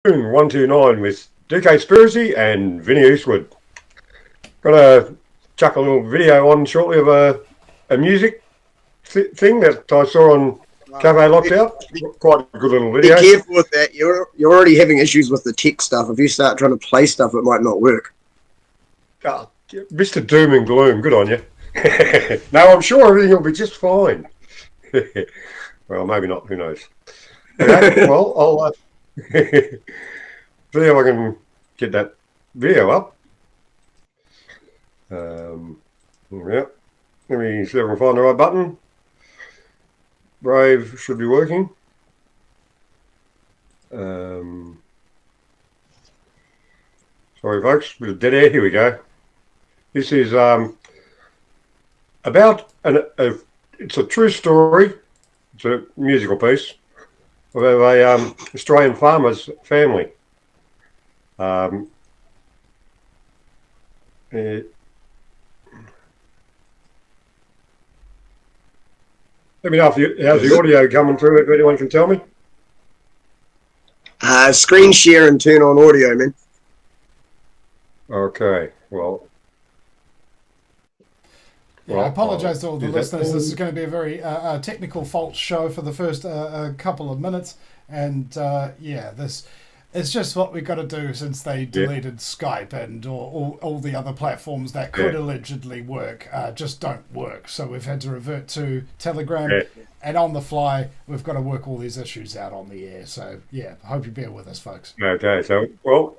129 with DKspiracy and Vinny Eastwood. Got to chuck a little video on shortly of a music thing that I saw on Cafe Lockout. Quite a good little video. Be careful with that. You're already having issues with the tech stuff. If you start trying to play stuff, it might not work. Mr. Doom and Gloom, good on you. No, I'm sure everything will be just fine. Well, maybe not. Who knows? Okay, well, I'll see if I can get that video up. Yeah. Let me see if I can find the right button. Brave should be working. Sorry, folks, bit of dead air. Here we go. This is about it's a true story. It's a musical piece of a Australian farmer's family. Let me know how's the audio coming through, if anyone can tell me. Screen share and turn on audio, man. Okay, well. Yeah, I apologise to all the listeners. This is going to be a very technical fault show for the first couple of minutes. And yeah, it's just what we've got to do since they deleted Skype and all the other platforms that could allegedly work just don't work. So we've had to revert to Telegram, and on the fly, we've got to work all these issues out on the air. So yeah, I hope you bear with us, folks. Okay, so, well.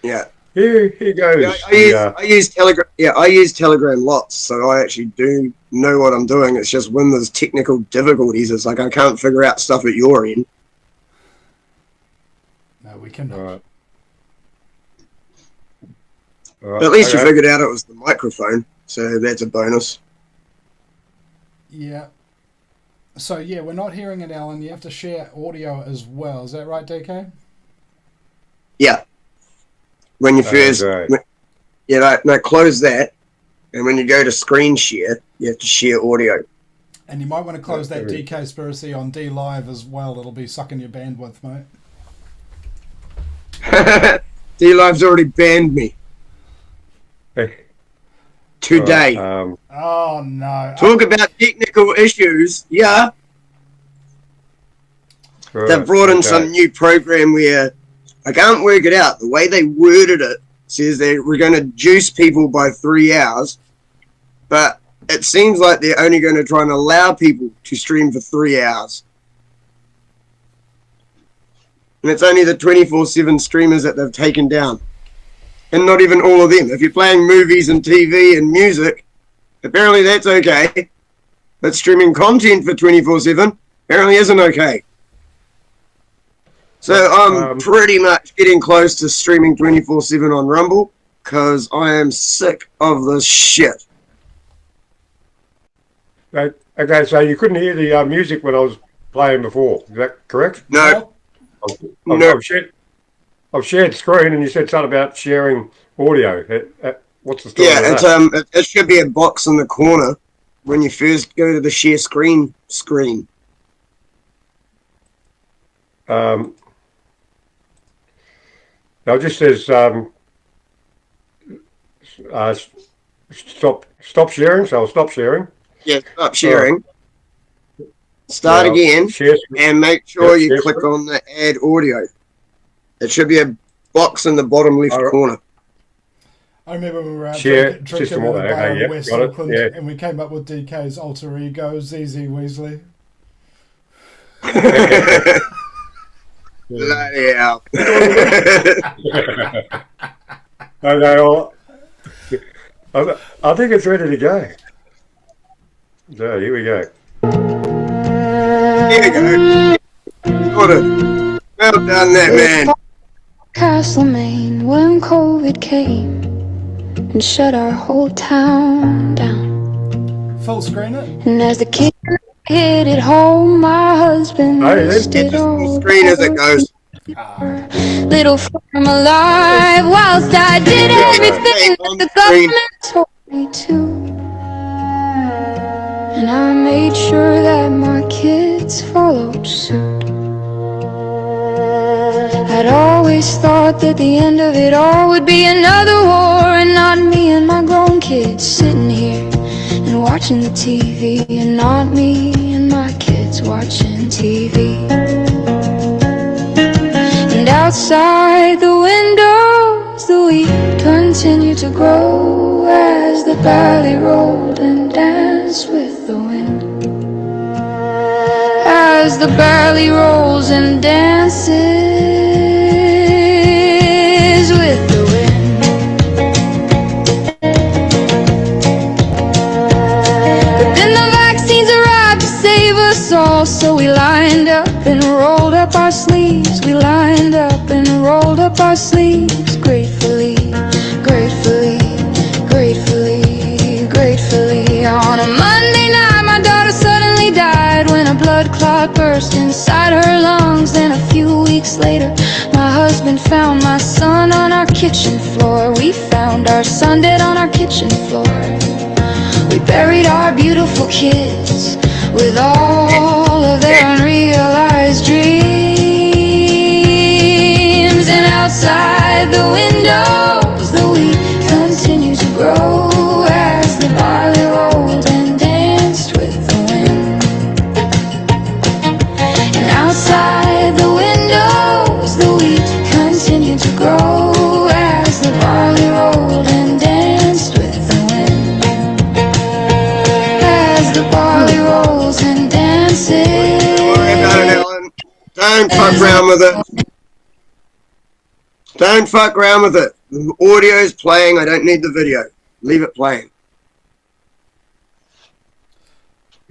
Yeah. Here goes. Yeah, I use Telegram. Yeah, I use Telegram lots, so I actually do know what I'm doing. It's just when there's technical difficulties, it's like I can't figure out stuff at your end. No, we cannot. All right. At least you figured out it was the microphone, so that's a bonus. Yeah. So yeah, we're not hearing it, Alan. You have to share audio as well. Is that right, DK? Yeah. When you first, close that, and when you go to screen share, you have to share audio. And you might want to close that DKspiracy on D Live as well. It'll be sucking your bandwidth, mate. D Live's already banned me today. Oh no! Talk about technical issues. Yeah, they've brought in some new program where. I can't work it out. The way they worded it says they were going to juice people by 3 hours, but it seems like they're only going to try and allow people to stream for 3 hours. And it's only the 24/7 streamers that they've taken down. And not even all of them. If you're playing movies and TV and music, apparently that's okay. But streaming content for 24/7 apparently isn't okay. So I'm pretty much getting close to streaming 24/7 on Rumble because I am sick of this shit. Okay, so you couldn't hear the music when I was playing before. Is that correct? No. I've shared screen, and you said something about sharing audio. What's the story? Yeah, it should be a box in the corner when you first go to the share screen. Now it just says stop sharing, so I'll stop sharing. Yeah, stop sharing. Start again, and make sure you click on the add audio. It should be a box in the bottom left corner. I remember when we were out drinking with a bar in West Auckland, and we came up with DK's alter ego, ZZ Weasley. Bloody hell. I think it's ready to go. So here we go. Here we go. Well done there, man. Castlemaine when COVID came and shut our whole town down. Full screen it. And as the kid hit it home, my husband stood full screen as it goes. Little farm alive, whilst I did everything that the government told me to. And I made sure that my kids followed suit. I'd always thought that the end of it all would be another war, and not me and my grown kids sitting here and watching the TV, and not me and my kids watching TV. And outside the windows, the wheat continued to grow as the barley rolled and danced with the wind. As the barley rolls and dances with the wind. But then the vaccines arrived to save us all, so we lined up and rolled up our sleeves. We lined up and rolled up our sleeves, gratefully, gratefully, gratefully, gratefully. On a Monday night, my daughter suddenly died when a blood clot burst inside her lungs. Then a few weeks later, my husband found my son on our kitchen floor. We found our son dead on our kitchen floor. We buried our beautiful kids with all of their unrealized dreams. And outside the windows, the wheat continued to grow as the barley rolled and danced with the wind. And outside the windows, the wheat continued to grow as the barley rolled and danced with the wind. As the barley rolls and dances. Don't worry about it, Ellen. Don't fuck around with it. Don't fuck around with it. The audio's playing. I don't need the video. Leave it playing.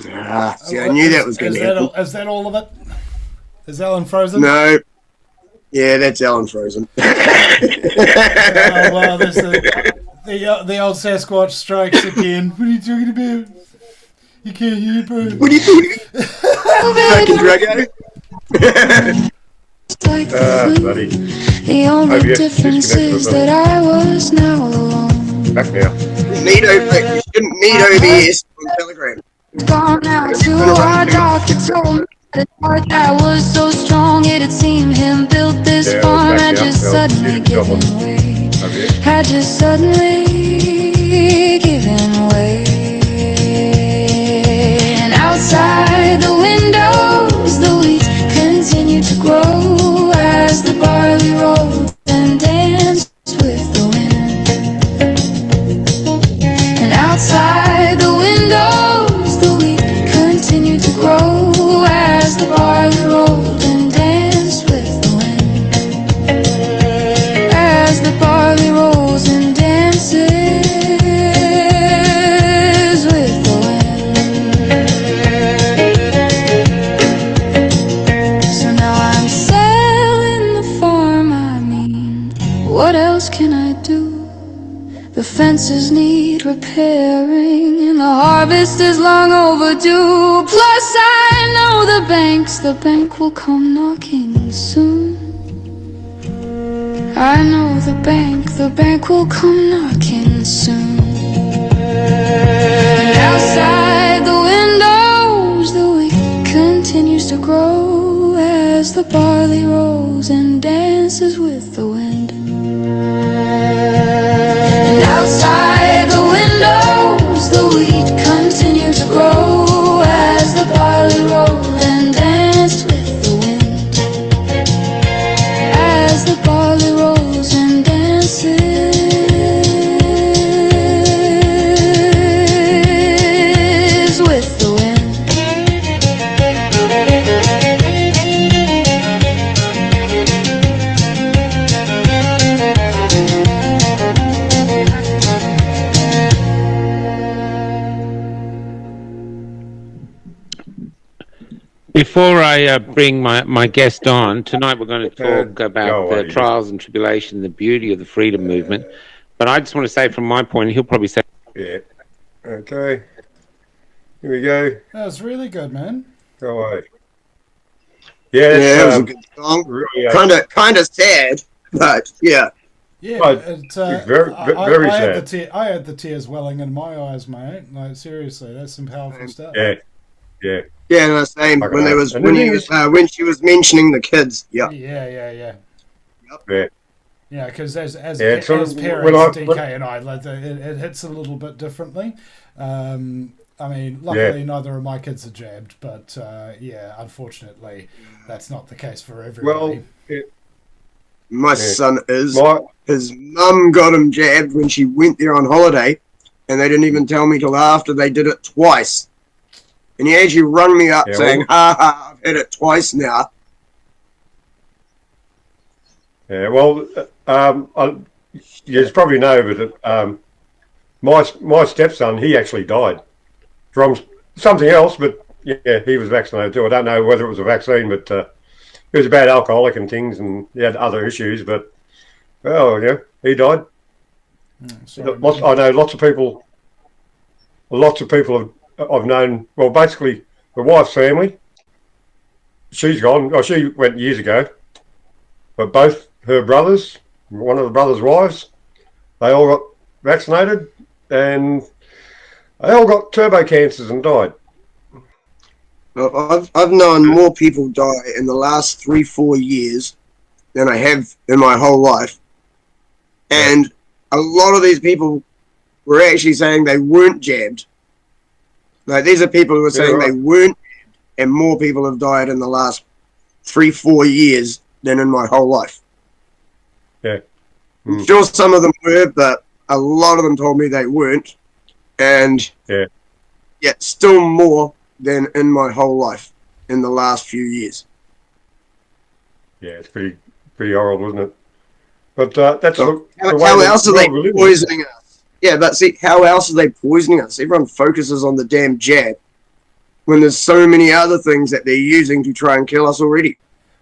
See, I knew that was going to happen. Is that all of it? Is Ellen frozen? No. Yeah, that's Ellen frozen. Oh, well, there's the old Sasquatch strikes again. What are you talking about? You can't hear, bro. What are you doing? Fucking Drago? Buddy. The only difference is that I was now alone. Back now. You shouldn't need OBS on Telegram. Gone out to our doctor, told me the heart that was so strong it had seen him built this farm had just suddenly given way. Had just suddenly given way. And outside the windows, the wheat continued to grow as the barley rolled and danced with the wind. And outside the windows, the wheat continued to grow as the barley rolled and danced with the wind. As the barley rolls and dances with the wind. So now I'm selling the farm, I mean, what else can I do? The fences need repairing and the harvest is long overdue. Plus I know the bank will come knocking soon. I know the bank will come knocking soon. And outside the windows, the wheat continues to grow as the barley rolls and dances with the wind. And outside the windows, the wheat continued to grow as the barley rolled and danced with the wind. As the barley rolls and dances with the wind. Before I bring my guest on, tonight we're going to talk about the trials and tribulation, the beauty of the freedom movement. But I just want to say from my point, he'll probably say... Yeah. Okay. Here we go. That was really good, man. Go away. Yeah, that was a good song. Really, kind of sad, but yeah. Yeah, very sad. I had the tears welling in my eyes, mate. Like seriously, that's some powerful stuff. Yeah, yeah. Yeah, no, same. When she was mentioning the kids. Yeah. Yeah. Yeah. Yeah, because as so as parents, DK and I, like, it hits a little bit differently. I mean, luckily neither of my kids are jabbed, but yeah, unfortunately, that's not the case for everybody. Well, my son is. His mum got him jabbed when she went there on holiday, and they didn't even tell me till after they did it twice. And he actually rung me up saying, "Ha ha, I've had it twice now." Yeah, well, you probably know, but my stepson, he actually died from something else, but yeah, he was vaccinated too. I don't know whether it was a vaccine, but he was a bad alcoholic and things, and he had other issues. But well, yeah, he died. I know lots of people I've known. Well, basically, the wife's family. She's gone. Oh, she went years ago. But both her brothers, one of the brothers' wives, they all got vaccinated, and they all got turbo cancers and died. Well, I've known more people die in the last 3-4 years than I have in my whole life, and a lot of these people were actually saying they weren't jabbed. Like, these are people who are saying they weren't jabbed, and more people have died in the last 3-4 years than in my whole life. Yeah. I'm sure some of them were, but a lot of them told me they weren't. And yet still more than in my whole life in the last few years. Yeah, it's pretty horrible, isn't it? But that's so how else are they poisoning us? Yeah, but see, how else are they poisoning us? Everyone focuses on the damn jab when there's so many other things that they're using to try and kill us already.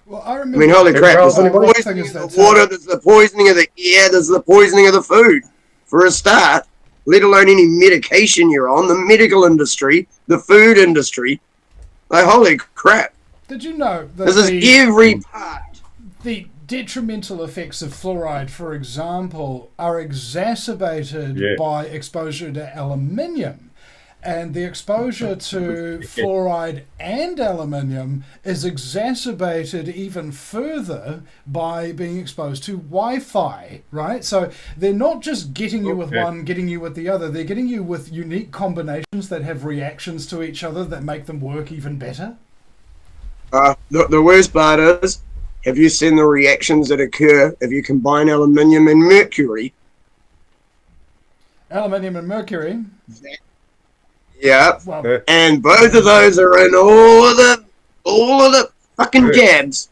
Well, I remember. I mean, holy crap! There's the poisoning of the water. There's the poisoning of the air. There's the poisoning of the food. For a start, let alone any medication you're on, the medical industry, the food industry. Like, holy crap! Did you know that this is every part? The detrimental effects of fluoride, for example, are exacerbated by exposure to aluminium. And the exposure to fluoride and aluminium is exacerbated even further by being exposed to Wi-Fi, right? So they're not just getting you with one, getting you with the other. They're getting you with unique combinations that have reactions to each other that make them work even better. The worst part is, have you seen the reactions that occur if you combine aluminium and mercury? Aluminium and mercury? Yeah, and both of those are in all of the fucking jabs.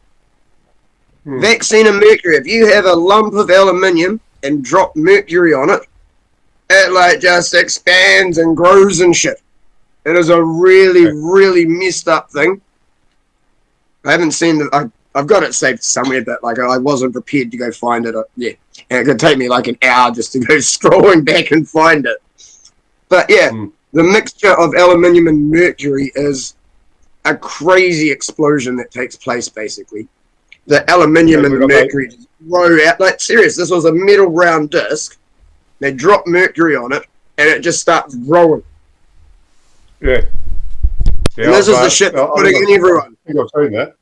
Vaccine and mercury. If you have a lump of aluminium and drop mercury on it, it like just expands and grows and shit. It is a really messed up thing. I haven't seen the. I've got it saved somewhere, but like I wasn't prepared to go find it. Yeah, and it could take me like an hour just to go scrolling back and find it. But yeah. The mixture of aluminium and mercury is a crazy explosion that takes place, basically. The aluminium and the mercury just grow out. Like, serious, this was a metal round disc. They drop mercury on it, and it just starts growing. Yeah. And this is the shit they're putting in everyone. I think I've seen that.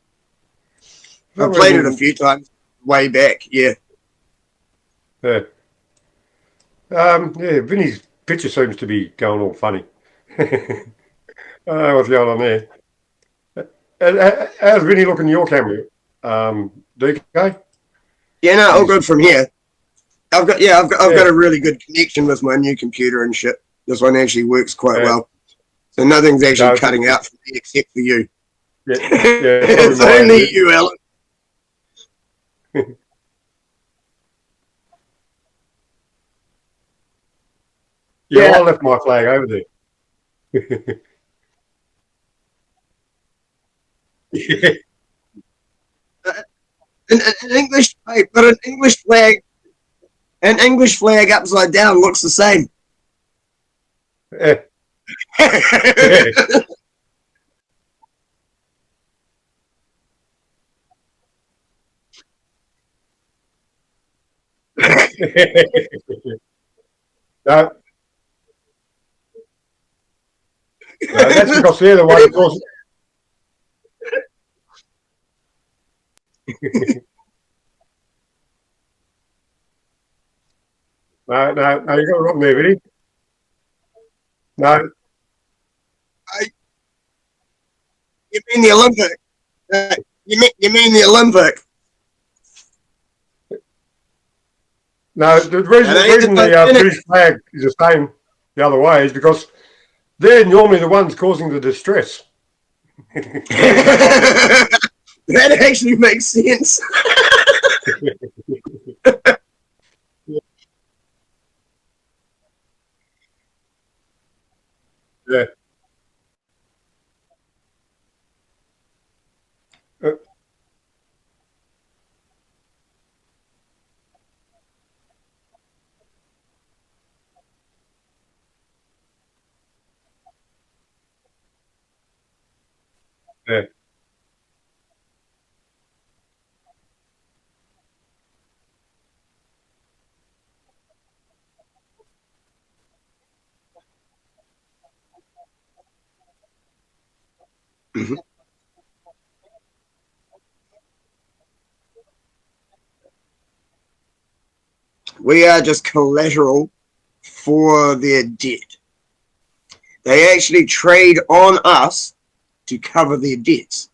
I've played it a few times, way back, yeah. Yeah. Vinny's picture seems to be going all funny. I don't know what's going on there. How's Vinny looking in your camera? DK? Yeah, no, all good from here. I've got a really good connection with my new computer and shit. This one actually works quite well. So nothing's actually cutting out for me except for you. Yeah, it's only you, Alan. Yeah, I left my flag over there. Yeah. An English, but an English flag upside down looks the same. Yeah. No. No, that's because they're the one who caused No, no, no, you got it wrong there, Vinny. No, You mean the Olympic? You mean the Olympic? no. The reason the British flag is the same the other way is because they're normally the ones causing the distress. That actually makes sense. Yeah. Yeah. We are just collateral for their debt. They actually trade on us to cover their debts.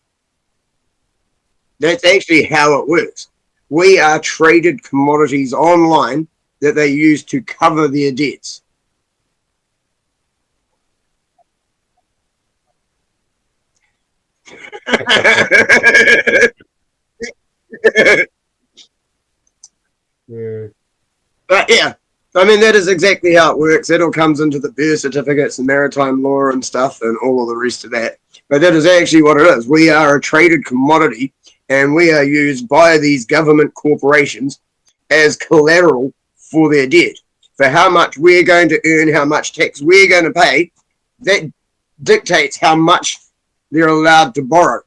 That's actually how it works. We are traded commodities online that they use to cover their debts. Yeah. But yeah, I mean, that is exactly how it works. That all comes into the birth certificates and maritime law and stuff and all of the rest of that. But that is actually what it is. We are a traded commodity and we are used by these government corporations as collateral for their debt. For how much we're going to earn, how much tax we're going to pay, that dictates how much they're allowed to borrow.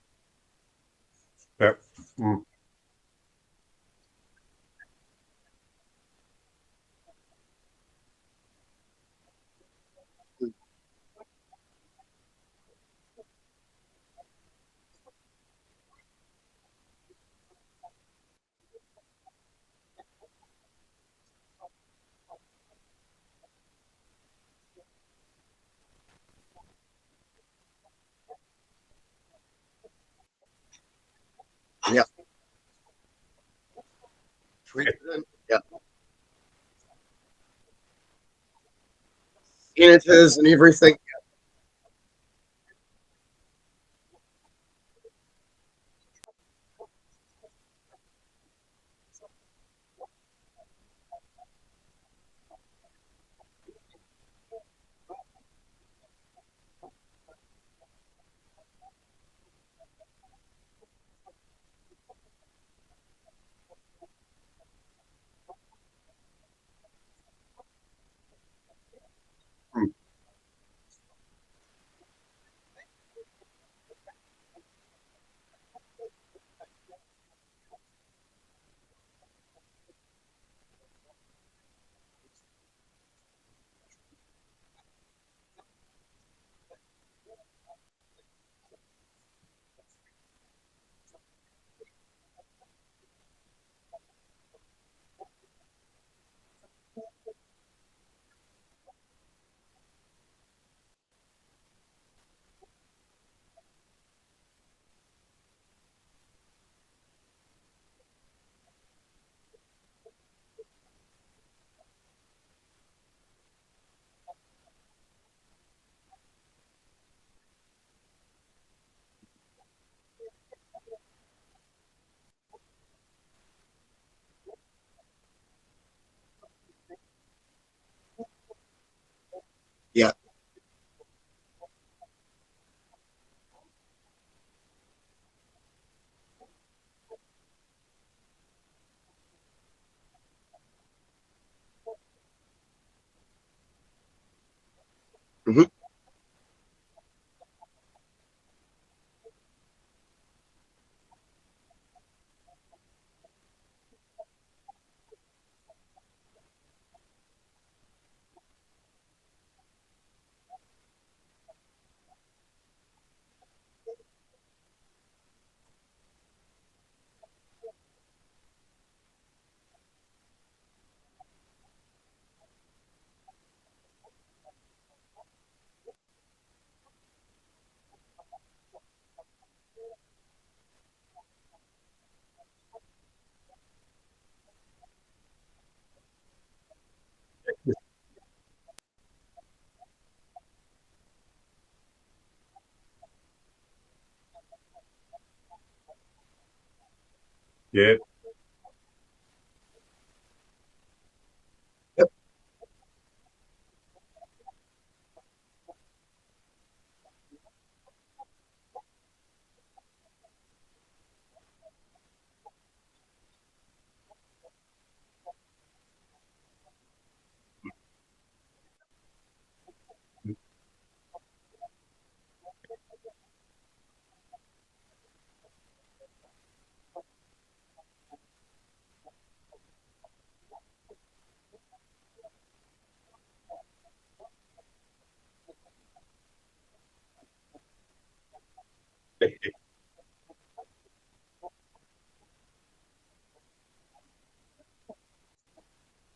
Yep. Mm. Yeah. Yeah. Senators and everything. Yeah.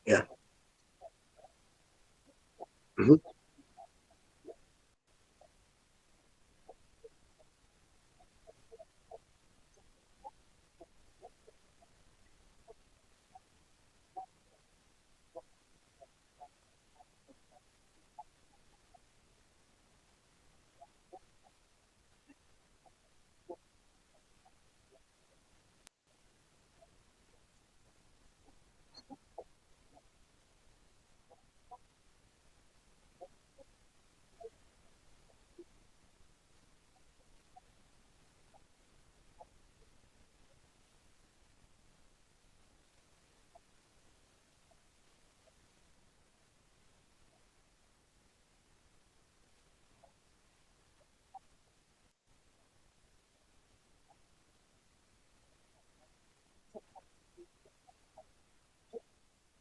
Yeah. Mhm.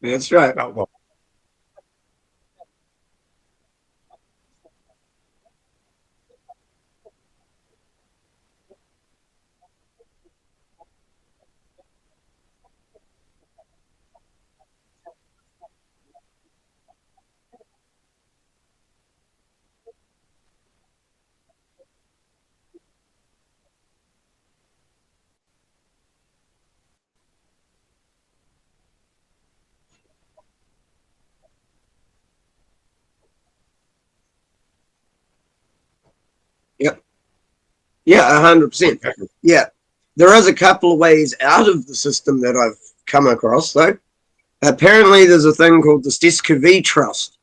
That's right. Oh, well, Yep. Yeah, 100%. Yeah. There is a couple of ways out of the system that I've come across, though. Apparently, there's a thing called the SEWN Trust,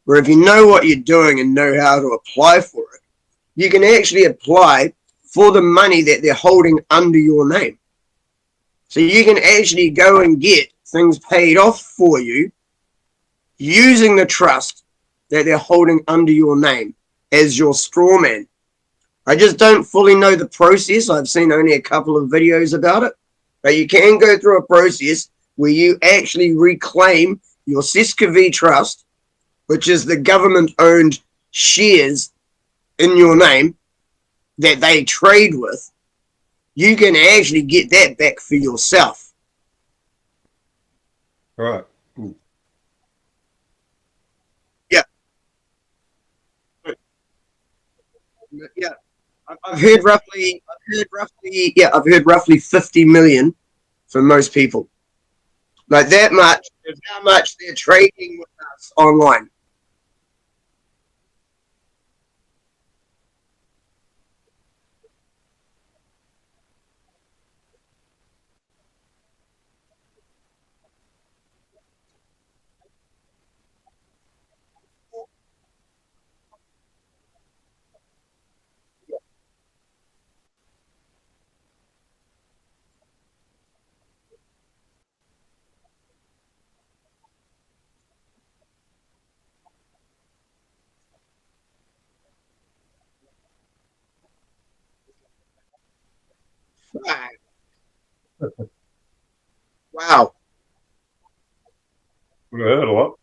where if you know what you're doing and know how to apply for it, you can actually apply for the money that they're holding under your name. So you can actually go and get things paid off for you using the trust that they're holding under your name as your straw man. I just don't fully know the process. I've seen only a couple of videos about it. But you can go through a process where you actually reclaim your SEWN Trust, which is the government-owned shares in your name that they trade with. You can actually get that back for yourself. right. Yeah. Yeah. I've heard roughly, I've heard roughly 50 million for most people. Like that much is how much they're trading with us online. Wow. We've heard a lot.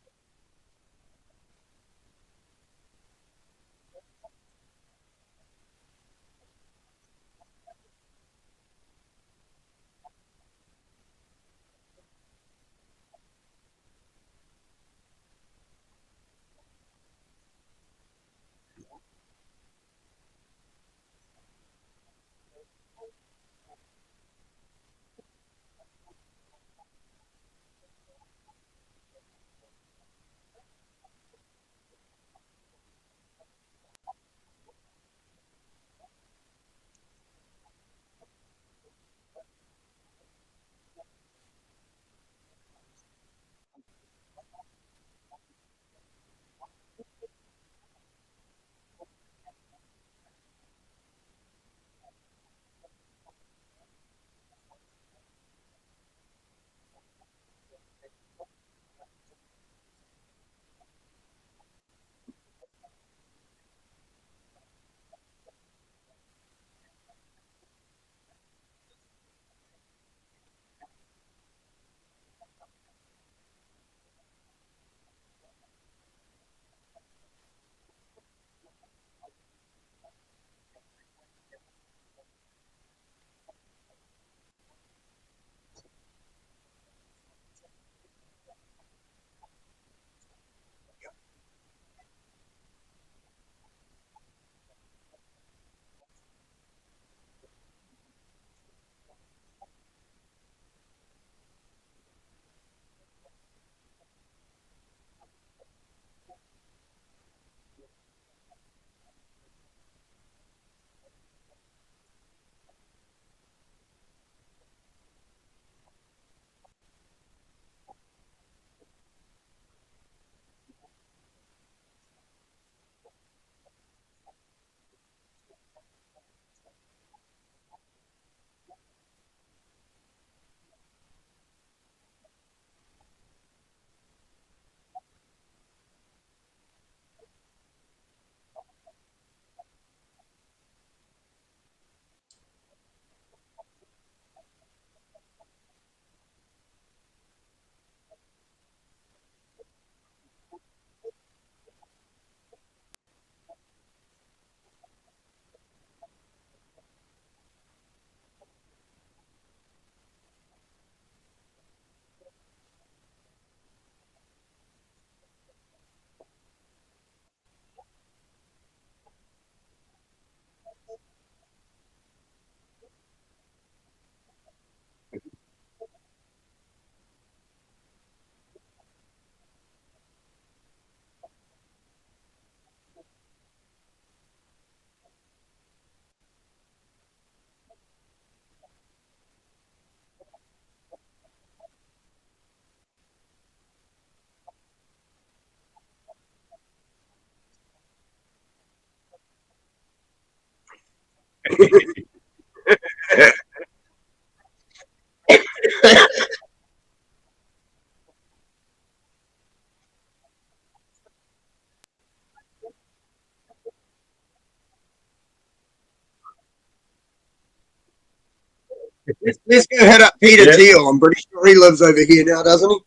Let's go head up Peter Thiel. I'm pretty sure he lives over here now, doesn't he?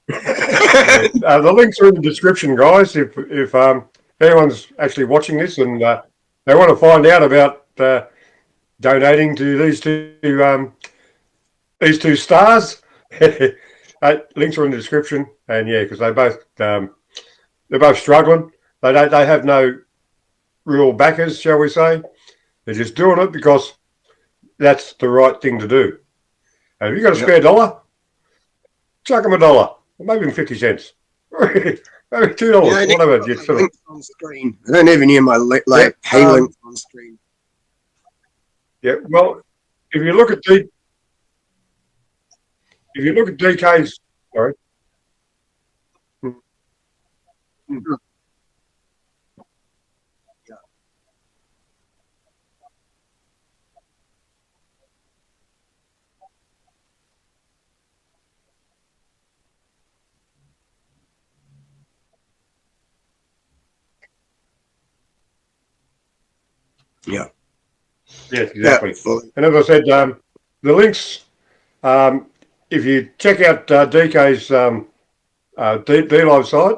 The links are in the description, guys. If anyone's actually watching this and they want to find out about donating to these two stars, links are in the description. And yeah, because they're both struggling. They have no real backers, shall we say? They're just doing it because that's the right thing to do. And if you've got a spare dollar, chuck them $1, maybe 50 cents, maybe $2, whatever. Links on screen. I don't even hear my pay links on screen. Yeah, well, if you look at DK's, sorry. Yeah. Yes, exactly. Yeah, and as I said, the links, if you check out DK's D-Live site,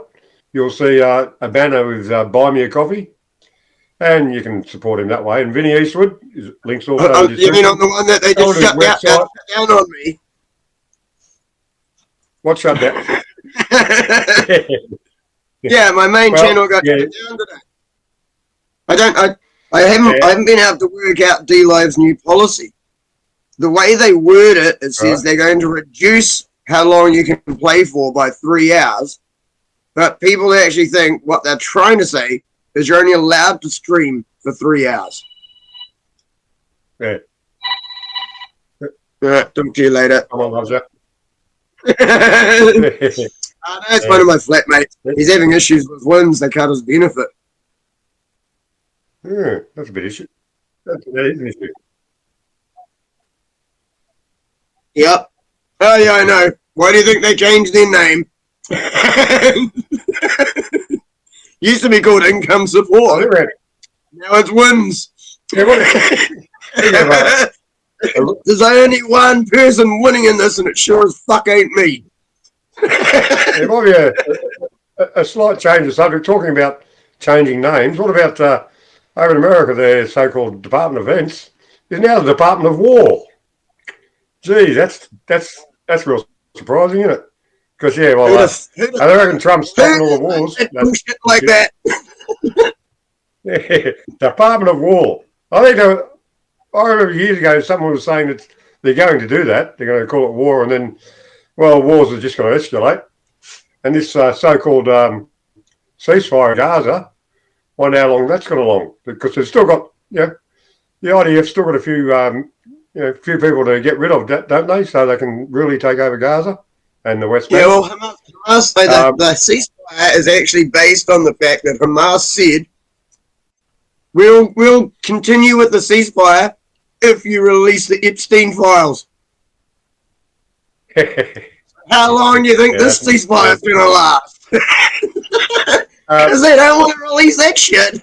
you'll see a banner with Buy Me a Coffee, and you can support him that way. And Vinny Eastwood, links also. You mean on the one that they just shut down on me? What shut down? Yeah, my main channel got shut down today. I haven't been able to work out D-Live's new policy. The way they word it, it says they're going to reduce how long you can play for by 3 hours. But people actually think what they're trying to say is you're only allowed to stream for 3 hours. Yeah. Talk to you later. Someone loves that. I know it's one of my flatmates. He's having issues with winds. They cut his benefit. Yeah, that's a bit issue. That is an issue. Yep. Oh, yeah, I know. Why do you think they changed their name? Used to be called Income Support. Now it's Wins. There's only one person winning in this, and it sure as fuck ain't me. There might be a slight change of subject, talking about changing names. What about over in America, their so-called Department of Defense is now the Department of War? Gee, that's real surprising, isn't it? Because I reckon Trump's stopping all the wars. Bullshit like that. Yeah, Department of War. I remember years ago someone was saying that they're going to do that. They're going to call it war, and then, wars are just going to escalate. And this so-called ceasefire in Gaza, wonder how long that's gone along, because they've still got, the IDF's still got a few people to get rid of, don't they? So they can really take over Gaza and the West Bank. Yeah, well, Hamas the ceasefire is actually based on the fact that Hamas said, we'll continue with the ceasefire if you release the Epstein files. How long do you think this ceasefire is going to last? Because they don't want to release that shit.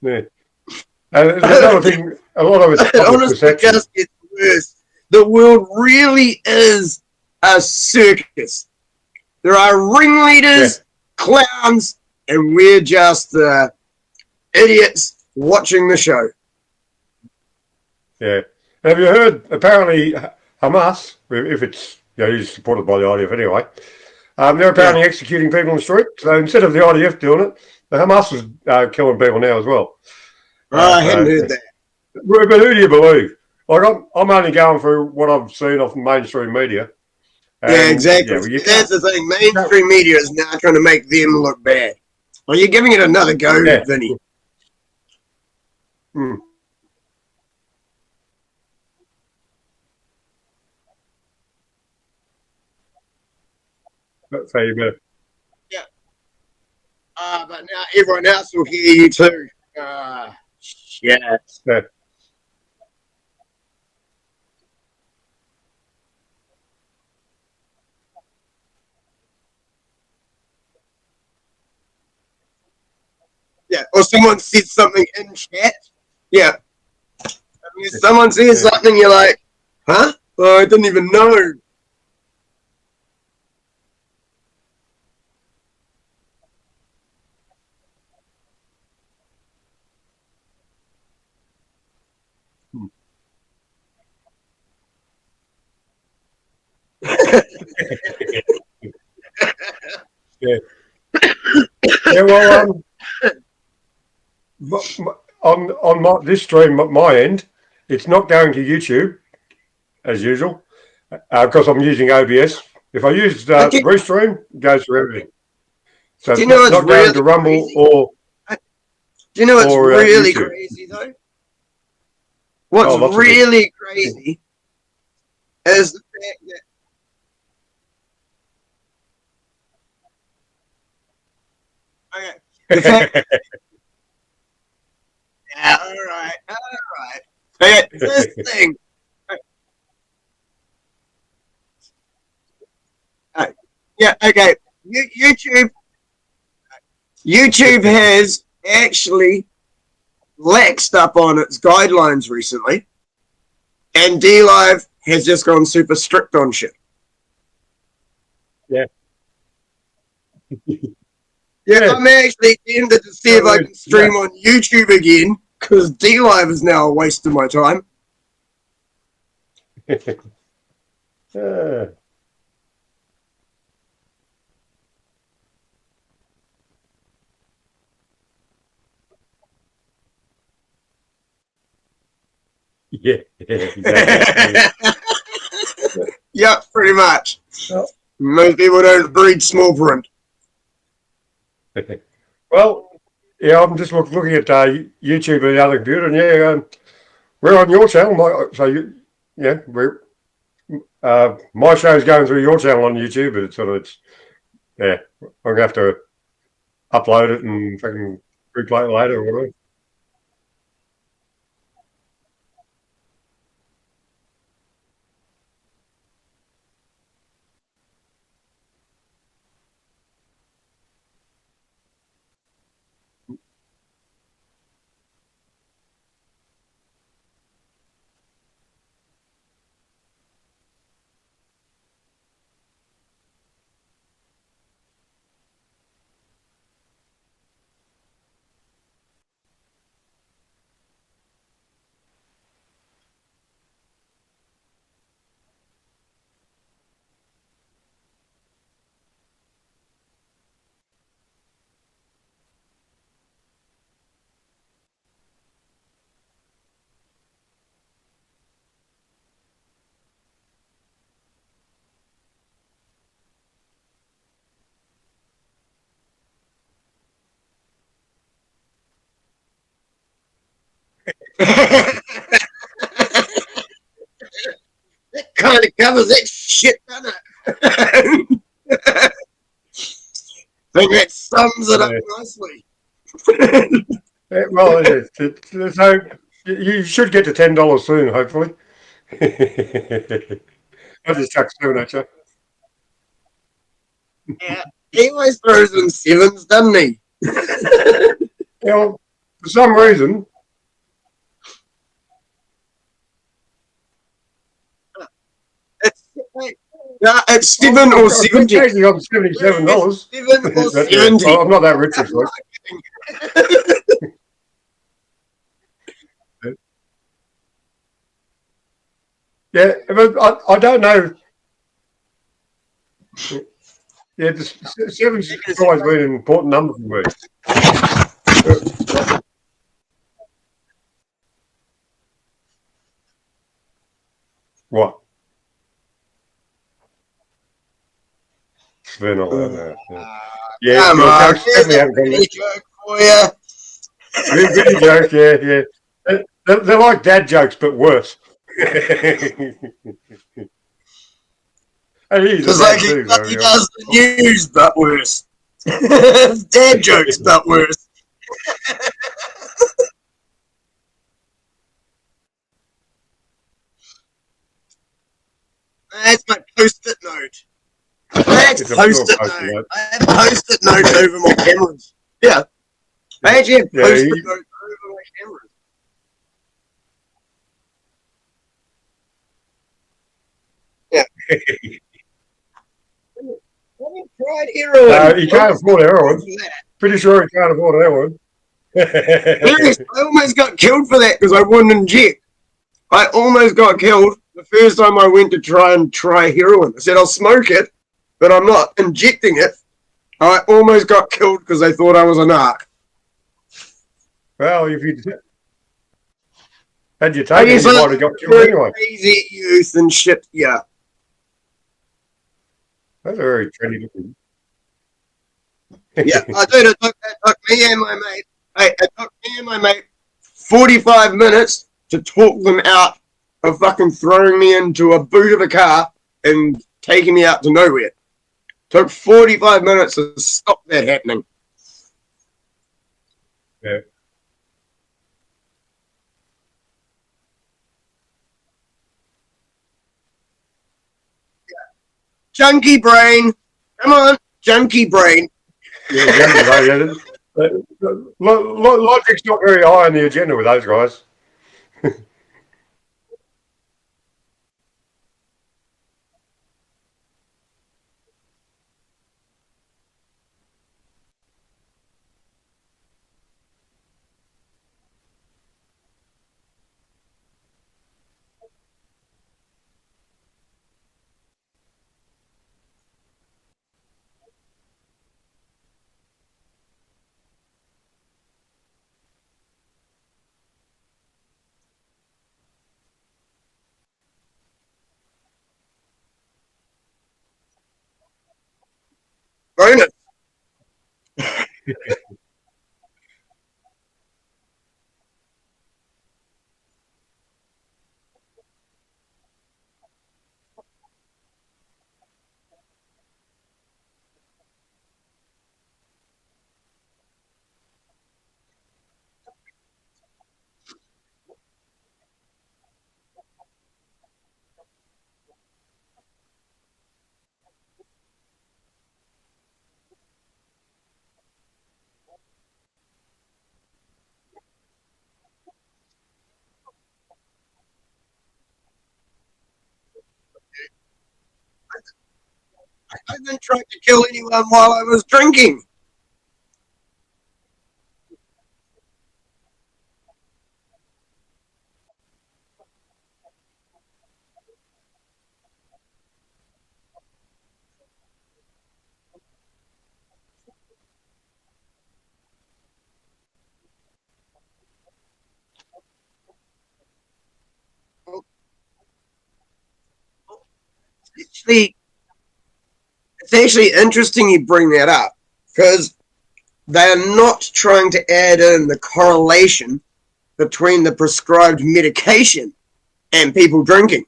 Yeah. And another thing, a lot of it's honestly just gets worse. The world really is a circus. There are ringleaders, clowns, and we're just idiots watching the show. Yeah. Have you heard, apparently, Hamas, if it's, he's supported by the IDF anyway, they're apparently executing people on the street. So instead of the IDF doing it, the Hamas is killing people now as well. I hadn't heard that. But who do you believe? Like, I'm only going through what I've seen off mainstream media. Yeah, exactly. That's the thing. Mainstream media is now trying to make them look bad. Well, you're giving it another go, Vinny. That's how you better. Yeah. But now everyone else will hear you too. Yeah. Yeah. Yeah. Or someone said something in chat. Yeah. If someone says something, you're like, huh? Oh, I didn't even know. Yeah. Yeah. Well, on this stream at my end, it's not going to YouTube as usual because I'm using OBS. If I use Restream, it goes to everything. So it's not going to Rumble crazy? or. Do you know what's really YouTube. crazy though? What's really crazy is the fact that. Okay. The fact, yeah, all right. Okay, this thing. Yeah, okay. YouTube has actually laxed up on its guidelines recently, and DLive has just gone super strict on shit. Yeah. Yeah, I'm actually tempted to see if I can stream on YouTube again, because DLive is now a waste of my time. Yeah, exactly. Yeah, pretty much. Oh. Most people don't read small print. Well, yeah, I'm just looking at YouTube and the other computer, and we're on your channel. My show's going through your channel on YouTube, but I'm gonna have to upload it and fucking replay it later or whatever. That kind of covers that shit, doesn't it? I think that sums it up nicely. Well, it is. So you should get to $10 soon, hopefully. I just chucked 7 at you. Yeah, he always throws in sevens, doesn't he? Well, for some reason, it's 7 or 70. I'm on $77. $7 or 70. Well, I'm not that rich, actually. Yeah, but I don't know. Yeah, the 7's always been an important number for me. What? Sven, all that. Yeah, come on, here's a Vinny joke for you. Vinny joke, yeah. They're like dad jokes, but worse. It's like he does the news, but worse. Dad jokes, but worse. That's my post-it note. That's It's a post-it post-it note. note. I have post-it notes over my cameras. Yeah. I actually have Yeah, post-it notes over my cameras. Yeah. Haven't tried heroin. He can't afford heroin. For that. Pretty sure he can't afford heroin. Serious, I almost got killed for that because I wouldn't inject. I almost got killed the first time I went to try heroin. I said I'll smoke it, but I'm not injecting it. I almost got killed because they thought I was a narc. Well, if you had you taken it, you might have got killed anyway. Crazy youth and shit. Yeah. That's a very trendy looking. Yeah, I did. It took me and my mate. It took me and my mate 45 minutes to talk them out of fucking throwing me into a boot of a car and taking me out to nowhere. Took 45 minutes to stop that happening. Yeah. Junkie brain. Come on, junkie brain. Yeah, logic's not very high on the agenda with those guys. Bonus. I didn't try to kill anyone while I was drinking. Actually, it's actually interesting you bring that up because they are not trying to add in the correlation between the prescribed medication and people drinking.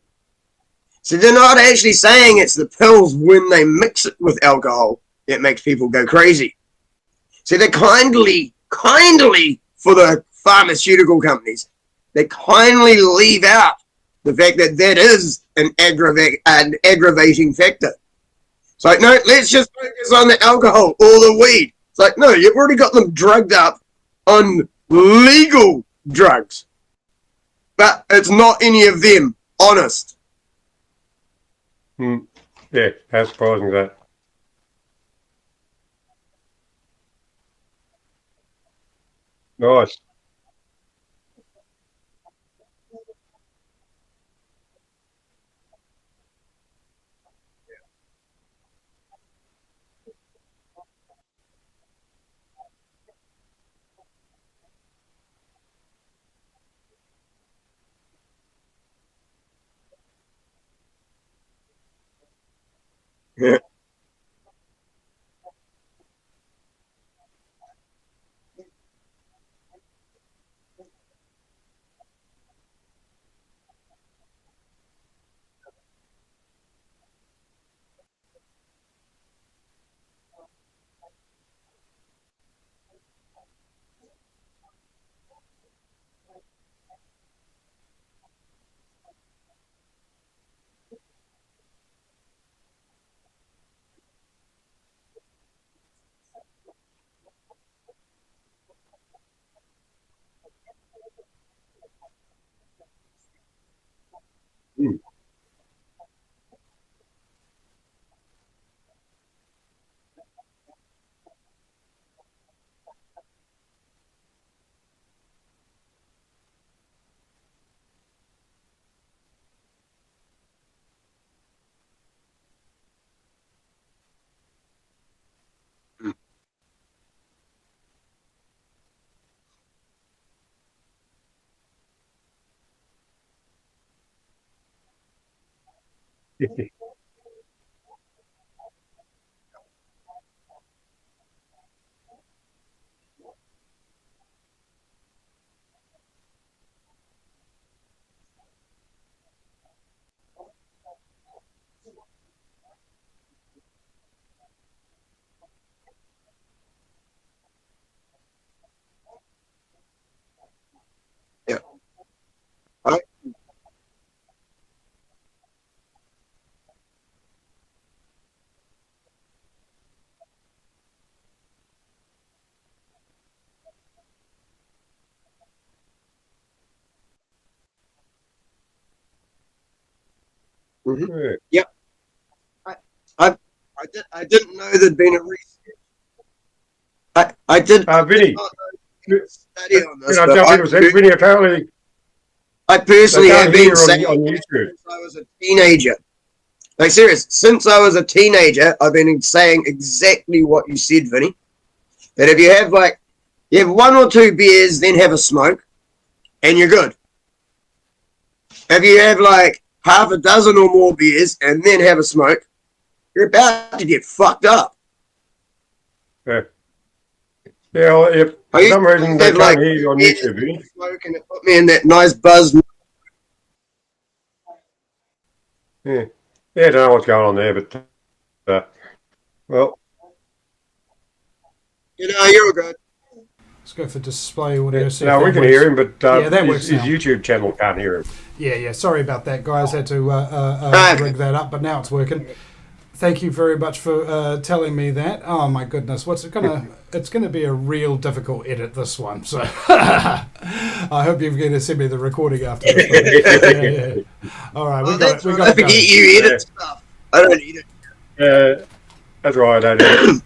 So they're not actually saying it's the pills when they mix it with alcohol that makes people go crazy. So they kindly for the pharmaceutical companies, they kindly leave out the fact that that is an aggravating factor. It's like, no, let's just focus on the alcohol or the weed. It's like, no, you've already got them drugged up on legal drugs. But it's not any of them, honest. Yeah, how surprising is that? Nice. Yeah. Yeah. I, mhm. Yeah. Yep. I, I, I didn't know there'd been a research. I did Vinny, not know study on this, I but jump in with that? Vinny, apparently I personally they have can't been hear saying on YouTube. since I was a teenager. Like, serious, since I was a teenager, I've been saying exactly what you said, Vinny. That if you have, like, you have 1 or 2 beers, then have a smoke, and you're good. If you have, like, half a dozen or more beers, and then have a smoke, you're about to get fucked up. Yeah. Yeah, well, if for some reason they can't hear you on YouTube, Vinny. Smoke, and it put me in that nice buzz. Yeah. Yeah, I don't know what's going on there, but, well. You know, you're good. Let's go for display audio. Yeah, no, we can hear him, but yeah, that works his YouTube channel can't hear him. Yeah. Sorry about that, guys. Had to rig that up, but now it's working. Thank you very much for telling me that. Oh my goodness, it's gonna be a real difficult edit, this one. So I hope you're going to send me the recording after this. Yeah. All right, we got it. I forget you edit stuff. I don't need it. That's right. I don't.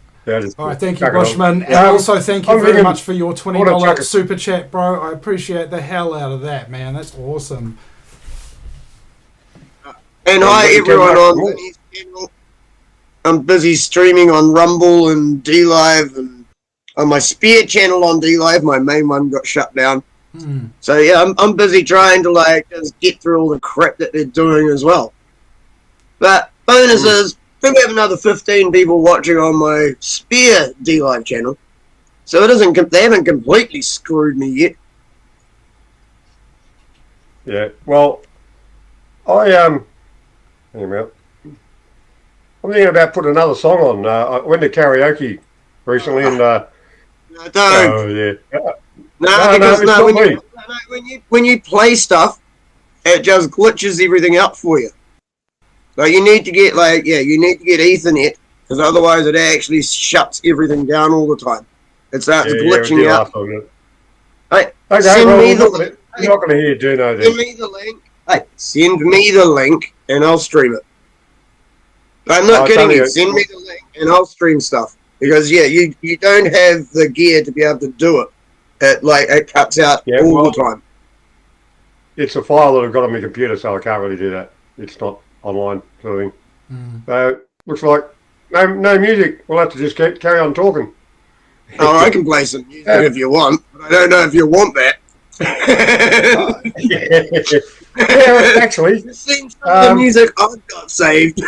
All right, thank you, Bushman, and also thank you very much for your $20 super chat, bro. I appreciate the hell out of that, man. That's awesome. And hi everyone on Vinny's channel. I'm busy streaming on Rumble and DLive, and on my Spear channel on DLive. My main one got shut down. So yeah, I'm busy trying to like just get through all the crap that they're doing as well. But bonus is, I think we have another 15 people watching on my Spear DLive channel. So it isn't. They haven't completely screwed me yet. Yeah. Well, hang on a minute. I'm thinking about putting another song on. I went to karaoke recently, and No, don't. oh yeah, when you play stuff, it just glitches everything out for you. Like you need to get Ethernet, because otherwise it actually shuts everything down all the time. It starts glitching out. Send me the link. You're not going to hear Juno then. Send me the link. Hey, send me the link, and I'll stream it. I'm not kidding you. Send me the link, and I'll stream stuff. Because you don't have the gear to be able to do it. It cuts out all the time. It's a file that I've got on my computer, so I can't really do that. It's not online sort of thing. So looks like no music. We'll have to just carry on talking. Oh, I can play some music if you want, but I don't know if you want that. Yeah, actually, It seems the music I've got saved.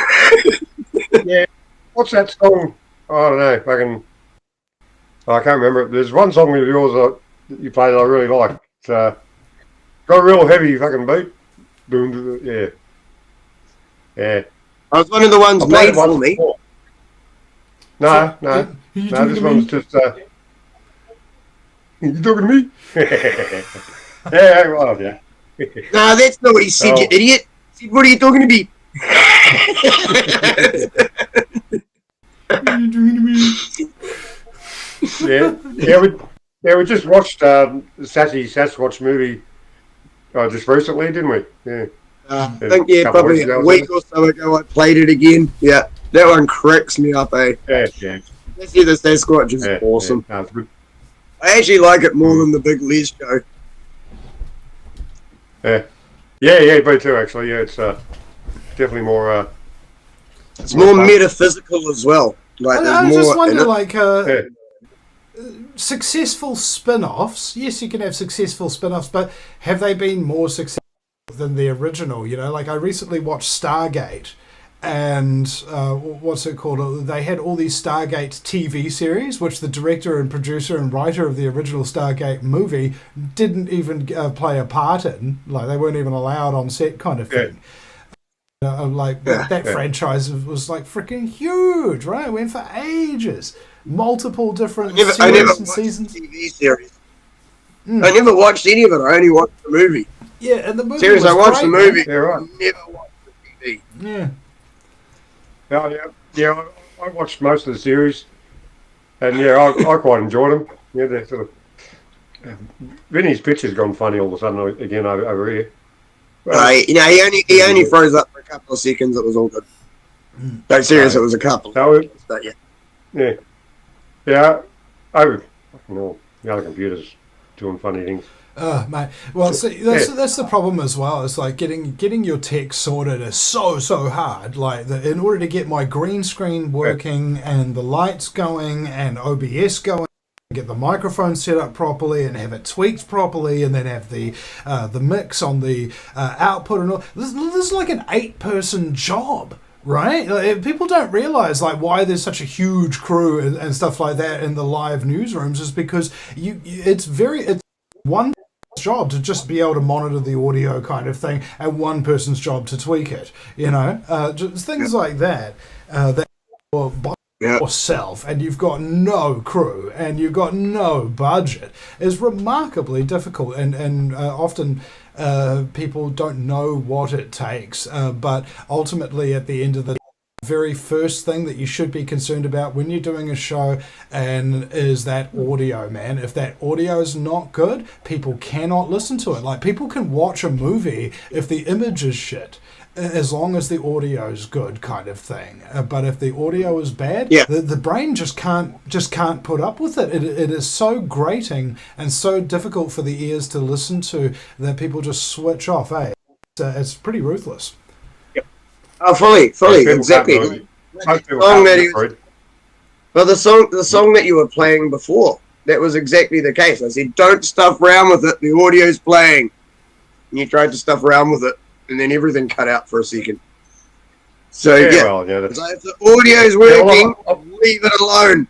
Yeah, what's that song? I don't know. I can't remember. There's one song of yours that you played that I really like. It's got a real heavy fucking beat. Boom, yeah. I was one of the ones made for me. No, this one's just. You talking to me? Yeah, well, yeah. Nah, that's not what he said, you idiot. He said, what are you talking to me? We just watched the Sassy Sasquatch movie just recently, didn't we? Yeah. I think probably a week or so ago I played it again. Yeah, that one cracks me up, eh? Yeah. Let's see, the Sasquatch is awesome. Yeah. No, it's good. I actually like it more than the Big Les show. Yeah, me too. Actually, yeah, it's definitely more. It's more metaphysical as well. Like, I just wonder, successful spin-offs. Yes, you can have successful spin-offs, but have they been more successful than the original? You know, like I recently watched Stargate, and what's it called? They had all these Stargate TV series, which the director and producer and writer of the original Stargate movie didn't even play a part in. Like, they weren't even allowed on set, kind of thing. That franchise was like freaking huge, right? It went for ages, multiple different series and seasons. TV series. I never watched any of it. I only watched the movie. Yeah, and the movie. Seriously, I watched the movie. Yeah, right. I never watched the TV. Yeah. Yeah. I watched most of the series, and I quite enjoyed them. Yeah, they're sort of. Vinny's picture's gone funny all of a sudden again over here. He only froze up for a couple of seconds. It was all good. No, serious, it was a couple. But yeah. The other computers doing funny things. Oh, mate. Well, see, that's the problem as well. It's like getting your tech sorted is so hard. Like, in order to get my green screen working and the lights going and OBS going, get the microphone set up properly and have it tweaked properly, and then have the mix on the output and all. This is like an 8-person job. Right? Like, people don't realize like why there's such a huge crew and stuff like that in the live newsrooms is because it's one job to just be able to monitor the audio kind of thing and one person's job to tweak it, just things like that that by yourself, and you've got no crew and you've got no budget, is remarkably difficult, and often people don't know what it takes, but ultimately at the end of the very first thing that you should be concerned about when you're doing a show and is that audio, man. If that audio is not good, people cannot listen to it. Like, people can watch a movie if the image is shit, as long as the audio is good, kind of thing. But if the audio is bad, the brain just can't put up with it. It is so grating and so difficult for the ears to listen to that people just switch off. It's pretty ruthless. Oh, fully, exactly. The song that you were playing before, that was exactly the case. I said, don't stuff around with it. The audio's playing. And you tried to stuff around with it, and then everything cut out for a second. So, if the audio's working, leave it alone.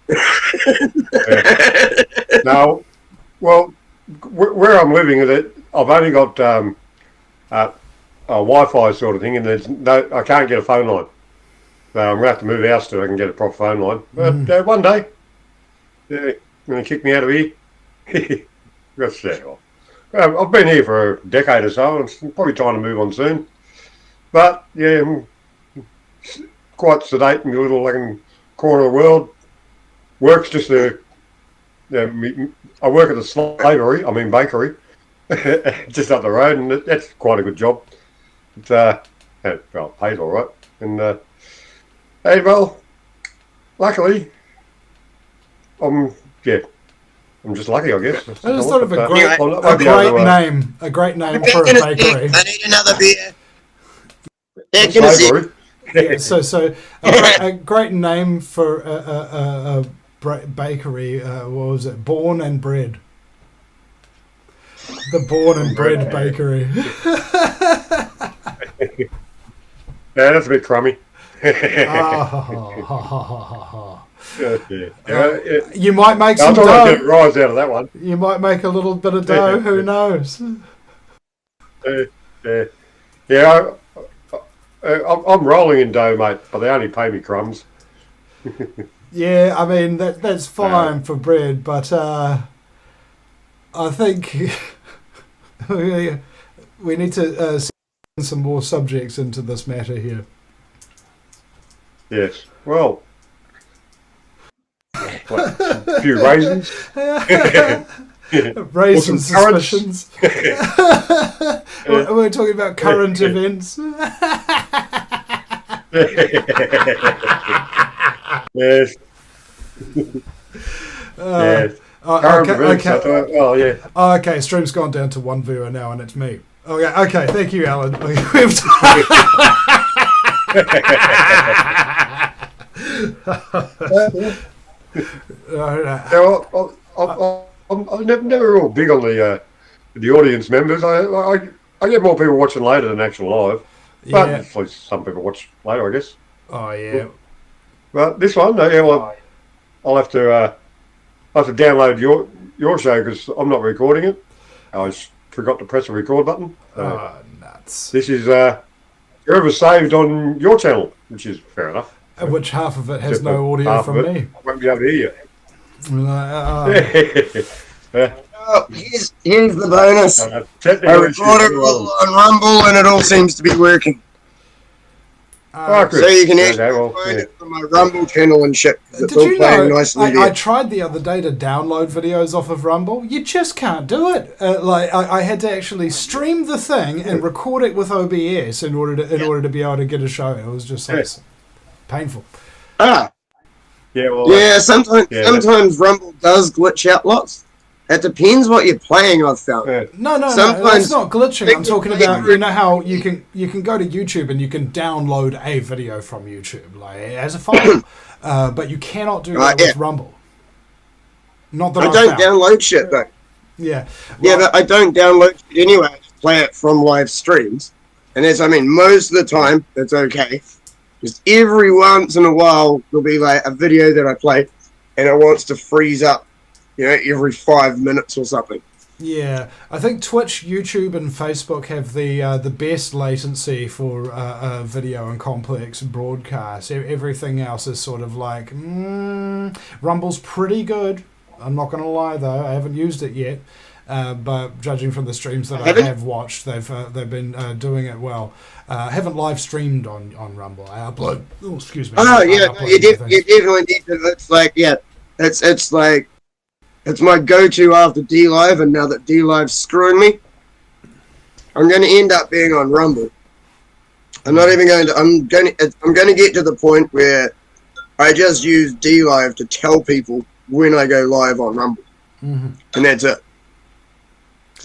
Now, well, where I'm living, I've only got a Wi-Fi sort of thing, and I can't get a phone line. So I'm going to have to move house so I can get a proper phone line. But one day, they're going to kick me out of here. I've been here for a decade or so, and I'm probably trying to move on soon. But, I'm quite sedate in the little corner of the world. Work's just I work at the bakery, just up the road, and that's quite a good job. It's pays all right, and luckily, I'm just lucky, I guess. I just thought of a great name for a bakery. I need another beer. So a great name for a bakery. What was it? Born and Bred. The Born and Bred Bakery. Yeah, that's a bit crummy. You might make some dough. I'll get a rise out of that one. You might make a little bit of dough. Who knows? I'm rolling in dough, mate, but they only pay me crumbs. Yeah, I mean that's fine for bread, but I think we need to send some more subjects into this matter here. Yes. Well, a few raisins. Raisin suspicions. We're talking about current events. Yes. Yes. Okay, stream's gone down to one viewer now, and it's me. Okay, thank you, Alan. I'm never real big on the audience members. I get more people watching later than actual live. Yeah. But some people watch later, I guess. Oh yeah. But this one, yeah, well, I'll have to download your show because I'm not recording it. I just forgot to press the record button. Oh, nuts. This is forever saved on your channel, which is fair enough. Which half of it has no audio from me? I won't be able to hear you. Oh, here's the bonus. I recorded on Rumble and it all seems to be working. So you can actually find it from my Rumble channel and shit. Did you know, I tried the other day to download videos off of Rumble. You just can't do it. I had to actually stream the thing and record it with OBS in order to be able to get a show. It was just like painful. Sometimes Rumble does glitch out lots. It depends what you're playing, I've found. No, it's not glitching. I'm talking about, you know how you can go to YouTube and you can download a video from YouTube, like as a file, but you cannot do that with Rumble. Not that I don't download shit though. Yeah. But I don't download shit anyway. I just play it from live streams, and most of the time it's okay. Just every once in a while there'll be like a video that I play, and it wants to freeze up. Every 5 minutes or something. Yeah, I think Twitch, YouTube, and Facebook have the best latency for video and complex broadcasts. Everything else is sort of like Rumble's pretty good. I'm not going to lie though, I haven't used it yet, but judging from the streams that I have watched, they've been doing it well. I haven't live streamed on Rumble. I upload. Oh, excuse me. Oh yeah, you definitely need to. It's like it's like. It's my go-to after D-Live, and now that D-Live's screwing me, I'm going to end up being on Rumble. I'm not even going to. I'm going to get to the point where I just use D-Live to tell people when I go live on Rumble, and that's it.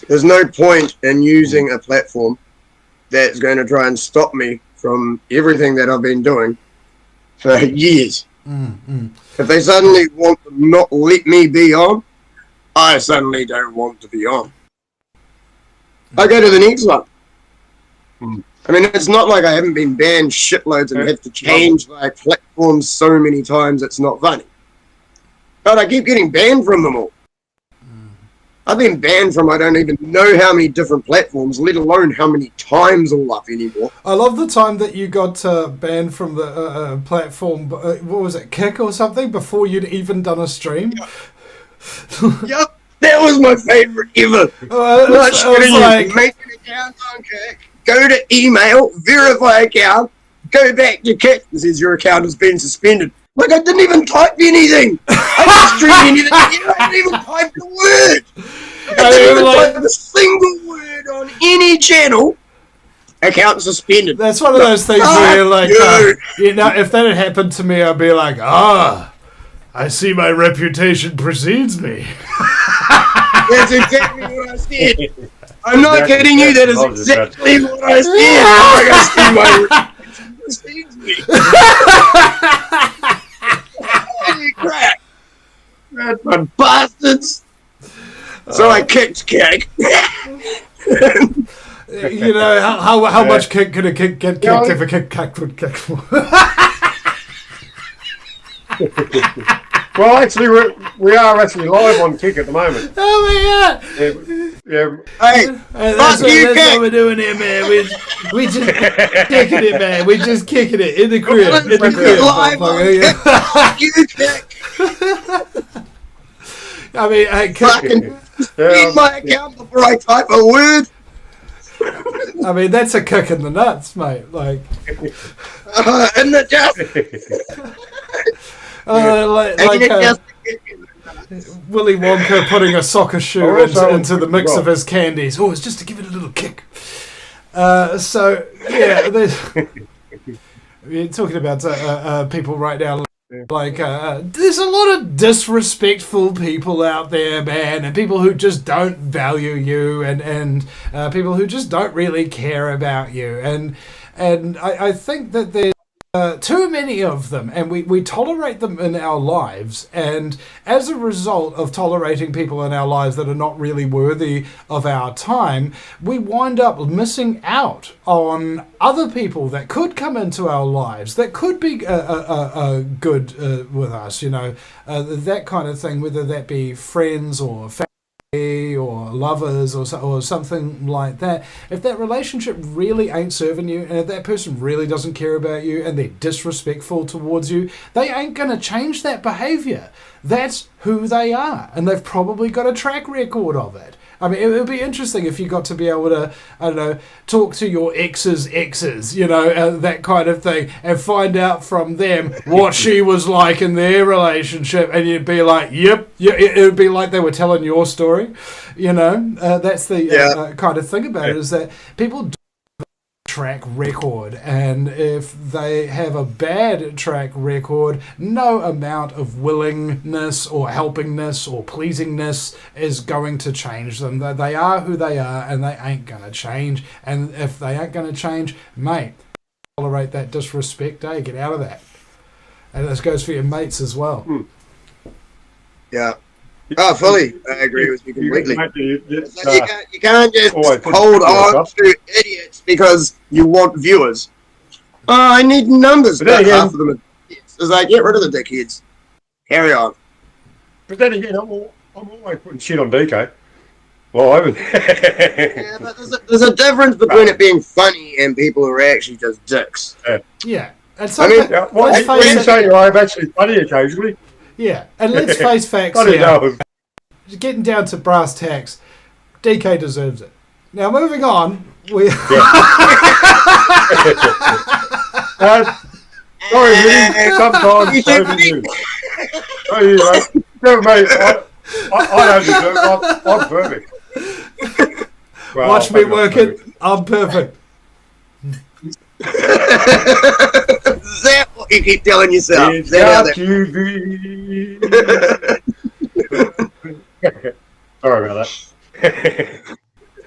There's no point in using a platform that's going to try and stop me from everything that I've been doing for years. If they suddenly want to not let me be on, I suddenly don't want to be on. I go to the next one. I mean, it's not like I haven't been banned shitloads and have to change platforms so many times it's not funny. But I keep getting banned from them all. I've been banned from I don't even know how many different platforms, let alone how many times all up anymore. I love the time that you got banned from the platform, what was it, Kick or something, before you'd even done a stream? Yep, that was my favourite ever. Not shitting you. Make an account on Kick, go to email, verify account, go back to Kick, and says your account has been suspended. Like, I didn't even type anything. I didn't stream anything. I didn't even type the word. I didn't even type a single word on any channel. Account suspended. That's one of those things where you're like, if that had happened to me, I'd be like, I see my reputation precedes me. That's exactly what I said. I'm not kidding you. That is exactly what I said. I see my reputation precedes me. Holy crap. That's my bastards. So I kicked Kick. You know, how much kick could a kick get kicked if a kick would kick for? Well, actually, we are actually live on Kick at the moment. Oh my god! Yeah. Hey, that's what we're doing here, man. We just kicking it, man. We just kicking it in the crib. In the crib. Live on Kick. I mean, I fucking read my account before I type a word. I mean, that's a kick in the nuts, mate. Like, in the chest. Willy Wonka putting a soccer shoe into the mix of his candies. Oh, it's just to give it a little kick. So yeah, we're talking about people right now. Like, there's a lot of disrespectful people out there, man, and people who just don't value you, and people who just don't really care about you, and I think that there's too many of them, and we tolerate them in our lives, and as a result of tolerating people in our lives that are not really worthy of our time, we wind up missing out on other people that could come into our lives, that could be good with us, that kind of thing, whether that be friends or family or lovers or something like that. If that relationship really ain't serving you, and if that person really doesn't care about you and they're disrespectful towards you, they ain't going to change that behavior. That's who they are, and they've probably got a track record of it. I mean, it would be interesting if you got to be able to, I don't know, talk to your ex's exes, that kind of thing, and find out from them what she was like in their relationship, and you'd be like, yep, it would be like they were telling your story, That's the kind of thing about it, is that people do track record, and if they have a bad track record, no amount of willingness or helpingness or pleasingness is going to change them. They are who they are, and they ain't going to change. And if they ain't going to change, mate, tolerate that disrespect, get out of that. And this goes for your mates as well. Yeah. Oh, fully. I agree with you completely. You can't just hold on to idiots because you want viewers. Oh, I need numbers. But half of them are idiots. It's like, get rid of the dickheads. Carry on. But then again, I'm always putting shit on DK. Live. Yeah, but there's a difference between it being funny and people who are actually just dicks. Yeah. And so what you say, I'm actually funny occasionally. Yeah, and let's face facts here. Getting down to brass tacks, DK deserves it. Now, moving on, we... sorry, Vinny, sometimes so do you. No, mate, I don't deserve it. I'm perfect. Well, watch me work it. I'm perfect. Is that what you keep telling yourself? It's got to be. Sorry about that.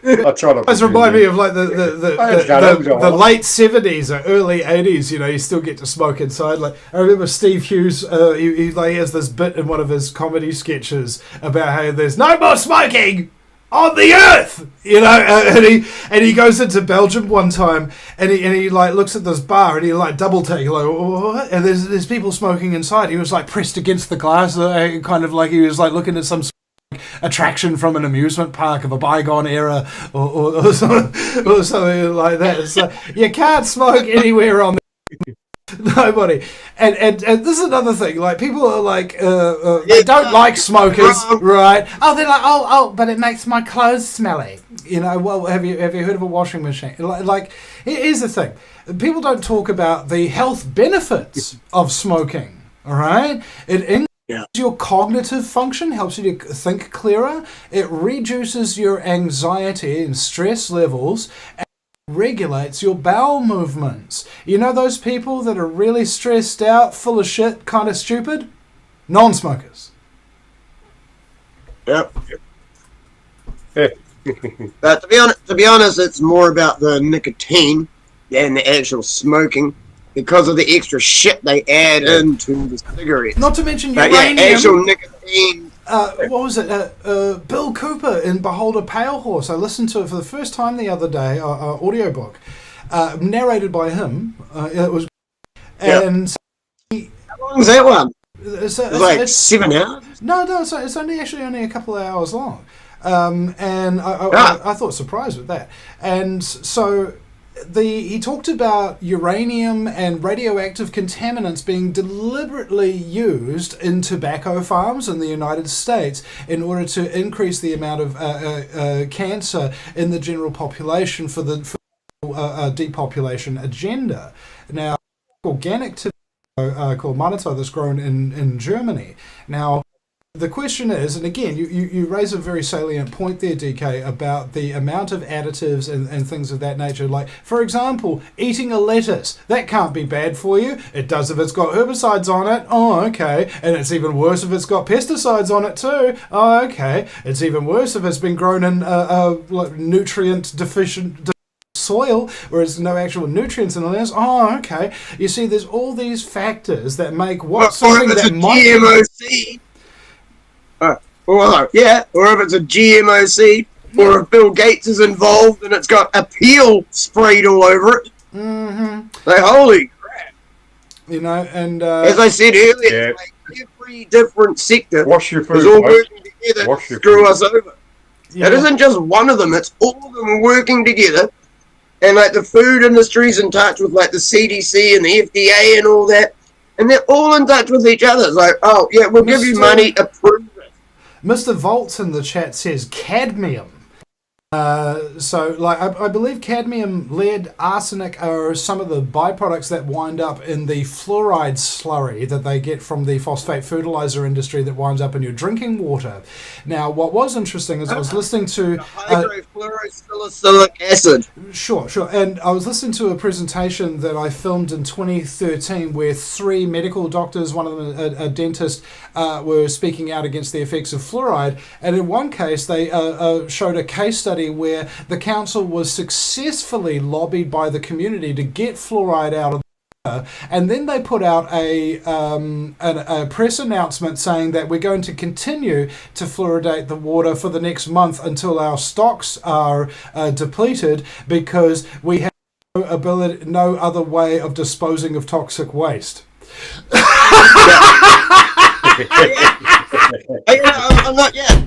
I try to. It reminds me of like the late 70s or early 80s. You still get to smoke inside. Like I remember Steve Hughes. He has this bit in one of his comedy sketches about how there's no more smoking on the earth, and he goes into Belgium one time, and he like looks at this bar, and he like double take, like, what? And there's people smoking inside. He was like pressed against the glass, kind of like he was like looking at some attraction from an amusement park of a bygone era, or something like that. It's like, you can't smoke anywhere on the nobody. And this is another thing, like people are like they don't like smokers, right? Oh, they're like, oh, but it makes my clothes smelly. Well, have you heard of a washing machine? Like here's the thing, people don't talk about the health benefits of smoking. All right, it increases your cognitive function, helps you to think clearer, it reduces your anxiety and stress levels, and regulates your bowel movements. Those people that are really stressed out, full of shit, kind of stupid? Non-smokers. Yep. But to be honest, it's more about the nicotine than the actual smoking, because of the extra shit they add into the cigarettes. Not to mention uranium. Actual nicotine. What was it? Bill Cooper in Behold a Pale Horse. I listened to it for the first time the other day, audiobook, narrated by him. It was, and how long is that one? It's like 7 hours. No, it's only a couple of hours long, and I thought surprised with that. And so he talked about uranium and radioactive contaminants being deliberately used in tobacco farms in the United States in order to increase the amount of cancer in the general population for the depopulation agenda. Now, organic tobacco called Manito that's grown in Germany. Now, the question is, and again, you raise a very salient point there, DK, about the amount of additives and things of that nature. Like, for example, eating a lettuce. That can't be bad for you. It does if it's got herbicides on it. Oh, okay. And it's even worse if it's got pesticides on it too. Oh, okay. It's even worse if it's been grown in nutrient deficient soil, whereas no actual nutrients in the land. Oh, okay. You see, there's all these factors that make what something or if it's that a might GMO seed. Or if it's a GMO seed, or if Bill Gates is involved and it's got a peel sprayed all over it. Mm-hmm. Like, holy crap. You know, and as I said earlier, like every different sector Wash your food, is all folks. working together to screw us over. It isn't just one of them, it's all of them working together. And like the food industry's in touch with like the CDC and the FDA and all that. And they're all in touch with each other. It's like, oh yeah, we'll give you money, approve it. Mr. Volts in the chat says cadmium. So, like, I believe cadmium, lead, arsenic are some of the byproducts that wind up in the fluoride slurry that they get from the phosphate fertilizer industry that winds up in your drinking water. Now, what was interesting is I was listening to hydrofluorosilicylic acid. Sure. And I was listening to a presentation that I filmed in 2013 where 3 medical doctors, one of them a dentist, were speaking out against the effects of fluoride. And in one case, they showed a case study where the council was successfully lobbied by the community to get fluoride out of the water, and then they put out a press announcement saying that we're going to continue to fluoridate the water for the next month until our stocks are depleted, because we have no other way of disposing of toxic waste. I'm not yet.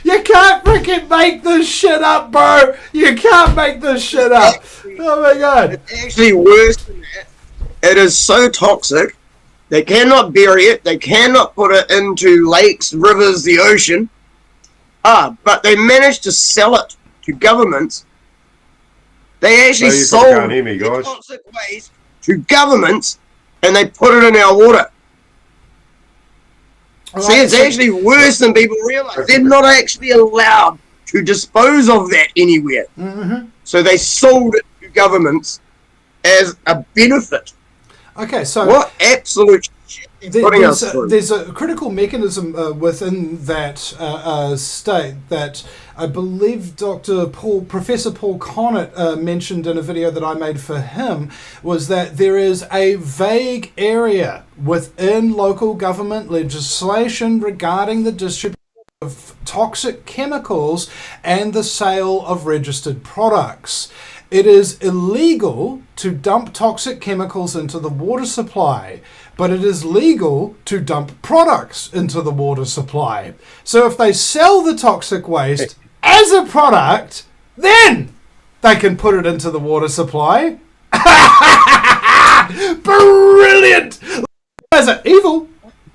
You can't freaking make this shit up, bro. You can't make this shit up. Oh my god. It's actually worse than that. It is so toxic. They cannot bury it. They cannot put it into lakes, rivers, the ocean. But they managed to sell it to governments. They actually sold toxic waste to governments, and they put it in our water. See, it's actually worse than people realize. They're not actually allowed to dispose of that anywhere. So they sold it to governments as a benefit. Okay, so what absolute shit there's a critical mechanism within that state that I believe Professor Paul Connett mentioned in a video that I made for him, was that there is a vague area within local government legislation regarding the distribution of toxic chemicals and the sale of registered products. It is illegal to dump toxic chemicals into the water supply, but it is legal to dump products into the water supply. So if they sell the toxic waste as a product, then they can put it into the water supply. Brilliant! Is it evil?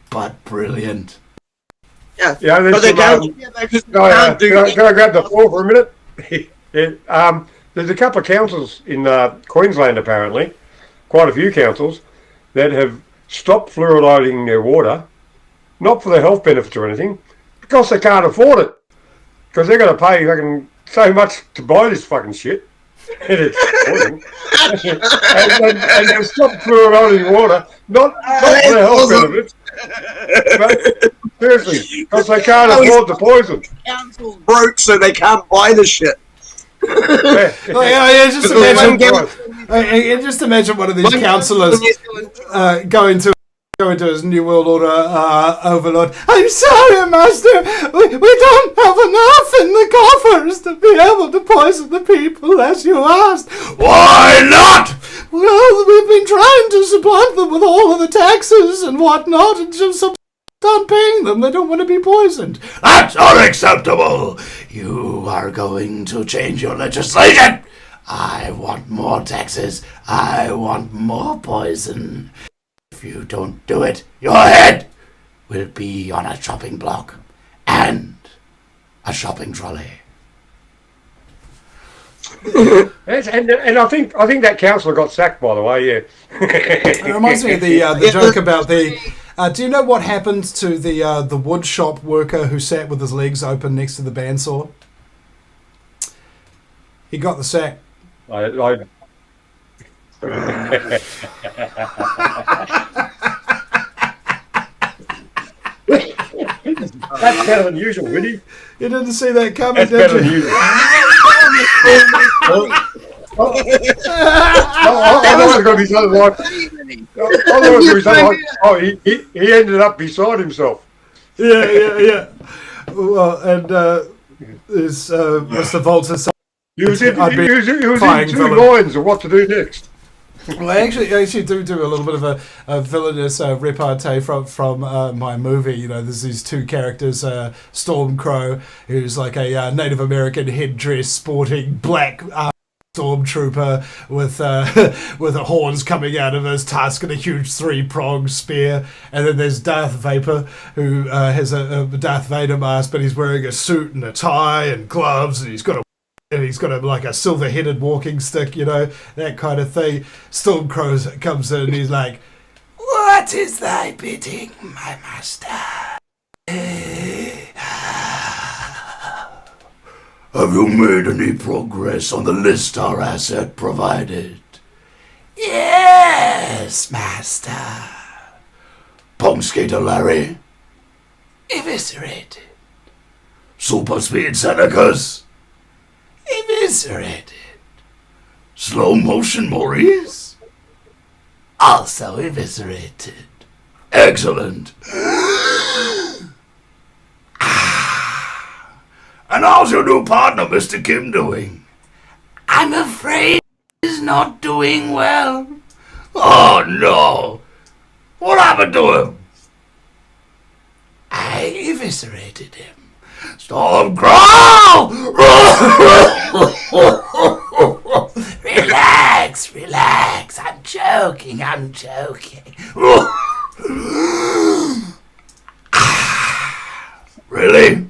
But brilliant. Yeah, but they can't. Can I grab the floor for a minute? There's a couple of councils in Queensland, apparently, quite a few councils, that have stopped fluoridating their water, not for the health benefits or anything, because they can't afford it. Because they're going to pay fucking so much to buy this fucking shit. And it's and they've stopped fluoridating water, not for the health benefits, but seriously, because they can't afford the poison. Council's broke, so they can't buy the shit. Just imagine one of these councillors going to his New World Order overlord. I'm sorry, Master. We don't have enough in the coffers to be able to poison the people as you asked. Why not? Well, we've been trying to supply them with all of the taxes and whatnot, and just aren't paying them. They don't want to be poisoned. That's unacceptable. You are going to change your legislation. I want more taxes. I want more poison. If you don't do it, your head will be on a chopping block and a shopping trolley. and I think that councillor got sacked, by the way. Yeah. It reminds me of the joke about the. Do you know what happened to the wood shop worker who sat with his legs open next to the bandsaw? He got the sack. That's better than usual, Vinny. You didn't see that coming, That's did better you? than usual. I thought it was going to be something like. I thought it was going to be something like. Oh, he ended up beside himself. Yeah. Well, and there's Mr. Volta saying He was in two lines of what to do next. Well, I actually do a little bit of a villainous repartee from my movie. You know, there's these two characters, Stormcrow, who's like a Native American headdress sporting black stormtrooper with the horns coming out of his tusk and a huge 3-pronged spear, and then there's Darth Vader, who has a Darth Vader mask, but he's wearing a suit and a tie and gloves, and he's got like a silver-headed walking stick, you know, that kind of thing. Stormcrow comes in and he's like, "What is thy bidding, my master?" Have you made any progress on the list our asset provided? Yes, master. Punk Skater Larry? Eviscerated. Super Speed Senecas? Eviscerated. Slow Motion Maurice? Also eviscerated. Excellent. And how's your new partner, Mr. Kim, doing? I'm afraid he's not doing well. Oh, no. What happened to him? I eviscerated him. Stormcrow! Relax. I'm joking. Really?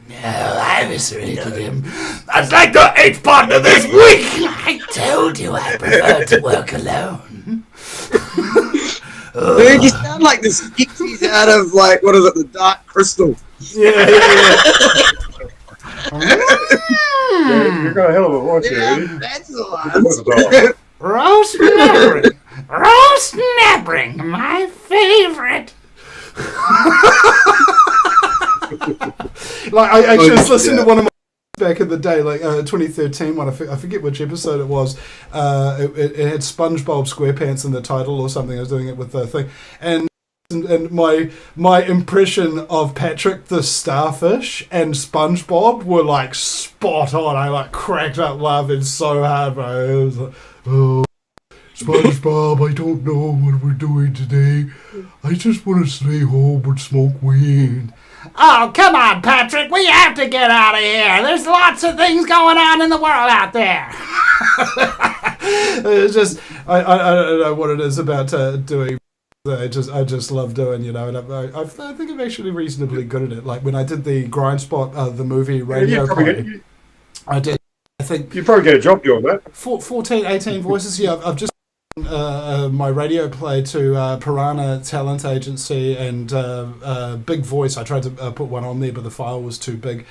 No, I eviscerated him. That's like the 8th partner this week! I told you I prefer to work alone. Dude, you sound like the Skeksis out of, like, what is it, the Dark Crystal. Yeah, you've got a hell of a voice there, Eddie. That's the one. Roast nabbering, my favorite. Like I just listened to one of my back in the day, like 2013 one. I forget which episode it was. It had SpongeBob SquarePants in the title or something. I was doing it with the thing, and my impression of Patrick the Starfish and SpongeBob were like spot on. I like cracked up laughing so hard, bro. It was like, oh, SpongeBob, I don't know what we're doing today. I just want to stay home and smoke weed. Oh, come on, Patrick. We have to get out of here. There's lots of things going on in the world out there. It's just, I don't know what it is about doing. I just love doing, you know, and I think I'm actually reasonably good at it. Like when I did the Grind Spot, the movie radio play, I think you probably get a job doing that. 14, 18 voices. Yeah, I've just my radio play to Piranha Talent Agency and Big Voice. I tried to put one on there, but the file was too big,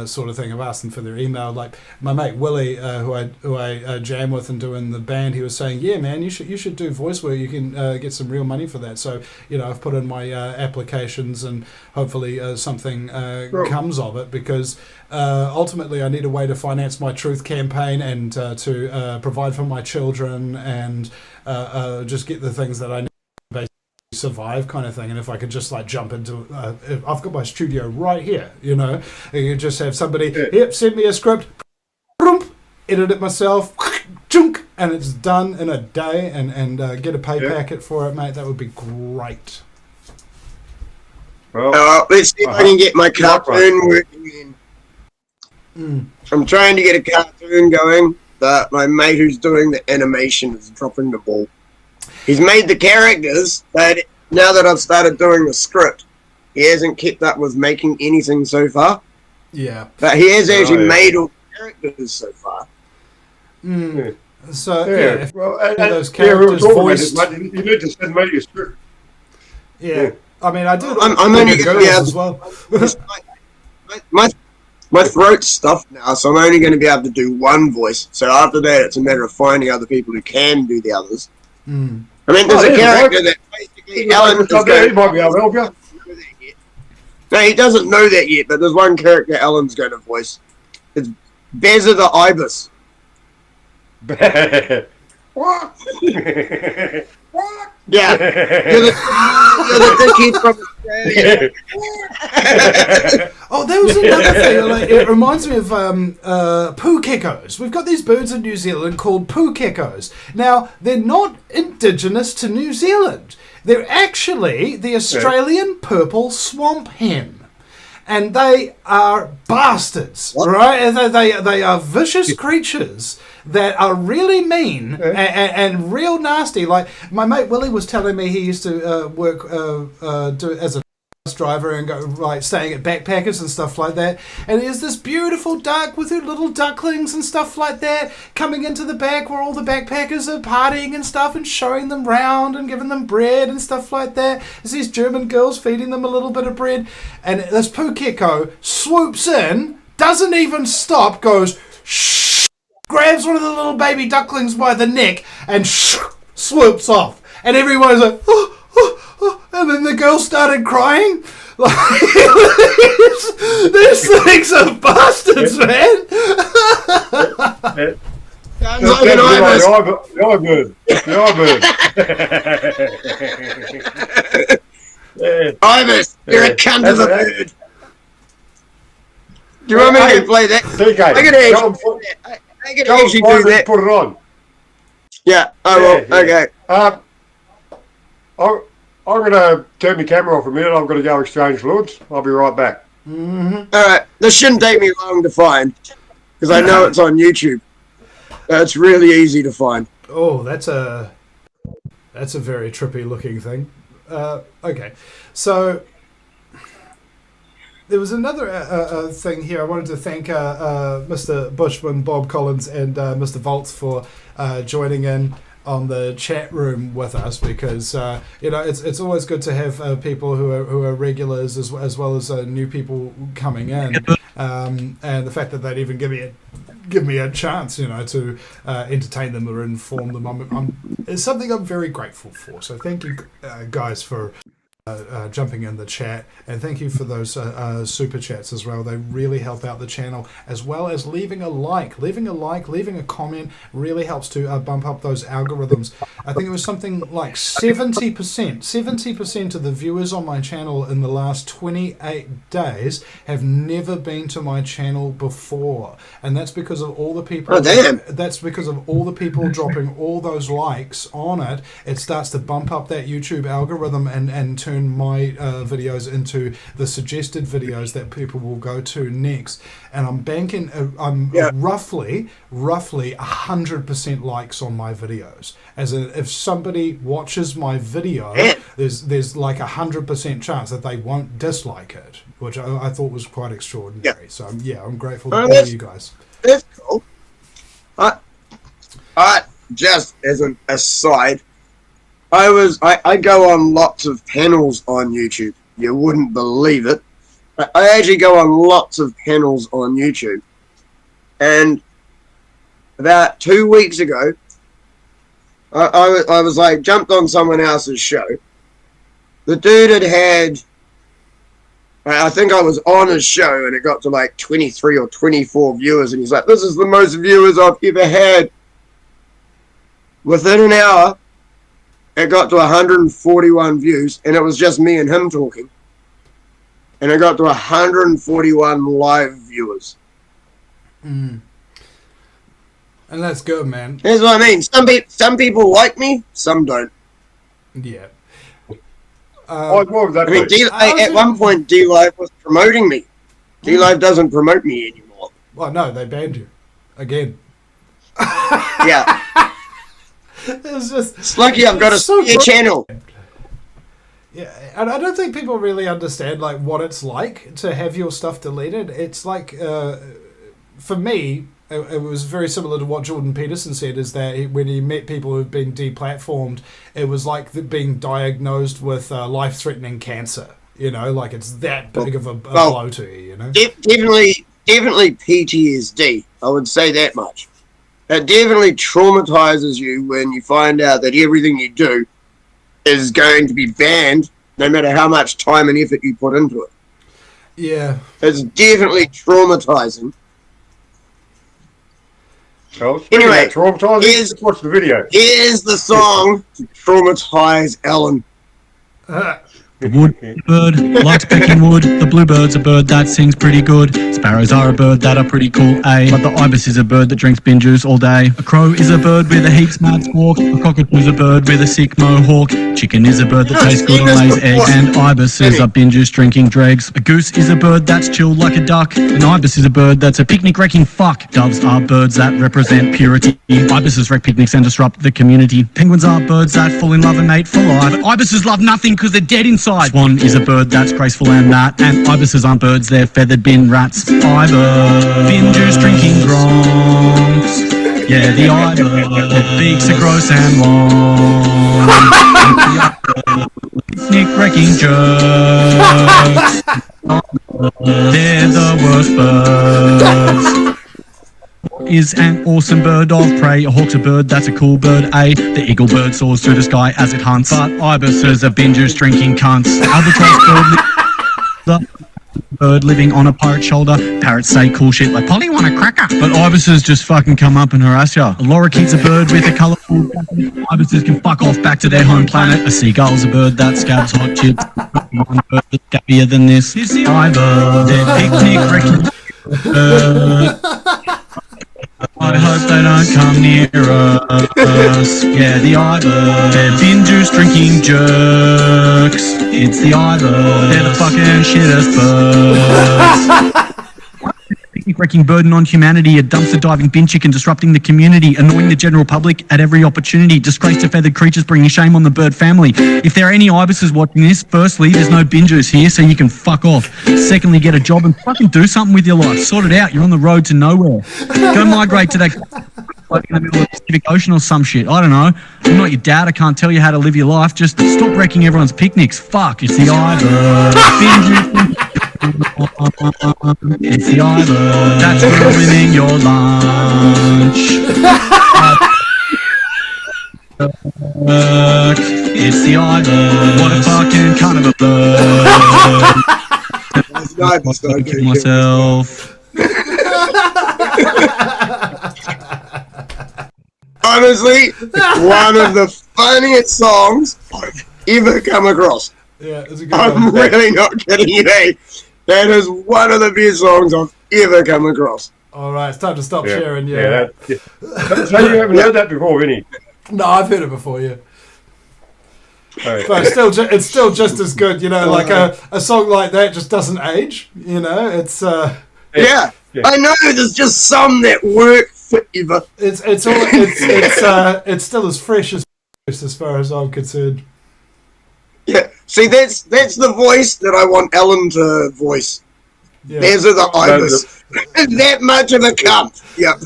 sort of thing. I've asked them for their email. Like my mate Willie, who I jam with and do in the band, he was saying, "Yeah, man, you should do voice work. You can get some real money for that." So you know, I've put in my applications and hopefully something comes of it, because ultimately I need a way to finance my Truth campaign and to provide for my children and just get the things that I need to basically survive, kind of thing. And if I could just like jump into I've got my studio right here, you know, you could just have somebody send me a script, edit it myself, chunk, and it's done in a day, and get a pay packet for it, mate. That would be great. Well, let's see if I can get my cartoon working in. I'm trying to get a cartoon going, but my mate who's doing the animation is dropping the ball. He's made the characters, but now that I've started doing the script, he hasn't kept up with making anything so far. Yeah. But he has actually made all the characters so far. So, if well, those characters voiced... You need to send me your script. Yeah. I mean, I do. I'm only going to be able as well. My throat's stuffed now, so I'm only going to be able to do one voice. So after that, it's a matter of finding other people who can do the others. I mean, there's a character that basically Alan is going he might be able to help you. No, he doesn't know that yet, but there's one character Alan's going to voice. It's Bezza the Ibis. What? What? Yeah. You're the dickhead from Australia. Oh, there was another thing. Like, it reminds me of poo geckos. We've got these birds in New Zealand called poo geckos. Now, they're not indigenous to New Zealand. They're actually the Australian purple swamp hen. And they are bastards, right? They are vicious creatures that are really mean and real nasty. Like, my mate Willie was telling me he used to work as a bus driver and go like staying at backpackers and stuff like that. And there's this beautiful duck with her little ducklings and stuff like that coming into the back where all the backpackers are partying and stuff and showing them round and giving them bread and stuff like that. There's these German girls feeding them a little bit of bread. And this poo gecko swoops in, doesn't even stop, goes shh, grabs one of the little baby ducklings by the neck and swoops off. And everyone's like, oh, oh, oh. And then the girl started crying. Like, these things are bastards, man. Sounds like an ibis. Ibis, you're a cunt of a bird. Do you want me to play that? DK, I can actually do that. Put it on. Yeah, I will. Yeah. Okay. I'm going to turn my camera off a minute. I've got to go exchange fluids. I'll be right back. All right. This shouldn't take me long to find because I know it's on YouTube. It's really easy to find. Oh, that's a very trippy looking thing. Okay, so there was another thing here. I wanted to thank Mr. Bushman, Bob Collins, and Mr. Volts for joining in on the chat room with us because it's always good to have people who are regulars as well as new people coming in, and the fact that they'd even give me a chance to entertain them or inform them it's something I'm very grateful for. So thank you guys for jumping in the chat, and thank you for those super chats as well. They really help out the channel, as well as leaving a leaving a comment really helps to bump up those algorithms. I think it was something like 70% of the viewers on my channel in the last 28 days have never been to my channel before, and that's because of all the people dropping all those likes on it. It starts to bump up that YouTube algorithm and turn my videos into the suggested videos that people will go to next. And I'm banking roughly 100% likes on my videos, as if somebody watches my video, there's like 100% chance that they won't dislike it, which I thought was quite extraordinary. So I'm grateful to all you guys. That's cool. Just as an aside, I go on lots of panels on YouTube. You wouldn't believe it. I actually go on lots of panels on YouTube. And about 2 weeks ago, I was like, jumped on someone else's show. The dude had I think I was on his show and it got to like 23 or 24 viewers, and he's like, this is the most viewers I've ever had. Within an hour, it got to 141 views, and it was just me and him talking. And it got to 141 live viewers. Mm. And that's good, man. Here's what I mean. Some people like me, some don't. Yeah. What was that? I mean, at one point, D-Live was promoting me. D-Live doesn't promote me anymore. Well, no, they banned you. Again. Yeah. It's lucky I've got a spare channel. Yeah, and I don't think people really understand like what it's like to have your stuff deleted. It's like, for me, it was very similar to what Jordan Peterson said, is that when he met people who've been deplatformed, it was like being diagnosed with life-threatening cancer. You know, like it's that big of a blow to you, you know? Definitely PTSD. I would say that much. It definitely traumatizes you when you find out that everything you do is going to be banned, no matter how much time and effort you put into it. Yeah. It's definitely traumatizing. So, Anyway, traumatizing. Let's watch the video. Here's the song to traumatize Ellen. The wood bird likes pecking wood. The bluebird's a bird that sings pretty good. Sparrows are a bird that are pretty cool, eh? But the ibis is a bird that drinks bin juice all day. A crow is a bird with a heaps mad squawk. A cockatoo's a bird with a sick mohawk. Chicken is a bird that tastes good and lays eggs. And ibises are bin juice drinking dregs. A goose is a bird that's chilled like a duck. An ibis is a bird that's a picnic wrecking fuck. Doves are birds that represent purity. Ibises wreck picnics and disrupt the community. Penguins are birds that fall in love and mate for life. But ibises love nothing because they're dead inside. Swan is a bird that's graceful and that. And ibises aren't birds, they're feathered bin rats. Ibis, bin juice drinking gronks. Yeah, the ibis, their beaks are gross and long. Picnic wrecking jerks. They're the worst birds. Is an awesome bird of prey. A hawk's a bird that's a cool bird, eh? The eagle bird soars through the sky as it hunts. But ibises are bin juice drinking cunts. Albatross bird living on a pirate shoulder. Parrots say cool shit like, Polly want a cracker. But ibises just fucking come up and harass ya. A lorikeet's a bird with a colourful jacket. Ibises can fuck off back to their home planet. A seagull's a bird that scabs hot chips. One bird that's scabbier than this is the ibis. They're picnic wrecking. I hope they don't come near us. Yeah, the ibis. They're bin juice drinking jerks. It's the ibis. They're the fucking shittest birds. Picnic wrecking burden on humanity. A dumpster diving bin chicken disrupting the community. Annoying the general public at every opportunity. Disgrace to feathered creatures bringing shame on the bird family. If there are any ibises watching this, firstly, there's no bin juice here, so you can fuck off. Secondly, get a job and fucking do something with your life. Sort it out. You're on the road to nowhere. Go migrate to that like in the middle of the Pacific Ocean or some shit. I don't know. I'm not your dad. I can't tell you how to live your life. Just stop wrecking everyone's picnics. Fuck. It's the ibis. It's the ibis that's ruining your lunch. It's the ibis. What a fucking kind of a bird. I'm kill myself. Honestly, it's one of the funniest songs I've ever come across. Yeah, it's a good I'm one. really not kidding you, eh? That is one of the best songs I've ever come across. All right, it's time to stop sharing. So you haven't heard that before, Vinny? No, I've heard it before. Yeah. But it's still just as good, you know. Like a song like that just doesn't age, you know. It's yeah, I know. There's just some that work forever. It's still as fresh as far as I'm concerned. Yeah, see, that's the voice that I want Ellen to voice. Yeah. There's the ibis. That much of a cunt. Yep.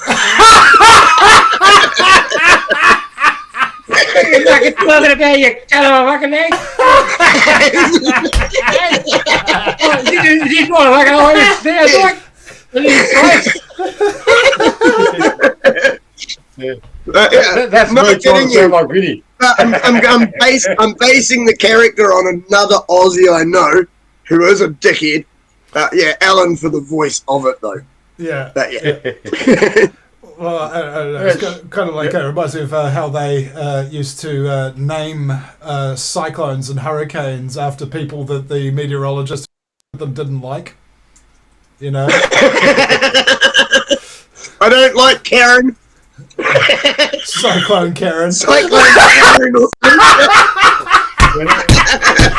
You're fucking talking about you son of a fucking egg. He's one of fucking ibis there, like. That's not kidding you. Like Vinny. I'm basing the character on another Aussie I know who is a dickhead. Yeah, Alan for the voice of it though. Yeah. But, yeah. Well, I don't know. It's kind of like it reminds me of how they used to name cyclones and hurricanes after people that the meteorologists didn't like. You know. I don't like Karen. Cyclone Karen. Cyclone Karen or something.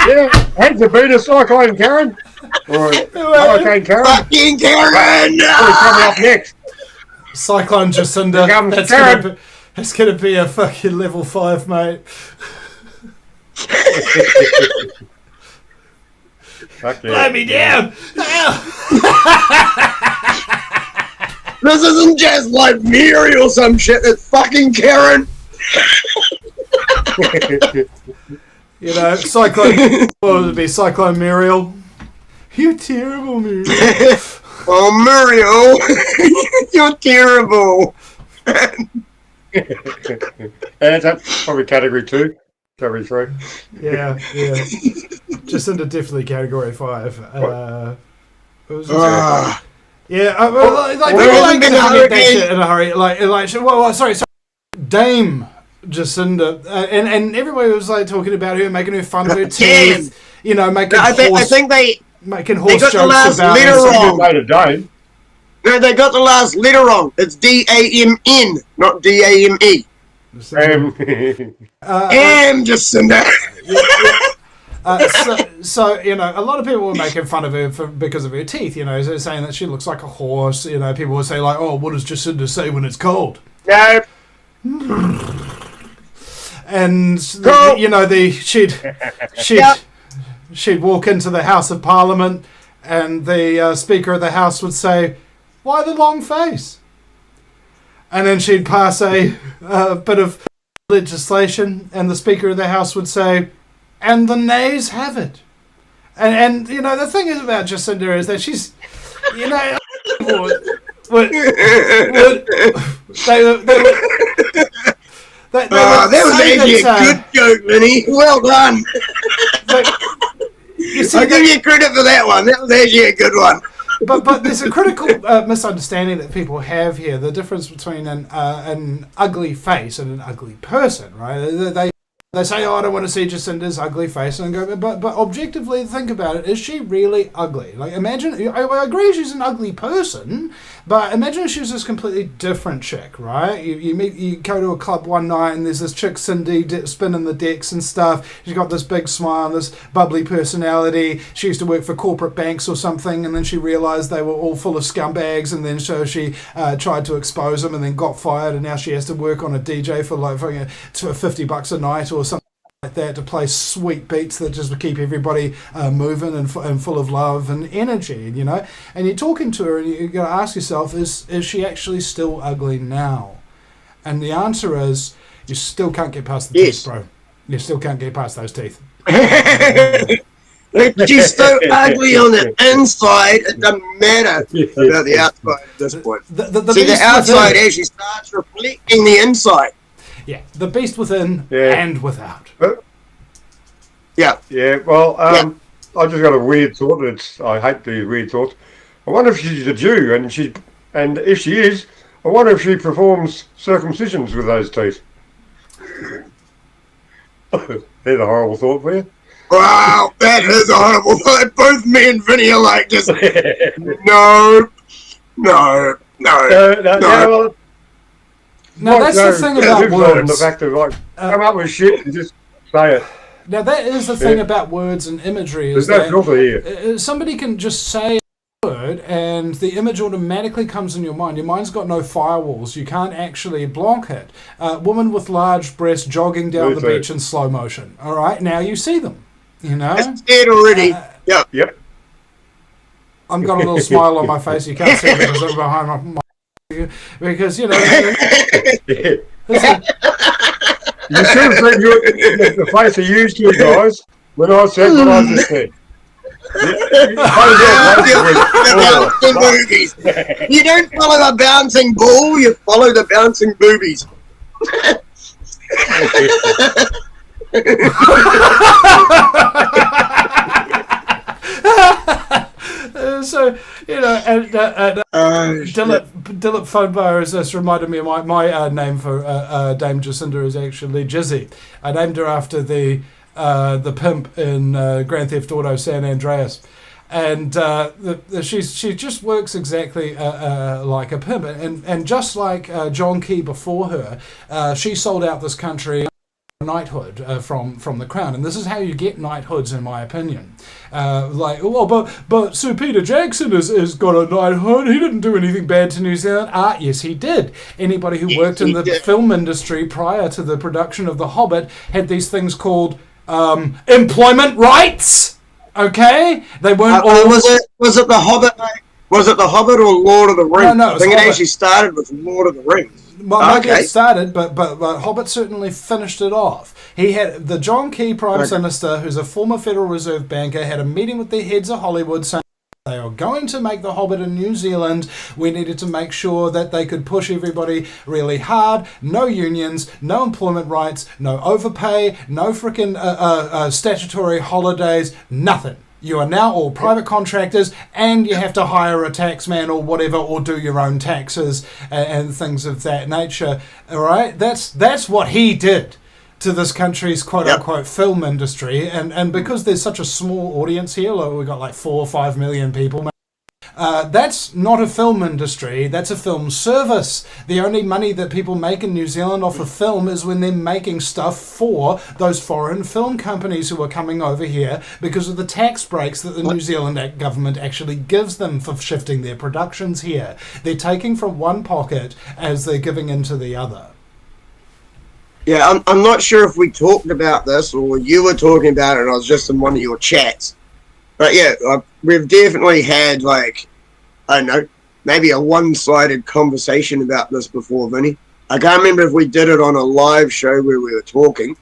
Yeah, has there been a cyclone Karen? Or Hurricane Karen? Fucking Karen! What's coming up next? Cyclone Jacinda. It's gonna be a fucking level 5, mate. Let me down! This isn't just like Mary or some shit, it's fucking Karen! You know, Cyclone... What would it be? Cyclone Muriel? You're terrible, Muriel. Oh, Muriel! You're terrible! And that's probably category 2. Category 3. Yeah. Jacinda definitely category 5. Yeah, like people like to get that shit in a hurry. Sorry, Dame Jacinda, and everybody was like talking about her, making her fun of her teeth, you know, making I think making horse got jokes the last about letter wrong. Dame. No, they got the last letter wrong. It's D-A-M-N, not D-A-M-E. Jacinda. So you know, a lot of people were making fun of her because of her teeth. You know, saying that she looks like a horse. You know, people would say like, "Oh, what does Jacinda say when it's cold?" No. And you know, she'd walk into the House of Parliament, and the Speaker of the House would say, "Why the long face?" And then she'd pass a bit of legislation, and the Speaker of the House would say, "And the nays have it." And you know, the thing is about Jacinda is that she's, you know, that was actually a good joke, Vinny. Well done. I'll give you credit for that one. That was actually a good one. But there's a critical misunderstanding that people have here. The difference between an ugly face and an ugly person, right? They say, "Oh, I don't want to see Jacinda's ugly face," and go, but objectively think about it. Is she really ugly? Like, imagine. I agree she's an ugly person, but imagine if she was this completely different chick, right? You go to a club one night and there's this chick Cindy spinning the decks and stuff. She's got this big smile, this bubbly personality. She used to work for corporate banks or something, and then she realised they were all full of scumbags, and then so she tried to expose them, and then got fired, and now she has to work on a DJ for like for $50 a night or something like that, to play sweet beats that just keep everybody moving and full of love and energy, you know. And you're talking to her, and you got to ask yourself, is she actually still ugly now? And the answer is, you still can't get past the teeth, bro. You still can't get past those teeth. She's so ugly on the inside, it doesn't matter about the outside at this point. The outside actually starts reflecting the inside. Yeah, the beast within and without. Yeah. Well, I just got a weird thought. I hate these weird thoughts. I wonder if she's a Jew, and if she is, I wonder if she performs circumcisions with those teeth. There's a horrible thought for you. Wow, that is a horrible thought. Both me and Vinny are like just no. Now that's the thing about words. The fact of like, come up with shit and just say it. Now that is the thing about words and imagery. Is There's no filter here. Somebody can just say a word and the image automatically comes in your mind. Your mind's got no firewalls. You can't actually block it. Woman with large breasts jogging down the beach in slow motion. All right, now you see them. You know. It's dead already. Yep. I've got a little smile on my face. You can't see it because I'm behind my because you know. You should have seen the face I used to you guys when I said what I just said. You don't follow the bouncing ball, you follow the bouncing boobies. So you know, and Dilip Fonbar has just reminded me of my name for Dame Jacinda is actually Jizzy. I named her after the pimp in Grand Theft Auto San Andreas, and she just works exactly like a pimp, and just like John Key before her, she sold out this country knighthood from the crown, and this is how you get knighthoods, in my opinion. But Sir Peter Jackson has got a knighthood. He didn't do anything bad to New Zealand. Yes, he did. Anybody who worked in the film industry prior to the production of The Hobbit had these things called employment rights. Okay, they weren't all. Was it The Hobbit? Was it The Hobbit or Lord of the Rings? No, I think it actually started with Lord of the Rings. Well, maybe it started, but Hobbit certainly finished it off. He had the John Key Prime Minister, who's a former Federal Reserve banker, had a meeting with the heads of Hollywood saying they were going to make The Hobbit in New Zealand. We needed to make sure that they could push everybody really hard. No unions, no employment rights, no overpay, no frickin' statutory holidays, nothing. You are now all private contractors, and you have to hire a taxman or whatever, or do your own taxes and things of that nature. All right, that's what he did to this country's quote-unquote film industry, and because there's such a small audience here, like we've got like 4 or 5 million people, that's not a film industry, that's a film service. The only money that people make in New Zealand off of film is when they're making stuff for those foreign film companies who are coming over here because of the tax breaks that the New Zealand government actually gives them for shifting their productions here. They're taking from one pocket as they're giving into the other. Yeah, I'm not sure if we talked about this or you were talking about it and I was just in one of your chats. But yeah, we've definitely had, like, I don't know, maybe a one-sided conversation about this before, Vinny. I can't remember if we did it on a live show where we were talking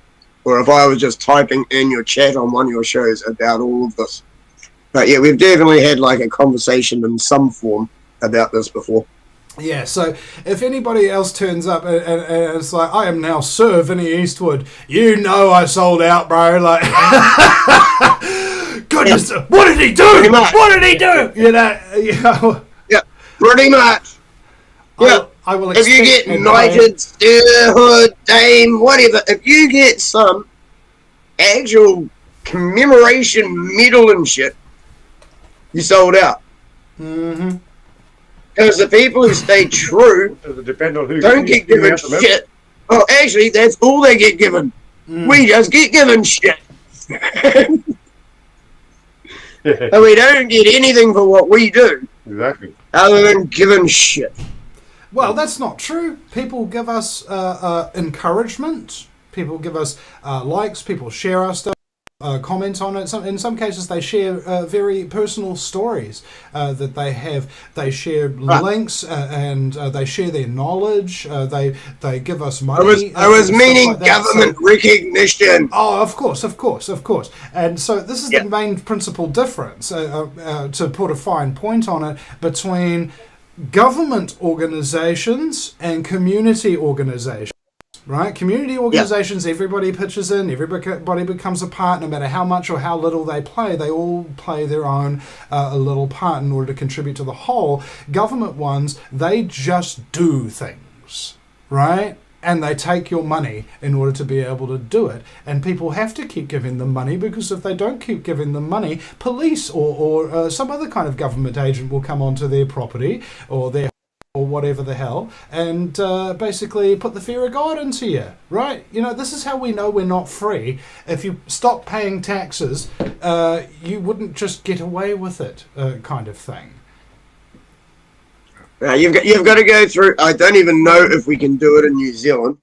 or if I was just typing in your chat on one of your shows about all of this. But yeah, we've definitely had, like, a conversation in some form about this before. Yeah, so if anybody else turns up and it's like, I am now Sir Vinny Eastwood, you know I sold out, bro. Like, goodness, what did he do? What did he do? You know. Yeah, pretty much. Yeah, I will. If you get knighted, stirhood, dame, whatever, if you get some actual commemoration medal and shit, you sold out. Mm-hmm. Because the people who stay true don't get given shit. Oh, actually, that's all they get given. We just get given shit. And we don't get anything for what we do. Exactly. Other than given shit. Well, that's not true. People give us encouragement. People give us likes. People share our stuff. Comment on it. In some cases, they share very personal stories that they have. They share links and they share their knowledge. They give us money. I was meaning like government recognition. Oh, of course. And so this is the main principal difference, to put a fine point on it, between government organizations and community organizations. Right? Community organizations, everybody pitches in, everybody becomes a part, no matter how much or how little they all play their own little part in order to contribute to the whole. Government ones, they just do things, right? And they take your money in order to be able to do it. And people have to keep giving them money, because if they don't keep giving them money, police or some other kind of government agent will come onto their property or their or whatever the hell, and basically put the fear of God into you, right? You know, this is how we know we're not free. If you stop paying taxes, you wouldn't just get away with it, kind of thing. Now, you've got to go through, I don't even know if we can do it in New Zealand,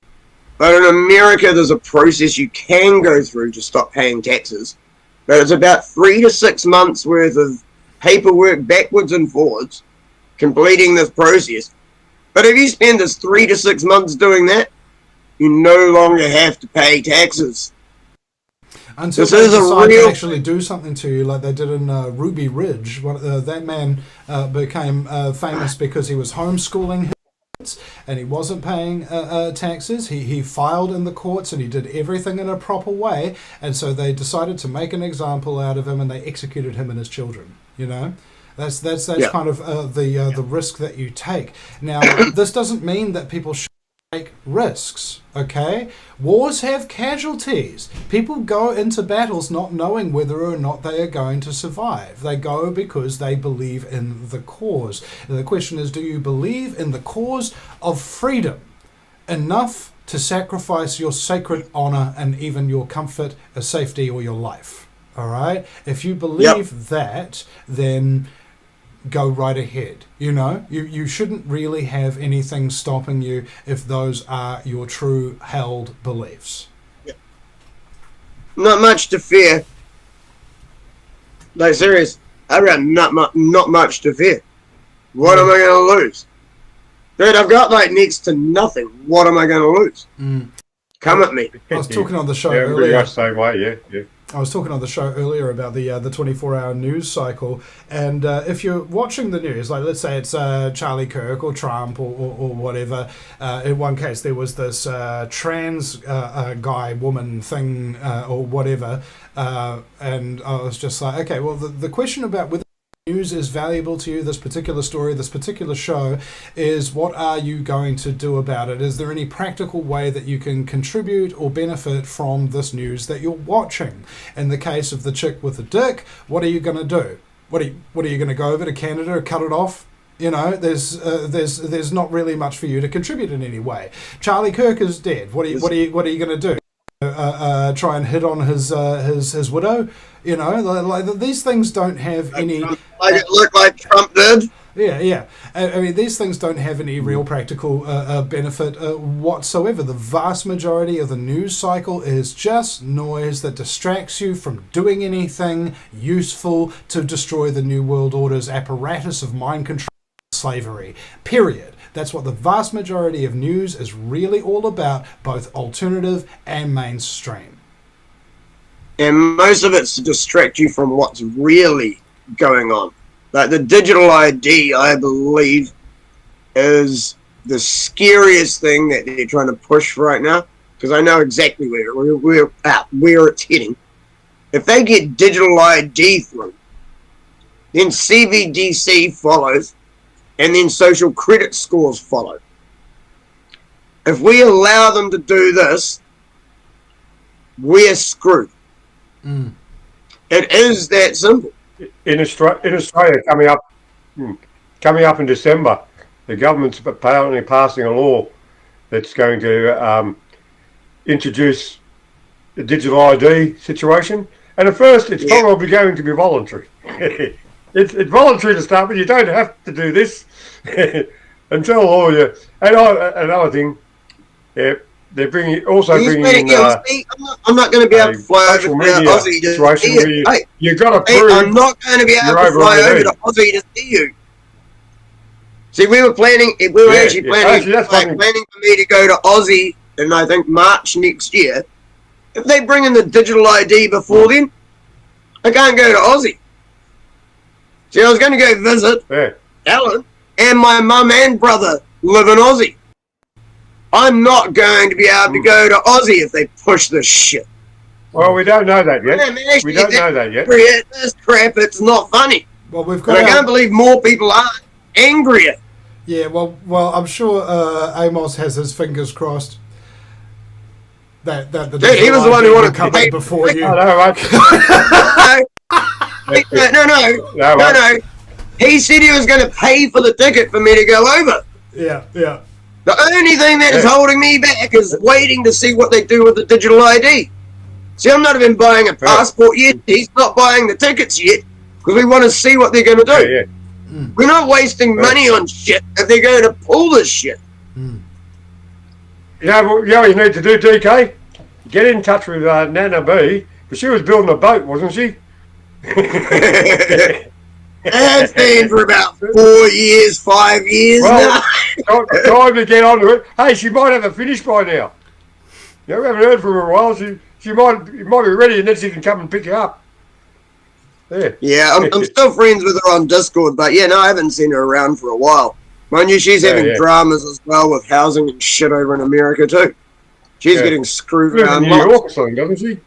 but in America there's a process you can go through to stop paying taxes, but it's about 3 to 6 months worth of paperwork backwards and forwards, completing this process. But if you spend this 3 to 6 months doing that, you no longer have to pay taxes. Until they decide to actually do something to you, like they did in Ruby Ridge. That man became famous because he was homeschooling his kids and he wasn't paying taxes. He filed in the courts and he did everything in a proper way, and so they decided to make an example out of him and they executed him and his children, you know? That's kind of the risk that you take. Now, this doesn't mean that people should take risks, okay? Wars have casualties. People go into battles not knowing whether or not they are going to survive. They go because they believe in the cause. And the question is, do you believe in the cause of freedom enough to sacrifice your sacred honor and even your comfort, safety, or your life? All right? If you believe that, then go right ahead. You know, you shouldn't really have anything stopping you if those are your true held beliefs. Not much to fear. Like, serious, I got not much to fear. What am I going to lose? Dude, I've got like next to nothing. What am I going to lose? Come at me. I was talking on the show earlier. Pretty much same way, yeah. I was talking on the show earlier about the 24-hour news cycle, and if you're watching the news, like let's say it's Charlie Kirk or Trump or whatever, in one case there was this trans guy, woman thing or whatever, and I was just like, okay, well the question about whether news is valuable to you, this particular story, this particular show, is what are you going to do about it? Is there any practical way that you can contribute or benefit from this news that you're watching? In the case of the chick with the dick, what are you going to do? What are you going to go over to Canada or cut it off? You know, there's not really much for you to contribute in any way. Charlie Kirk is dead. What are you going to do? Try and hit on his widow? You know, like these things don't have any. Like it looked like Trump did. Yeah. I mean, these things don't have any real practical benefit whatsoever. The vast majority of the news cycle is just noise that distracts you from doing anything useful to destroy the New World Order's apparatus of mind control and slavery. Period. That's what the vast majority of news is really all about, both alternative and mainstream. And most of it's to distract you from what's really going on. Like the digital ID, I believe, is the scariest thing that they're trying to push right now, because I know exactly where it's heading. If they get digital ID through, then CBDC follows, and then social credit scores follow. If we allow them to do this, we're screwed. It is that simple. In Australia, coming up in December, the government's apparently passing a law that's going to introduce the digital ID situation. And at first, it's probably going to be voluntary. It's voluntary to start, but you don't have to do this until all you. And another thing, they're bringing in. I'm not going to be able to fly over to Aussie to see you. Hey, you've got to prove. I'm not going to be able to fly over to Aussie to see you. See, we were planning. We were actually planning for me to go to Aussie in I think March next year. If they bring in the digital ID before then, I can't go to Aussie. See, I was going to go visit Alan, and my mum and brother live in Aussie. I'm not going to be able to go to Aussie if they push this shit. Well, we don't know that yet. We don't know that yet. This crap, it's not funny. Well, we've got. I can't believe more people aren't angrier. Yeah, well, I'm sure Amos has his fingers crossed. That the dude, he was the one who wanted to pay before you. I know, right? No. He said he was going to pay for the ticket for me to go over. Yeah. The only thing that is holding me back is waiting to see what they do with the digital ID. See, I'm not even buying a passport yet. He's not buying the tickets yet because we want to see what they're going to do. We're not wasting money on shit if they're going to pull this shit. You know what you need to do, DK? Get in touch with Nana B, because she was building a boat, wasn't she? That's been for about 4 years, 5 years now. Time to get on to it. Hey, she might have it finished by now. You know, we haven't heard from her in a while. She might be ready, and then she can come and pick you up. Yeah, I'm still friends with her on Discord, but yeah, no, I haven't seen her around for a while. Mind you, she's having dramas as well with housing and shit over in America too. She's getting screwed around. New York or something, doesn't she?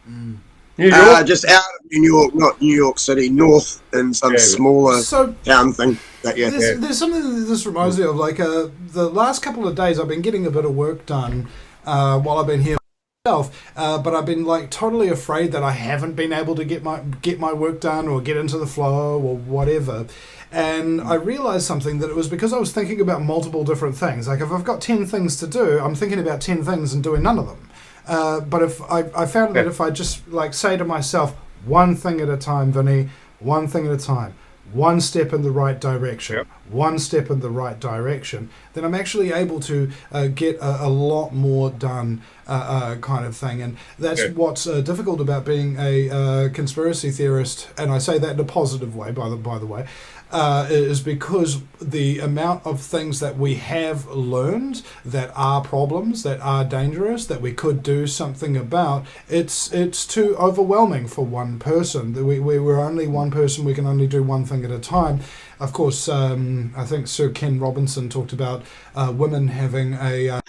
New York? Just out of New York, not New York City, north in some smaller town thing. There's something that this reminds me of. Like the last couple of days, I've been getting a bit of work done while I've been here myself, but I've been like totally afraid that I haven't been able to get my work done or get into the flow or whatever. And I realized something, that it was because I was thinking about multiple different things. Like if I've got 10 things to do, I'm thinking about 10 things and doing none of them. But if I found that if I just like say to myself, one thing at a time, Vinny, one thing at a time, one step in the right direction, one step in the right direction, then I'm actually able to get a lot more done, kind of thing. And that's what's difficult about being a conspiracy theorist, and I say that in a positive way, by the way, is because the amount of things that we have learned that are problems, that are dangerous, that we could do something about, it's too overwhelming for one person. We're only one person, we can only do one thing at a time. Of course, I think Sir Ken Robinson talked about women having a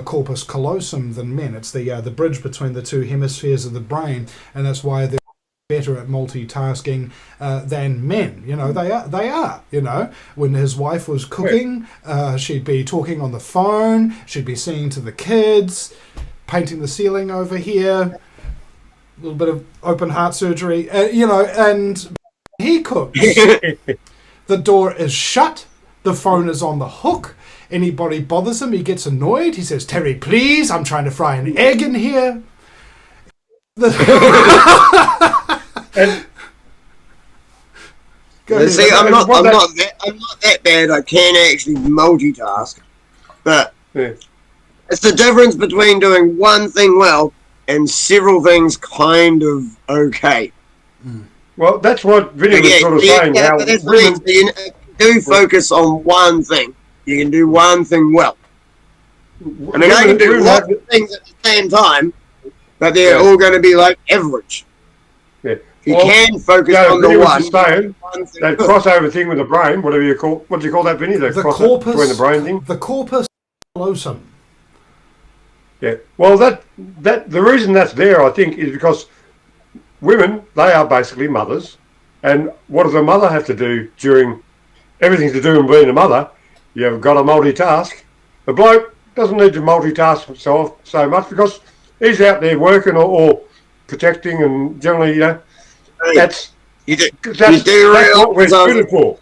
corpus callosum than men. It's the bridge between the two hemispheres of the brain, and that's why they're better at multitasking than men. You know, they are. You know, when his wife was cooking, she'd be talking on the phone, she'd be singing to the kids, painting the ceiling over here, a little bit of open heart surgery, you know, and he cooks. The door is shut, the phone is on the hook. Anybody bothers him, he gets annoyed. He says, "Terry, please, I'm trying to fry an egg in here." See, I'm not that bad. I can actually multitask, but it's the difference between doing one thing well and several things kind of okay. Well, that's what Vinny was sort of saying. How but women, you do focus on one thing. You can do one thing well. I mean, I can do lots of things at the same time, but they're all going to be like average. Yeah. You can focus on the one. Saying, that crossover thing with the brain, whatever you call, what do you call that, Vinny? The corpus between the brain thing. The corpus callosum. Yeah. Well, that the reason that's there, I think, is because women, they are basically mothers, and what does a mother have to do during everything to do in being a mother? You've got to multitask. The bloke doesn't need to multitask so much because he's out there working or protecting, and generally, you know, that's what we're suited for.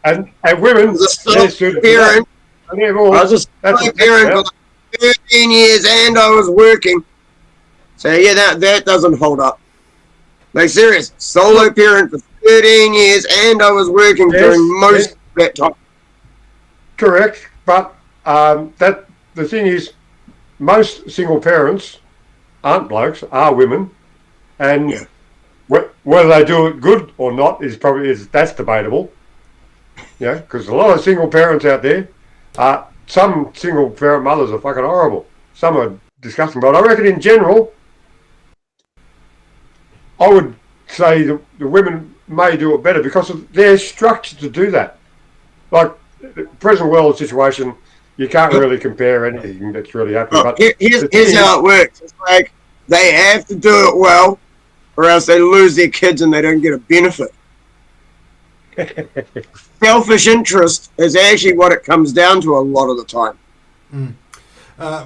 And women, they're suited for that. I was a solo parent for like 13 years, and I was working. So yeah, that doesn't hold up. Like serious, solo parent for 13 years, and I was working during most of that time. Correct, but the thing is, most single parents aren't blokes, are women, and whether they do it good or not that's debatable. Yeah, because a lot of single parents out there, some single parent mothers are fucking horrible. Some are disgusting, but I reckon in general, I would say the women may do it better because they're structured to do that. Like the present world situation, you can't really compare anything that's really happening. But here's how it works. It's like they have to do it well, or else they lose their kids and they don't get a benefit. Selfish interest is actually what it comes down to a lot of the time. I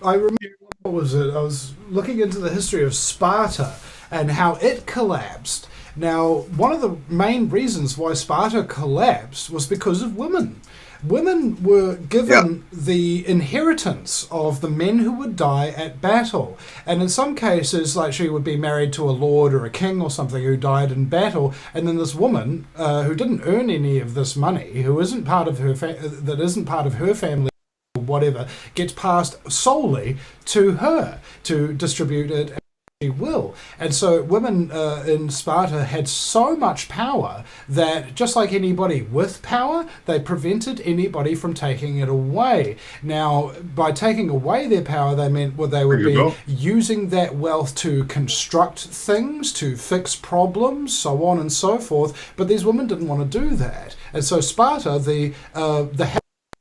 remember, what was it? I was looking into the history of Sparta and how it collapsed. Now, one of the main reasons why Sparta collapsed was because of women. Women were given the inheritance of the men who would die at battle. And in some cases, like she would be married to a lord or a king or something who died in battle, and then this woman who didn't earn any of this money, who isn't part of her that isn't part of her family, whatever, gets passed solely to her to distribute it as she will. And so women in Sparta had so much power that just like anybody with power, they prevented anybody from taking it away. Now, by taking away their power, they meant they would be using that wealth to construct things, to fix problems, so on and so forth. But these women didn't want to do that. And so Sparta, the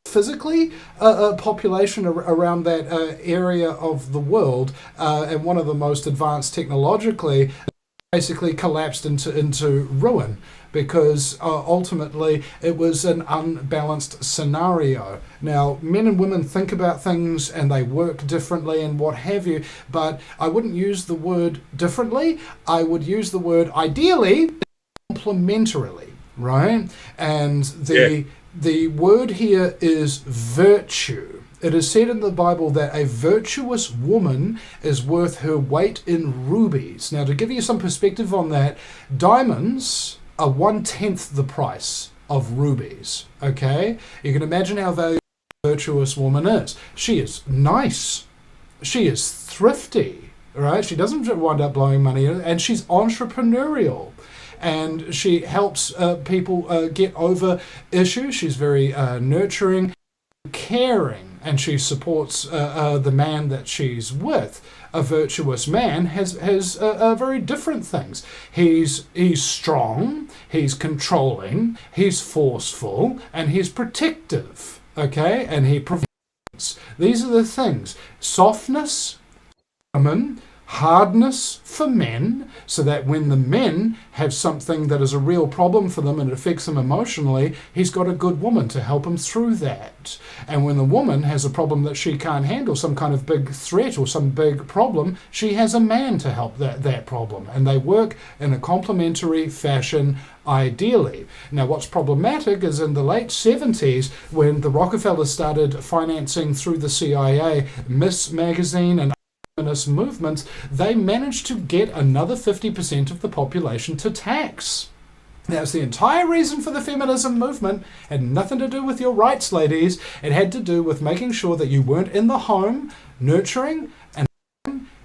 physically population around that area of the world, and one of the most advanced technologically, basically collapsed into ruin because ultimately it was an unbalanced scenario. Now, men and women think about things and they work differently and what have you, but I wouldn't use the word differently. I would use the word ideally complementarily, right? And the word here is virtue. It is said in the Bible that a virtuous woman is worth her weight in rubies. Now, to give you some perspective on that, diamonds are 1/10 the price of rubies, okay? You can imagine how valuable a virtuous woman is. She is nice. She is thrifty, right? She doesn't wind up blowing money, and she's entrepreneurial. And she helps people get over issues. She's very nurturing, caring, and she supports the man that she's with. A virtuous man has very different things. He's strong, he's controlling, he's forceful, and he's protective. Okay, and he provides. These are the things: softness, women. Hardness for men, so that when the men have something that is a real problem for them and it affects them emotionally, he's got a good woman to help him through that. And when the woman has a problem that she can't handle, some kind of big threat or some big problem, she has a man to help that problem. And they work in a complementary fashion, ideally. Now, what's problematic is in the late 70s, when the Rockefellers started financing through the CIA Miss Magazine and feminist movements, they managed to get another 50% of the population to tax. That was the entire reason for the feminism movement. It had nothing to do with your rights, ladies. It had to do with making sure that you weren't in the home, nurturing and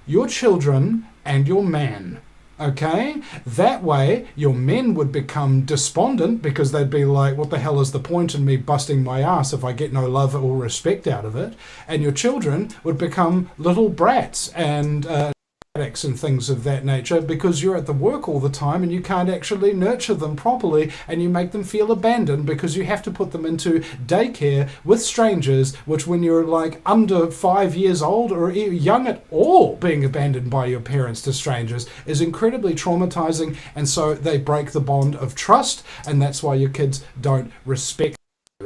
your children and your man. Okay? That way, your men would become despondent because they'd be like, what the hell is the point in me busting my ass if I get no love or respect out of it? And your children would become little brats and addicts and things of that nature because you're at the work all the time and you can't actually nurture them properly, and you make them feel abandoned because you have to put them into daycare with strangers, which when you're like under 5 years old or young at all, being abandoned by your parents to strangers is incredibly traumatizing, and so they break the bond of trust, and that's why your kids don't respect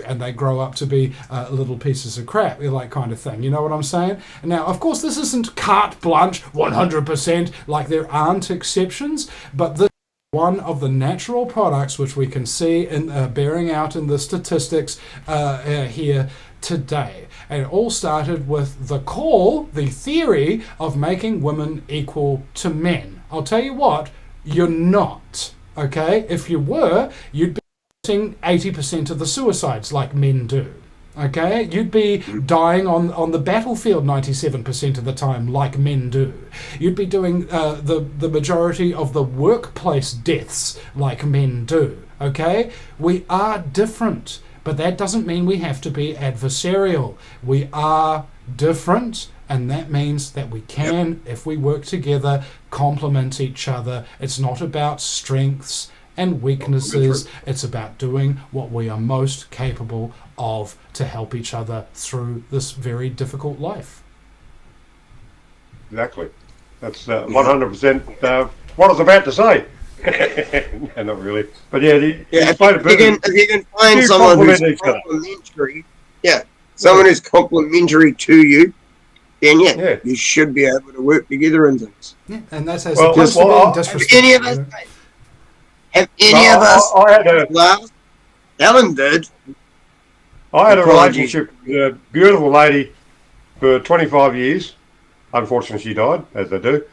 and they grow up to be little pieces of crap, like kind of thing. You know what I'm saying? Now, of course, this isn't carte blanche 100%, like there aren't exceptions, but this is one of the natural products which we can see in bearing out in the statistics here today. And it all started with the theory of making women equal to men. I'll tell you what, you're not. Okay? If you were, you'd be 80% of the suicides like men do. Okay, you'd be dying on the battlefield 97% of the time like men do. You'd be doing the majority of the workplace deaths like men do. Okay, we are different, but that doesn't mean we have to be adversarial. We are different, and that means that we can, if we work together, complement each other. It's not about strengths and weaknesses. It's about doing what we are most capable of to help each other through this very difficult life. Exactly. That's 100% what I was about to say. No, not really. But yeah, if you can find someone who's complimentary, someone who's complimentary to you, then you should be able to work together in things. Yeah, and that's as opposed to being disrespectful. Have any of us? Ellen did. I had a relationship with a beautiful lady for 25 years. Unfortunately, she died, as they do.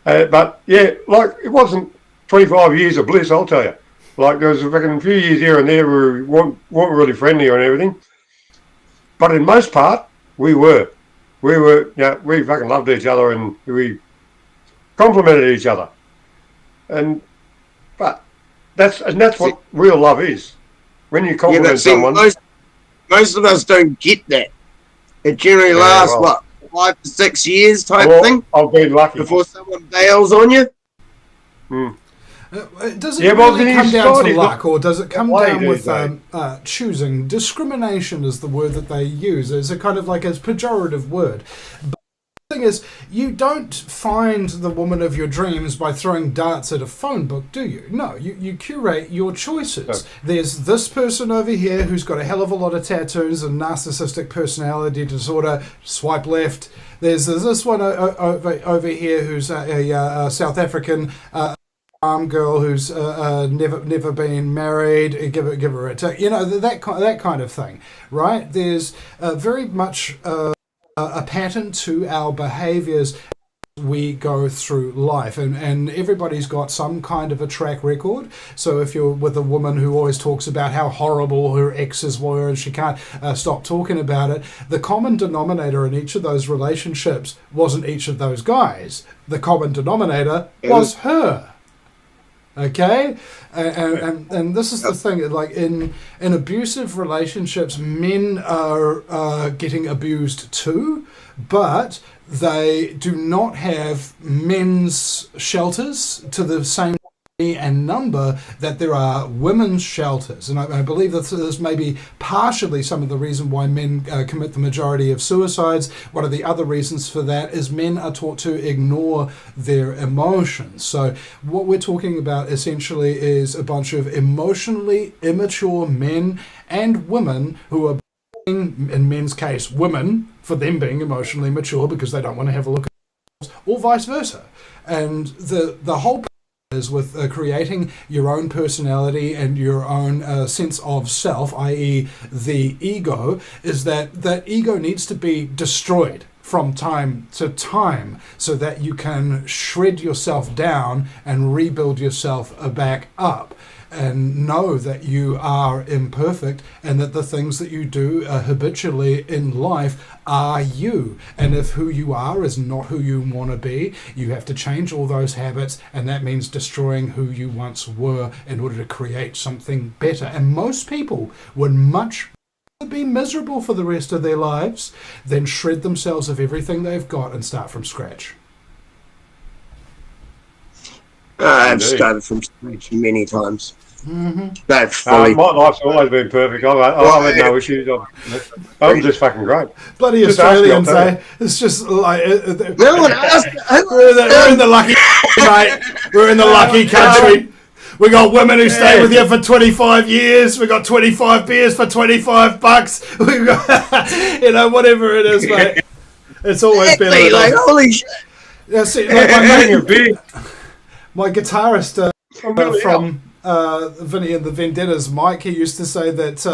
But yeah, like it wasn't 25 years of bliss, I'll tell you. Like there was a few years here and there where we weren't really friendly or everything. But in most part, we were. We fucking loved each other and we complimented each other. But that's what real love is. When you compliment someone. Most of us don't get that. It generally lasts 5 to 6 years type thing. I've been lucky before someone bails on you. Does it really come down to luck, or does it come down with choosing? Discrimination is the word that they use. It's a kind of like a pejorative word. But the thing is, you don't find the woman of your dreams by throwing darts at a phone book, do you? No, you curate your choices. No. There's this person over here who's got a hell of a lot of tattoos and narcissistic personality disorder, swipe left. There's this one over here who's a South African farm girl who's never been married. Give her a tick. You know, that kind of thing, right? There's very much a pattern to our behaviours. we go through life, and everybody's got some kind of a track record. So if you're with a woman who always talks about how horrible her exes were and she can't stop talking about it, the common denominator in each of those relationships wasn't each of those guys. The common denominator was her. Okay, and this is the thing, like in abusive relationships, men are getting abused too, but they do not have men's shelters to the same and number that there are women's shelters. And I believe that this may be partially some of the reason why men commit the majority of suicides. One of the other reasons for that is men are taught to ignore their emotions. So what we're talking about essentially is a bunch of emotionally immature men and women who are being, in men's case, women, for them being emotionally mature because they don't want to have a look at themselves, or vice versa. And the whole is with creating your own personality and your own sense of self, i.e. the ego, is that ego needs to be destroyed from time to time so that you can shred yourself down and rebuild yourself back up. And know that you are imperfect and that the things that you do habitually in life are you. And if who you are is not who you want to be, you have to change all those habits, and that means destroying who you once were in order to create something better. And most people would much rather be miserable for the rest of their lives than shred themselves of everything they've got and start from scratch. I've started from scratch many times. Mm-hmm. My life's always been perfect. I've had no issues. I'm just fucking great. Bloody just Australians, eh? It's just like no one asked. We're in the lucky mate. We're in the lucky country. We got women who stay with you for 25 years. We got 25 beers for $25. We got, whatever it is, mate. It's always been like holy shit. Yeah, see, my guitarist from Vinny and the Vendettas, Mike, he used to say that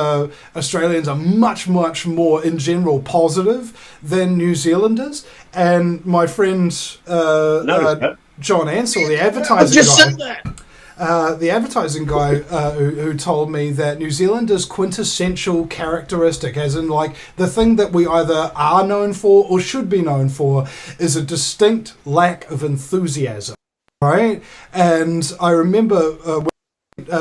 Australians are much, much more in general positive than New Zealanders. And my friend John Ansell, the advertising guy, who told me that New Zealanders' quintessential characteristic, as in like the thing that we either are known for or should be known for, is a distinct lack of enthusiasm. Right? And I remember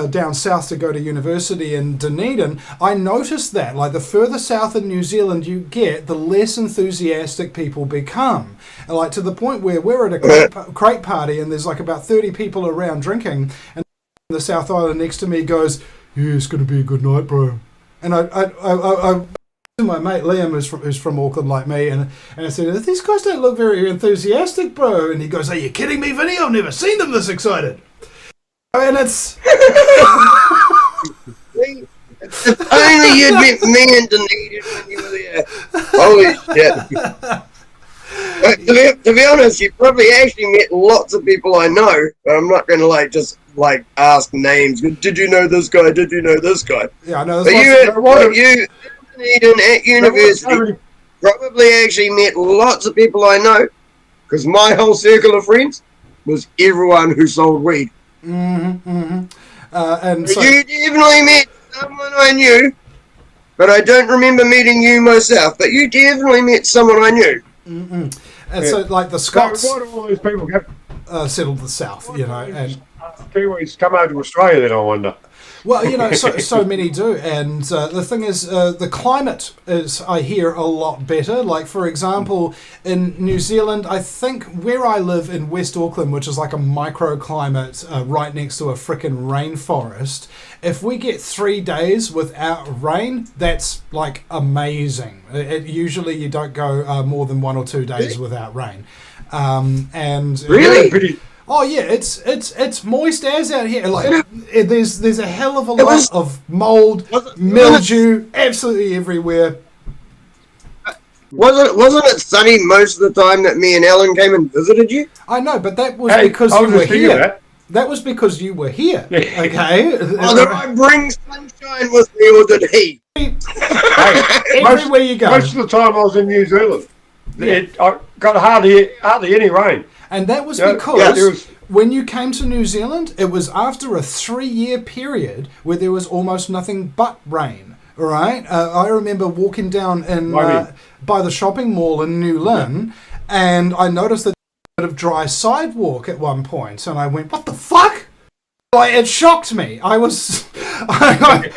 down south to go to university in Dunedin, I noticed that like the further south in New Zealand you get, the less enthusiastic people become, and like to the point where we're at a crate party and there's like about 30 people around drinking, and the South Island next to me goes, "Yeah, it's gonna be a good night, bro." And I my mate Liam, who's from Auckland like me, and I said, "These guys don't look very enthusiastic, bro." And he goes, "Are you kidding me, Vinny? I've never seen them this excited." And it's if only you'd met me and Dunedin when you were there. Holy shit. To be honest, you probably actually met lots of people I know, but I'm not going to just ask names. Did you know this guy? Did you know this guy? Yeah, I know. But you Dunedin at university probably actually met lots of people I know, because my whole circle of friends was everyone who sold weed. And so, you definitely met someone I knew, but I don't remember meeting you myself. But you definitely met someone I knew. And so, like the Scots, why do all these people settled the south, and Kiwis come over to Australia? Then I wonder. Well, so many do, and the thing is, the climate is, I hear, a lot better. Like, for example, in New Zealand, I think where I live in West Auckland, which is like a microclimate right next to a frickin' rainforest, if we get 3 days without rain, that's like amazing. Usually you don't go more than 1 or 2 days without rain. And really? Oh yeah, it's moist as out here. Like there's a hell of a lot of mold, mildew, absolutely everywhere. Wasn't it sunny most of the time that me and Ellen came and visited you? I know, but that was because you were here. That was because you were here. Okay. Oh, did I bring sunshine with me, or did he? Everywhere you go. Most of the time I was in New Zealand. I got hardly any rain. And that was because when you came to New Zealand, it was after a 3-year period where there was almost nothing but rain. All right, I remember walking down in by the shopping mall in New Lynn, and I noticed that there was a bit of dry sidewalk at one point, and I went, "What the fuck?" Like, it shocked me. I was, I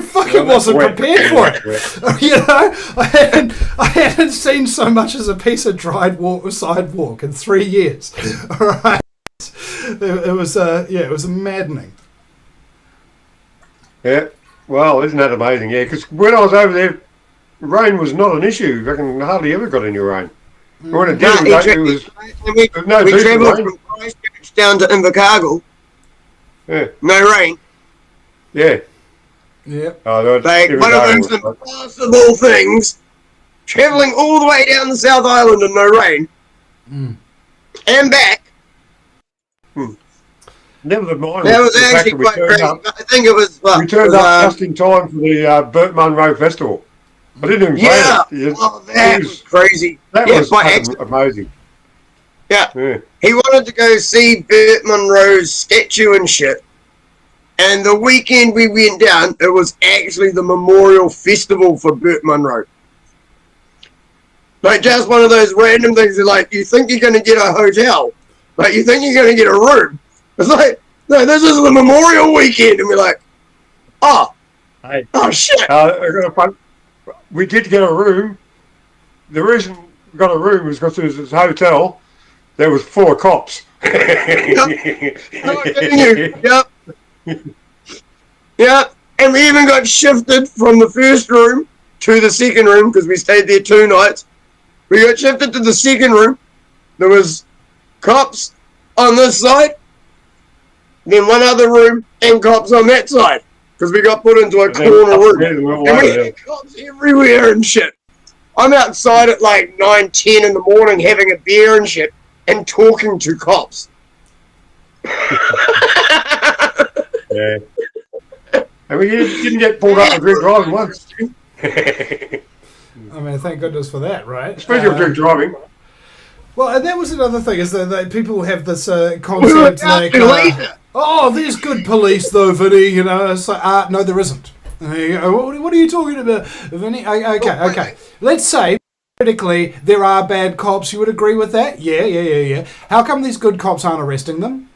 fucking wasn't prepared for it. You know, I hadn't seen so much as a piece of dried sidewalk in 3 years. All right, it was maddening. Yeah, well, isn't that amazing? Yeah, because when I was over there, rain was not an issue. I reckon hardly ever got any rain. When it did, we travelled from Christchurch down to Invercargill. Yeah. No rain. Yeah. Yeah. One of those impossible things. Travelling all the way down the South Island and no rain. And back. Never mind. That was actually quite crazy. I think it was... we turned up just in time for the Burt Munro Festival. I didn't even plan it. That was crazy. That was amazing. Yeah. He wanted to go see Burt Munro's statue and shit. And the weekend we went down, it was actually the memorial festival for Burt Munro. Like, just one of those random things that, like, you think you're going to get a hotel. Like, you think you're going to get a room. It's like, no, this is the memorial weekend. And we're like, oh shit. We did get a room. The reason we got a room was because there was this hotel. There was 4 cops. Yep. And we even got shifted from the first room to the second room because we stayed there 2 nights. We got shifted to the second room. There was cops on this side, then one other room, and cops on that side because we got put into a corner room. And we had cops everywhere and shit. I'm outside at like 9-10 in the morning having a beer and shit and talking to cops. Yeah. And we didn't get pulled up for drink driving once. I mean, thank goodness for that, right? Especially with drink driving. Well, and that was another thing, is that people have this concept like, there's good police though, Vinny, you know. It's like, no, there isn't. What are you talking about, Vinny? Okay. Let's say, critically, there are bad cops. You would agree with that? Yeah. How come these good cops aren't arresting them?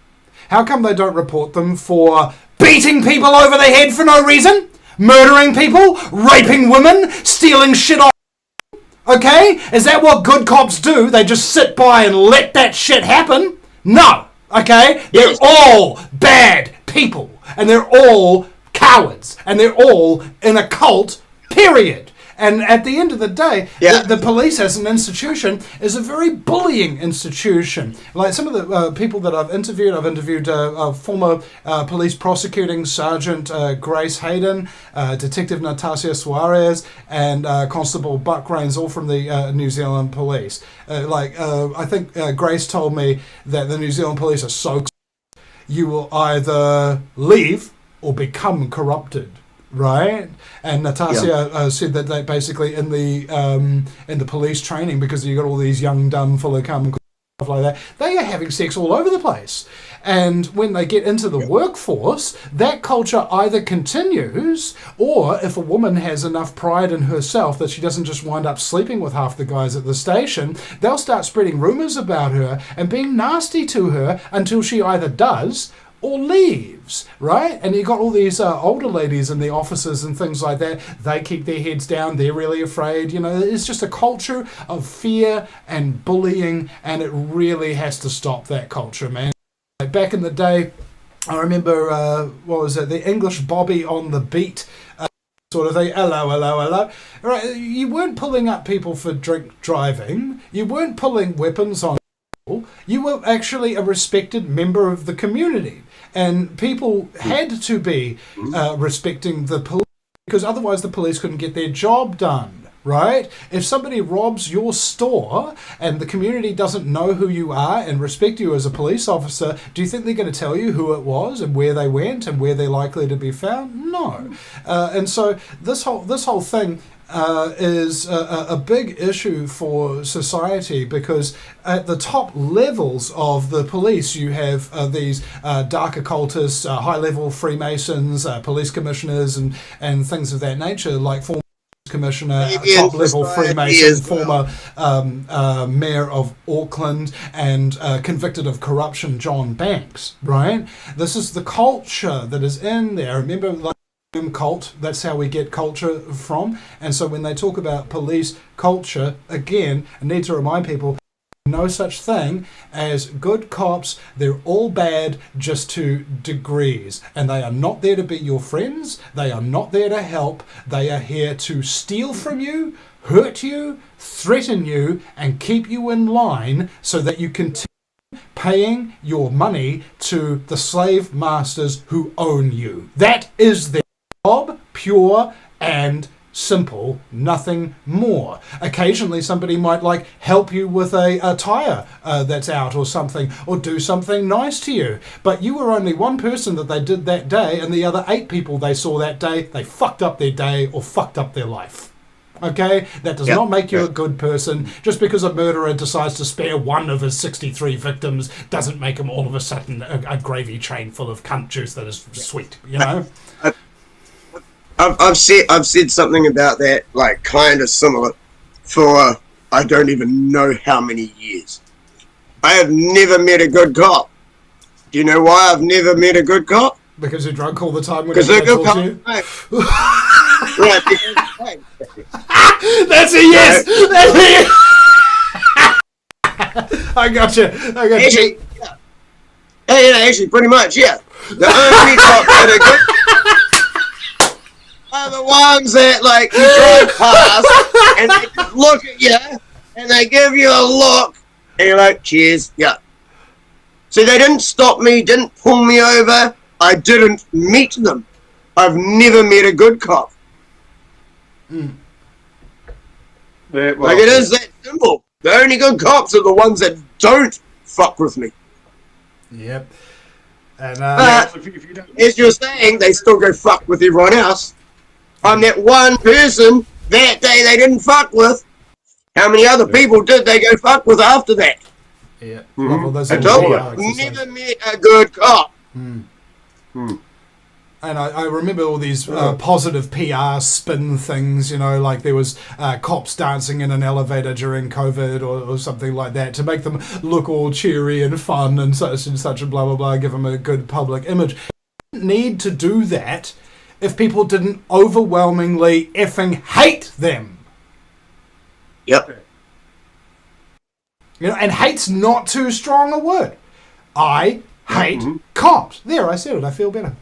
How come they don't report them for beating people over the head for no reason? Murdering people? Raping women? Stealing shit off? Okay? Is that what good cops do? They just sit by and let that shit happen? No. Okay? They're all bad people. And they're all cowards. And they're all in a cult, period. And at the end of the day, the police as an institution is a very bullying institution. Like some of the people that I've interviewed former police prosecuting Sergeant Grace Hayden, Detective Natasha Suarez, and Constable Buck Rains, all from the New Zealand Police. I think Grace told me that the New Zealand Police are so you will either leave or become corrupted. Right, and Natasha said that they basically in the police training, because you got all these young dumb full of cum and stuff like that, they are having sex all over the place, and when they get into the workforce, that culture either continues, or if a woman has enough pride in herself that she doesn't just wind up sleeping with half the guys at the station, they'll start spreading rumours about her and being nasty to her until she either does or leaves, right? And you got all these older ladies in the offices and things like that. They keep their heads down. They're really afraid. You know, it's just a culture of fear and bullying, and it really has to stop that culture, man. Like back in the day, I remember, the English Bobby on the beat sort of thing. Hello. Right? You weren't pulling up people for drink driving. You weren't pulling weapons on people. You were actually a respected member of the community. And people had to be respecting the police, because otherwise the police couldn't get their job done, right? If somebody robs your store and the community doesn't know who you are and respect you as a police officer, do you think they're going to tell you who it was and where they went and where they're likely to be found? No. And so this whole thing is a big issue for society, because at the top levels of the police you have these dark occultists, high-level Freemasons, police commissioners and things of that nature, like former commissioner, top-level Freemason, former mayor of Auckland, and convicted of corruption John Banks, right? This is the culture that is in there. Remember, like, cult, that's how we get culture from. And so when they talk about police culture, again, I need to remind people, no such thing as good cops. They're all bad, just to degrees, and they are not there to be your friends. They are not there to help. They are here to steal from you, hurt you, threaten you, and keep you in line so that you continue paying your money to the slave masters who own you. That is their job, pure and simple, nothing more. Occasionally somebody might like help you with a tire that's out or something, or do something nice to you, but you were only one person that they did that day, and the other 8 people they saw that day, they fucked up their day or fucked up their life. Okay, that does not make you a good person. Just because a murderer decides to spare one of his 63 victims doesn't make him all of a sudden a gravy train full of cunt juice that is sweet, you know? I've said something about that, like, kind of similar, for I don't even know how many years. I have never met a good cop. Do you know why I've never met a good cop? Because you're drunk all the time. Because they're good cops. Right, that's a yes. That's a yes. I got you. Actually, actually, pretty much, yeah. The only cops that are good are the ones that, like, you drive past and they just look at you and they give you a look and you're like, cheers, yeah. So they didn't stop me, didn't pull me over. I didn't meet them. I've never met a good cop. Yeah, well, like, it is that simple. The only good cops are the ones that don't fuck with me. Yep. And but, as you're saying, they still go fuck with everyone else. I'm that one person that day they didn't fuck with. How many other people did they go fuck with after that? Yeah. I told you, never met a good cop. And I remember all these positive PR spin things, you know, like there was cops dancing in an elevator during COVID or something like that to make them look all cheery and fun and such and blah, blah, blah, give them a good public image. You didn't need to do that if people didn't overwhelmingly effing hate them. Yep. You know, and hate's not too strong a word. I hate cops. There, I said it. I feel better.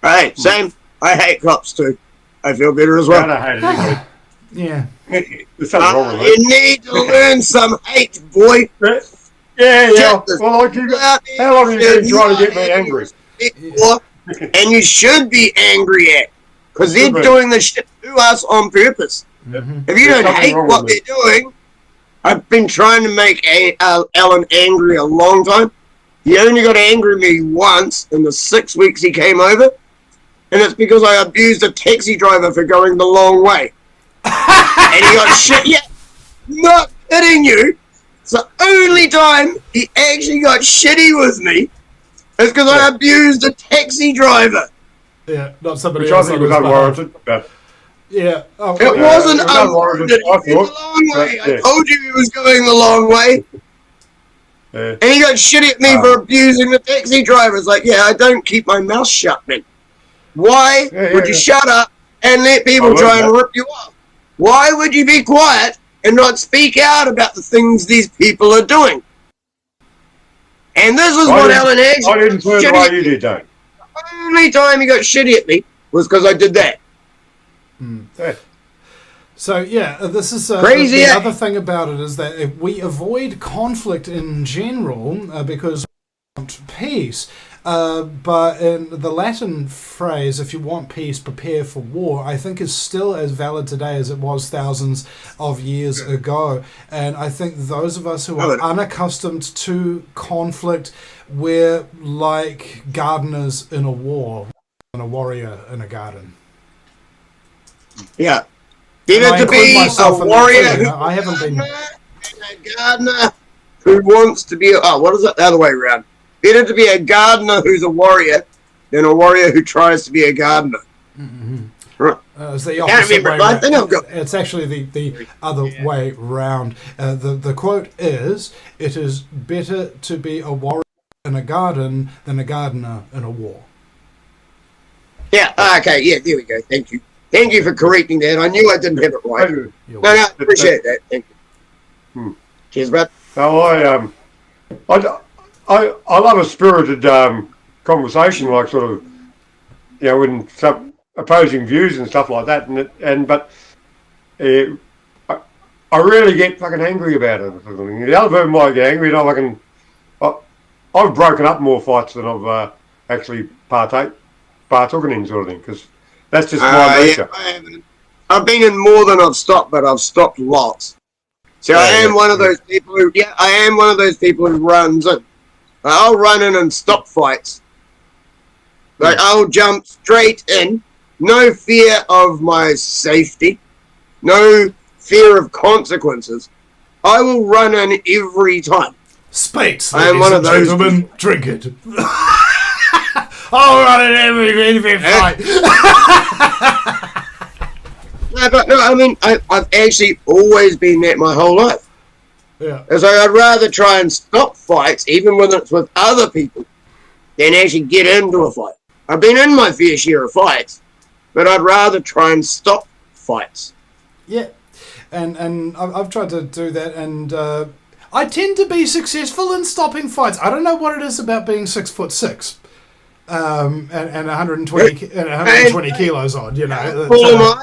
Right, same. I hate cops too. I feel better as well. I hate it anyway. Yeah. There's something wrong with it. You need to learn some hate, boy. Yeah. Well, how long have you been trying to get me angry? And you should be angry at, because they're doing this shit to us on purpose. If you don't hate what they're doing, I've been trying to make Alan angry a long time. He only got angry at me once in the 6 weeks he came over, and it's because I abused a taxi driver for going the long way. And he got shit. Yeah, not kidding you. It's the only time he actually got shitty with me is because I abused a taxi driver. Yeah, not somebody Which else. I think was unwarranted. Yeah. Oh, it wasn't unwarranted. He went the long way. I told you he was going the long way. And he got shitty at me for abusing the taxi driver. It's like, yeah, I don't keep my mouth shut, man. Why would you shut up and let people try and rip you off? Why would you be quiet and not speak out about the things these people are doing? And this is what Alan Haggs... I didn't see why you did that. The only time he got shitty at me was because I did that. So yeah, this is crazy. The other thing about it is that if we avoid conflict in general because we want peace. But in the Latin phrase, if you want peace, prepare for war, I think is still as valid today as it was thousands of years ago. And I think those of us who are unaccustomed to conflict, we're like gardeners in a war and a warrior in a garden. Yeah. Better to be a warrior too, you know? I haven't been a gardener who wants to be what is it the other way around? Better to be a gardener who's a warrior than a warrior who tries to be a gardener. Mm-hmm. Right. It's the opposite way I think I've got... It's actually the other way round. The quote is, "It is better to be a warrior in a garden than a gardener in a war." Yeah, okay, yeah, there we go. Thank you. Thank you for correcting that. I knew I didn't have it right. No, I appreciate that. Thank you. Cheers, bud. So I love a spirited conversation, like sort of, you know, when some opposing views and stuff like that. But I really get fucking angry about it. The other person might get angry, and I've broken up more fights than I've actually partaken in, sort of thing, because that's just my nature. Yeah, I've been in more than I've stopped, but I've stopped lots. So I am one of those people who runs in. I'll run in and stop fights. Like, I'll jump straight in, no fear of my safety, no fear of consequences. I will run in every time. Spates, I am one of those gentlemen, drink it. I'll run in every fight. No, I mean, I've actually always been that my whole life. Yeah. So I'd rather try and stop fights, even when it's with other people, than actually get into a fight. I've been in my fair share of fights, but I'd rather try and stop fights. Yeah, and I've tried to do that, and I tend to be successful in stopping fights. I don't know what it is about being 6'6", and 120 kilos on. You know,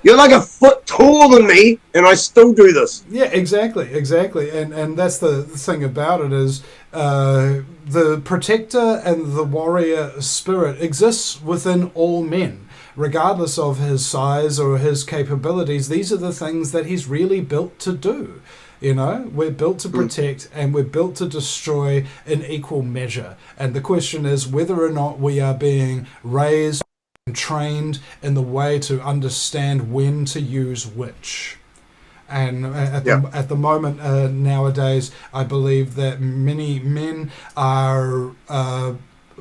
You're like a foot taller than me, and I still do this. Yeah, exactly, and that's the thing about it is the protector and the warrior spirit exists within all men, regardless of his size or his capabilities. These are the things that he's really built to do. You know, we're built to protect and we're built to destroy in equal measure. And the question is whether or not we are being raised and trained in the way to understand when to use which. And at the moment nowadays, I believe that many men are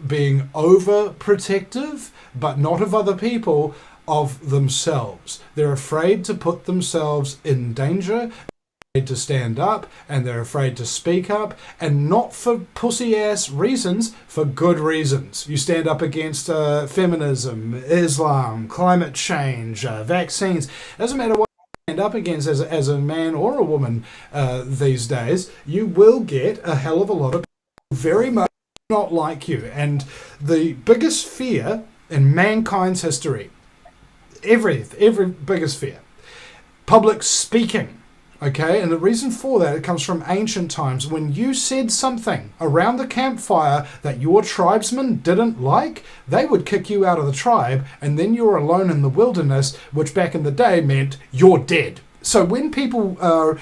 being overprotective, but not of other people, of themselves. They're afraid to put themselves in danger, to stand up, and they're afraid to speak up, and not for pussy-ass reasons, for good reasons. You stand up against feminism, Islam, climate change, vaccines. It doesn't matter what you stand up against as a man or a woman these days, you will get a hell of a lot of people very much not like you. And the biggest fear in mankind's history, every biggest fear, public speaking. Okay, and the reason for that, it comes from ancient times. When you said something around the campfire that your tribesmen didn't like, they would kick you out of the tribe, and then you're alone in the wilderness, which back in the day meant you're dead. So when people are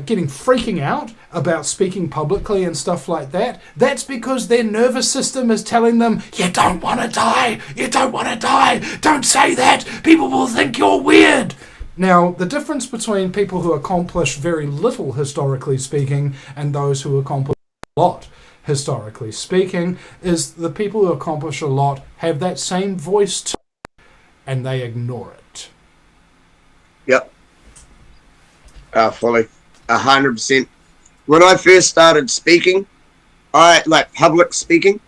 getting freaking out about speaking publicly and stuff like that, that's because their nervous system is telling them, you don't want to die, you don't want to die, don't say that, people will think you're weird. Now, the difference between people who accomplish very little, historically speaking, and those who accomplish a lot, historically speaking, is the people who accomplish a lot have that same voice too, and they ignore it. Yep. Fully. 100%. When I first started speaking, public speaking,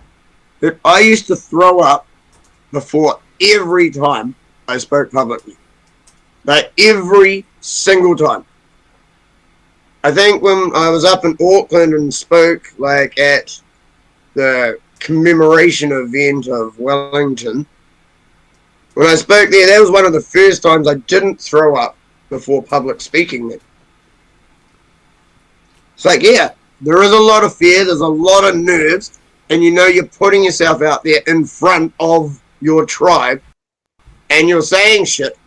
I used to throw up before every time I spoke publicly. Like, every single time. I think when I was up in Auckland and spoke, like, at the commemoration event of Wellington, when I spoke there, that was one of the first times I didn't throw up before public speaking. It's like, yeah, there is a lot of fear, there's a lot of nerves, and you know you're putting yourself out there in front of your tribe, and you're saying shit,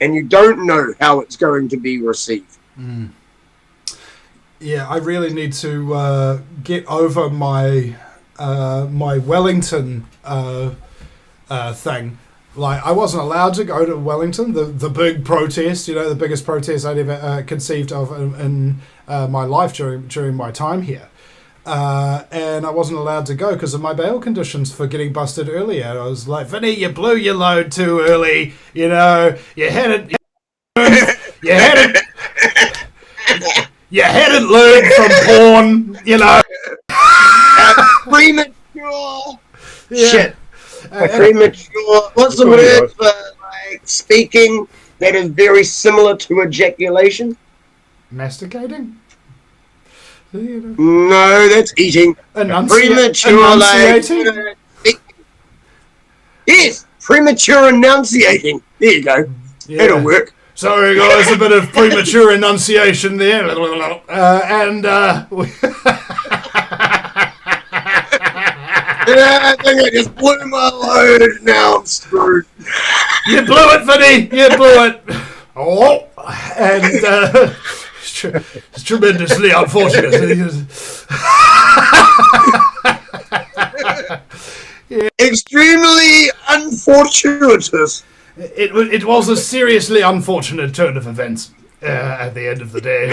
and you don't know how it's going to be received. Yeah, I really need to get over my my Wellington thing. Like, I wasn't allowed to go to Wellington, the big protest, you know, the biggest protest I'd ever conceived of in my life during my time here. And I wasn't allowed to go because of my bail conditions for getting busted earlier. I was like, Vinny, you blew your load too early. You know, you hadn't learned from porn. You know, Premature. yeah. Shit. Premature. What's the word for like speaking that is very similar to ejaculation? Masticating. You know. No, that's eating. Premature, enunciating? like, yes, premature enunciating. There you go. Yeah. That'll work. Sorry, guys, a bit of premature enunciation there. I think I just blew my load. Now I'm screwed. You blew it, Vinny. You blew it. Oh, and it's tremendously unfortunate. Extremely unfortuitous. It was a seriously unfortunate turn of events at the end of the day.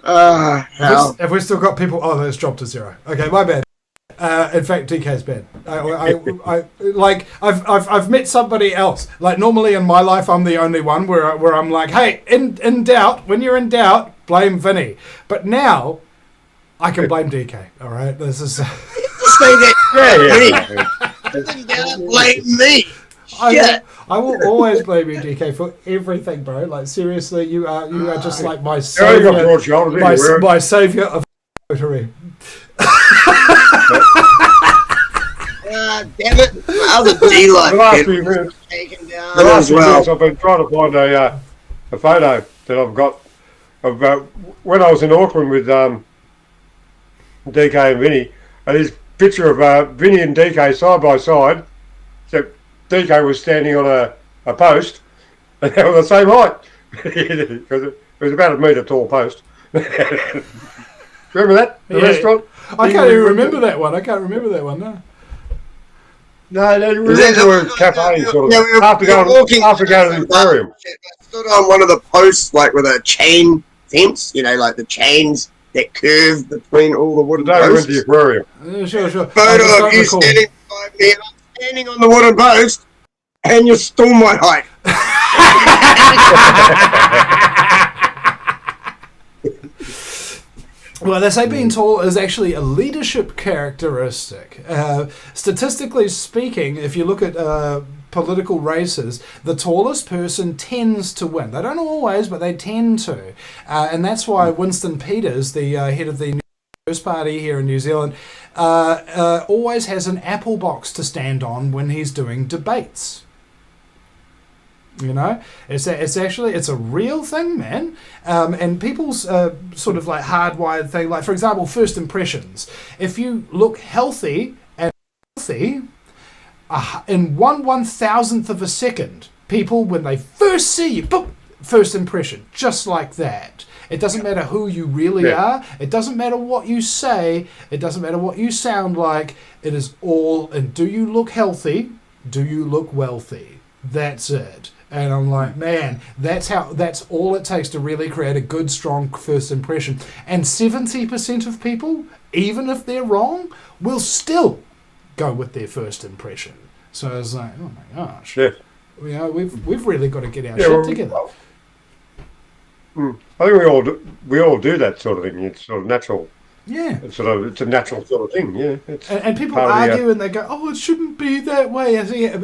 Have we still got people? Oh, that's dropped to 0. Okay, my bad. In fact, DK's bad. I've met somebody else. Like, normally in my life, I'm the only one where I'm like, hey, in doubt, when you're in doubt, blame Vinny. But now, I can blame DK. All right, this is. Say that. Blame me. I will always blame you, DK, for everything, bro. Like, seriously, you are just like my savior. My savior of rotary. Damn it! How's the D-line? The last few minutes, I've been trying to find a photo that I've got of when I was in Auckland with DK and Vinny, and this picture of Vinny and DK side by side. So DK was standing on a post, and they were the same height because it was about a metre tall post. Remember that? The restaurant? I can't even remember that one. No. No, we went to a cafe sort of after going to the aquarium. I stood on one of the posts, like with a chain fence, you know, like the chains that curve between all the wooden posts. We went to the aquarium. Sure. Photo of you standing beside me, and I'm standing on the wooden post, and you stole my height. Well, they say being tall is actually a leadership characteristic. Statistically speaking, if you look at political races, the tallest person tends to win. They don't always, but they tend to. And that's why Winston Peters, the head of the First Party here in New Zealand, always has an apple box to stand on when he's doing debates. You know, it's a real thing, man. And people's sort of like hardwired thing, like for example, first impressions. If you look healthy and healthy, in 1/1000th of a second, people when they first see you, boom, first impression, just like that. It doesn't matter who you really are. It doesn't matter what you say. It doesn't matter what you sound like. It is all. And do you look healthy? Do you look wealthy? That's it. And I'm like, man, that's all it takes to really create a good, strong first impression. And 70% of people, even if they're wrong, will still go with their first impression. So I was like, oh my gosh. Yeah. You know, we've really got to get our shit together. I think we all do that sort of thing. It's sort of natural. Yeah. It's a natural sort of thing, yeah. And people argue and they go, oh, it shouldn't be that way.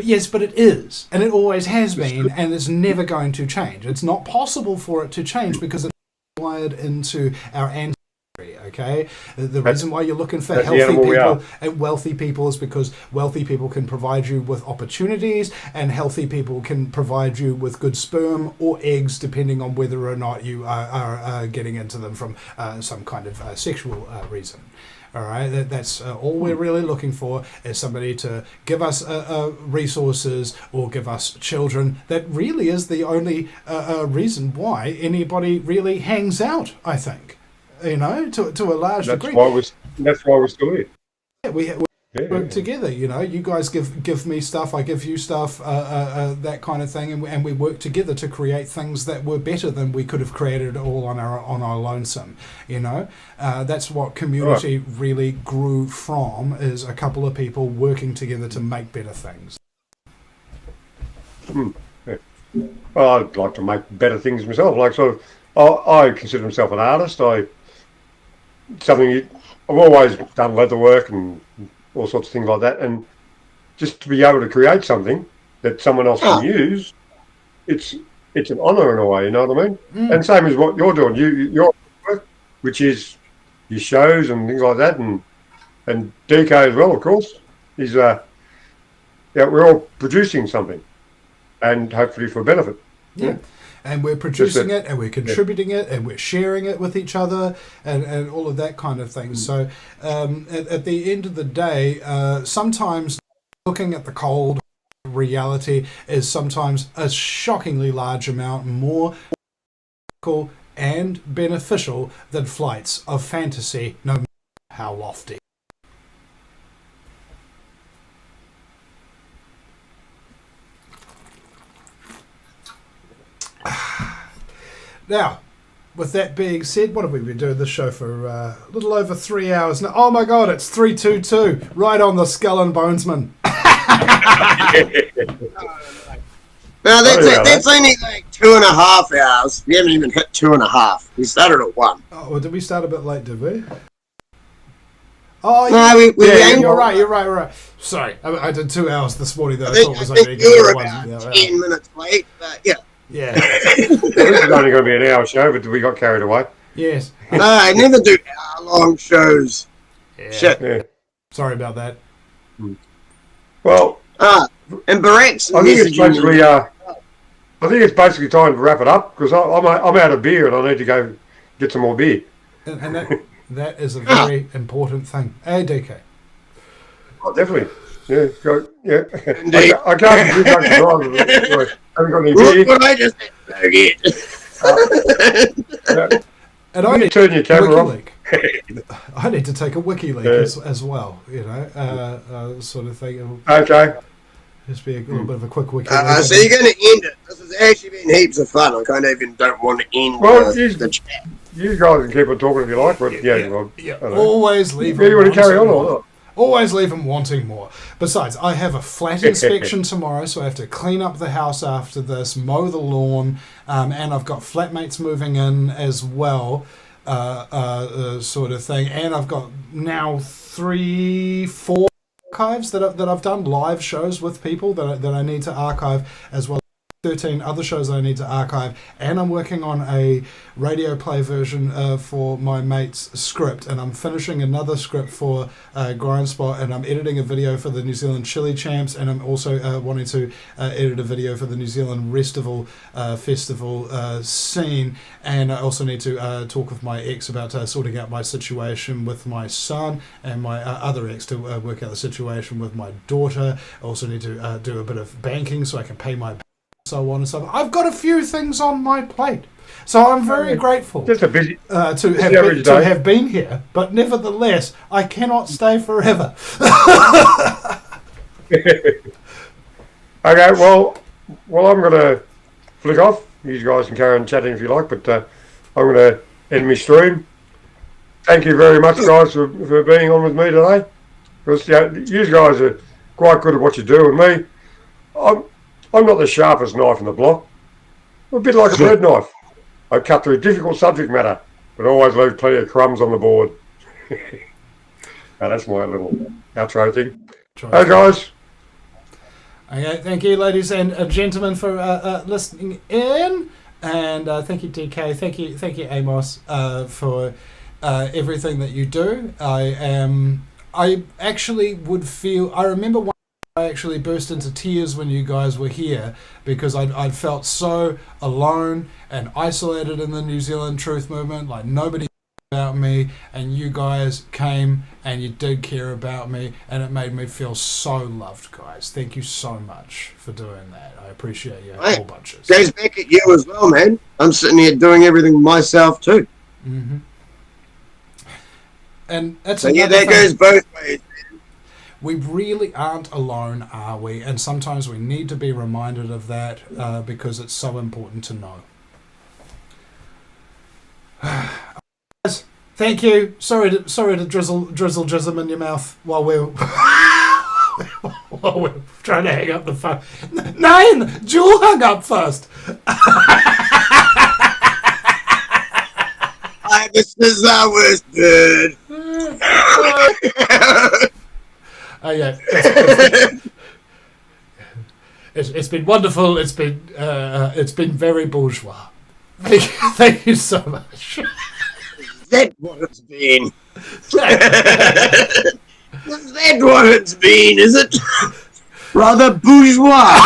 Yes, but it is. And it always has been, and it's never going to change. It's not possible for it to change because it's wired into our ancestry, okay? The reason why you're looking for that's the healthy animal we are. people and wealthy people is because wealthy people can provide you with opportunities, and healthy people can provide you with good sperm or eggs, depending on whether or not you are getting into them from some kind of sexual reason. All right, that's all we're really looking for, is somebody to give us resources or give us children. That really is the only reason why anybody really hangs out, I think. You know, to a large degree. That's why we're still here. Yeah, we work together. You know, you guys give me stuff, I give you stuff, that kind of thing, and we work together to create things that were better than we could have created all on our lonesome. You know, that's what community really grew from, is a couple of people working together to make better things. Yeah. Well, I'd like to make better things myself. Like, sort of, I consider myself an artist. I've always done leather work and all sorts of things like that, and just to be able to create something that someone else can use, it's an honour in a way, you know what I mean? And same as what you're doing, your work, which is your shows and things like that, and DK as well, of course. Is we're all producing something, and hopefully for benefit. Yeah. And we're producing it, and we're contributing it, and we're sharing it with each other, and all of that kind of thing. So at the end of the day, sometimes looking at the cold reality is sometimes a shockingly large amount more cool and beneficial than flights of fantasy, no matter how lofty. Now, with that being said, what have we been doing this show for? A little over 3 hours now. Oh my God, it's 3:22, right on the Skull and Bonesman. No, that's only like 2.5 hours. We haven't even hit 2.5. We started at 1. Oh, well, did we start a bit late? Did we? Oh, no, you're right. Sorry, I did 2 hours this morning though. I think you were about 10 minutes late, but yeah. Yeah. This is only going to be an hour show, but we got carried away. Yes. No, I never do hour-long shows. Yeah. Shit. Yeah. Sorry about that. Well, and Barack's I think it's basically time to wrap it up, because I'm out of beer and I need to go get some more beer. And that is a very important thing. Hey, DK. Oh, definitely. Yeah, yeah. I can't do drugs and drive. I haven't got any beer. What I just forget. And I need to turn your camera off. I need to take a wiki leak as well, you know, sort of thing. Okay. Just be a little bit of a quick wiki. So you're going to end it. This has actually been heaps of fun. I kind of even don't want to end the chat. You guys can keep on talking if you like, but yeah. Always leave. You want to carry on or not? Always leave them wanting more. Besides, I have a flat inspection tomorrow, so I have to clean up the house after this, mow the lawn, and I've got flatmates moving in as well, sort of thing. And I've got now 3-4 archives that I've done, live shows with people that I need to archive, as well as 13 other shows I need to archive, and I'm working on a radio play version for my mate's script, and I'm finishing another script for Grindspot, and I'm editing a video for the New Zealand Chili Champs, and I'm also wanting to edit a video for the New Zealand Festival scene, and I also need to talk with my ex about sorting out my situation with my son, and my other ex to work out the situation with my daughter. I also need to do a bit of banking so I can pay my so on and so forth. I've got a few things on my plate, so I'm very grateful Just a busy, to have been here, but nevertheless I cannot stay forever. Okay, well I'm going to flick off. You guys can carry on chatting if you like, but I'm going to end my stream. Thank you very much, guys, for being on with me today, because you guys are quite good at what you do, and me, I'm not the sharpest knife in the block. I'm a bit like a bread knife. I cut through difficult subject matter, but always leave plenty of crumbs on the board. Now, that's my little outro thing. Hey, guys. Okay, thank you, ladies and gentlemen, for listening in, and thank you, DK. Thank you, Amos, for everything that you do. I actually would feel. I remember one. I actually burst into tears when you guys were here because I'd felt so alone and isolated in the New Zealand truth movement. Like nobody about me, and you guys came and you did care about me, and it made me feel so loved, guys. Thank you so much for doing that. I appreciate you whole bunches. Goes back at you as well, man. I'm sitting here doing everything myself too. Mm-hmm. And that's so yeah, that goes both ways. We really aren't alone, are we? And sometimes we need to be reminded of that because it's so important to know. Thank you. Sorry to drizzle jism in your mouth while we're trying to hang up the phone. Nine, Jewel hung up first. This is our worst bird. Oh yeah, it's been wonderful. It's been very bourgeois. Thank you so much. Is that what it's been? Is that what it's been? Is it rather bourgeois?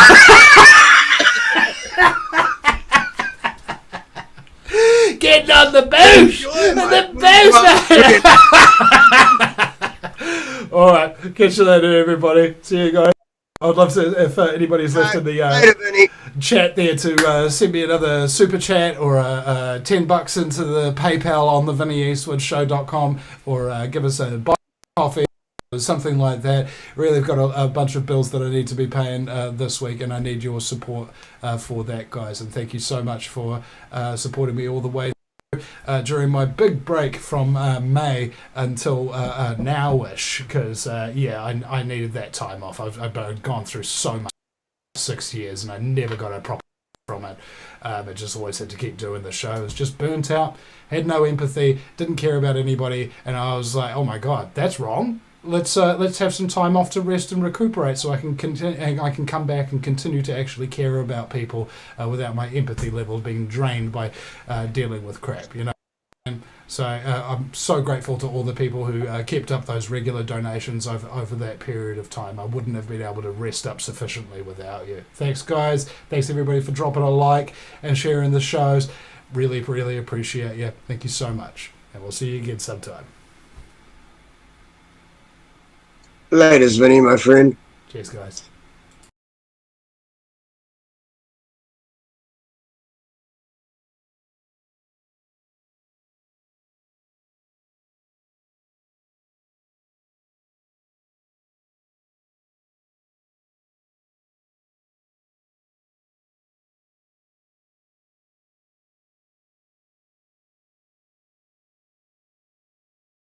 Getting on the boosh! The boosh! Alright, catch you later, everybody. See you guys. I'd love to, if anybody's left in the chat there, to send me another super chat or $10 into the PayPal on the VinnyEastwoodShow.com, or give us a buy coffee or something like that. Really, I've got a bunch of bills that I need to be paying this week, and I need your support for that, guys. And thank you so much for supporting me all the way during my big break from May until now-ish, because I needed that time off. I've gone through so much 6 years, and I never got a proper from it. I just always had to keep doing the show. I was just burnt out, had no empathy, didn't care about anybody, and I was like, oh my god, that's wrong. Let's have some time off to rest and recuperate, so I can continue. I can come back and continue to actually care about people without my empathy level being drained by dealing with crap. You know. And so I'm so grateful to all the people who kept up those regular donations over that period of time. I wouldn't have been able to rest up sufficiently without you. Thanks, guys. Thanks everybody for dropping a like and sharing the shows. Really, really appreciate you. Thank you so much, and we'll see you again sometime. Laters, Vinny, my friend. Cheers, guys.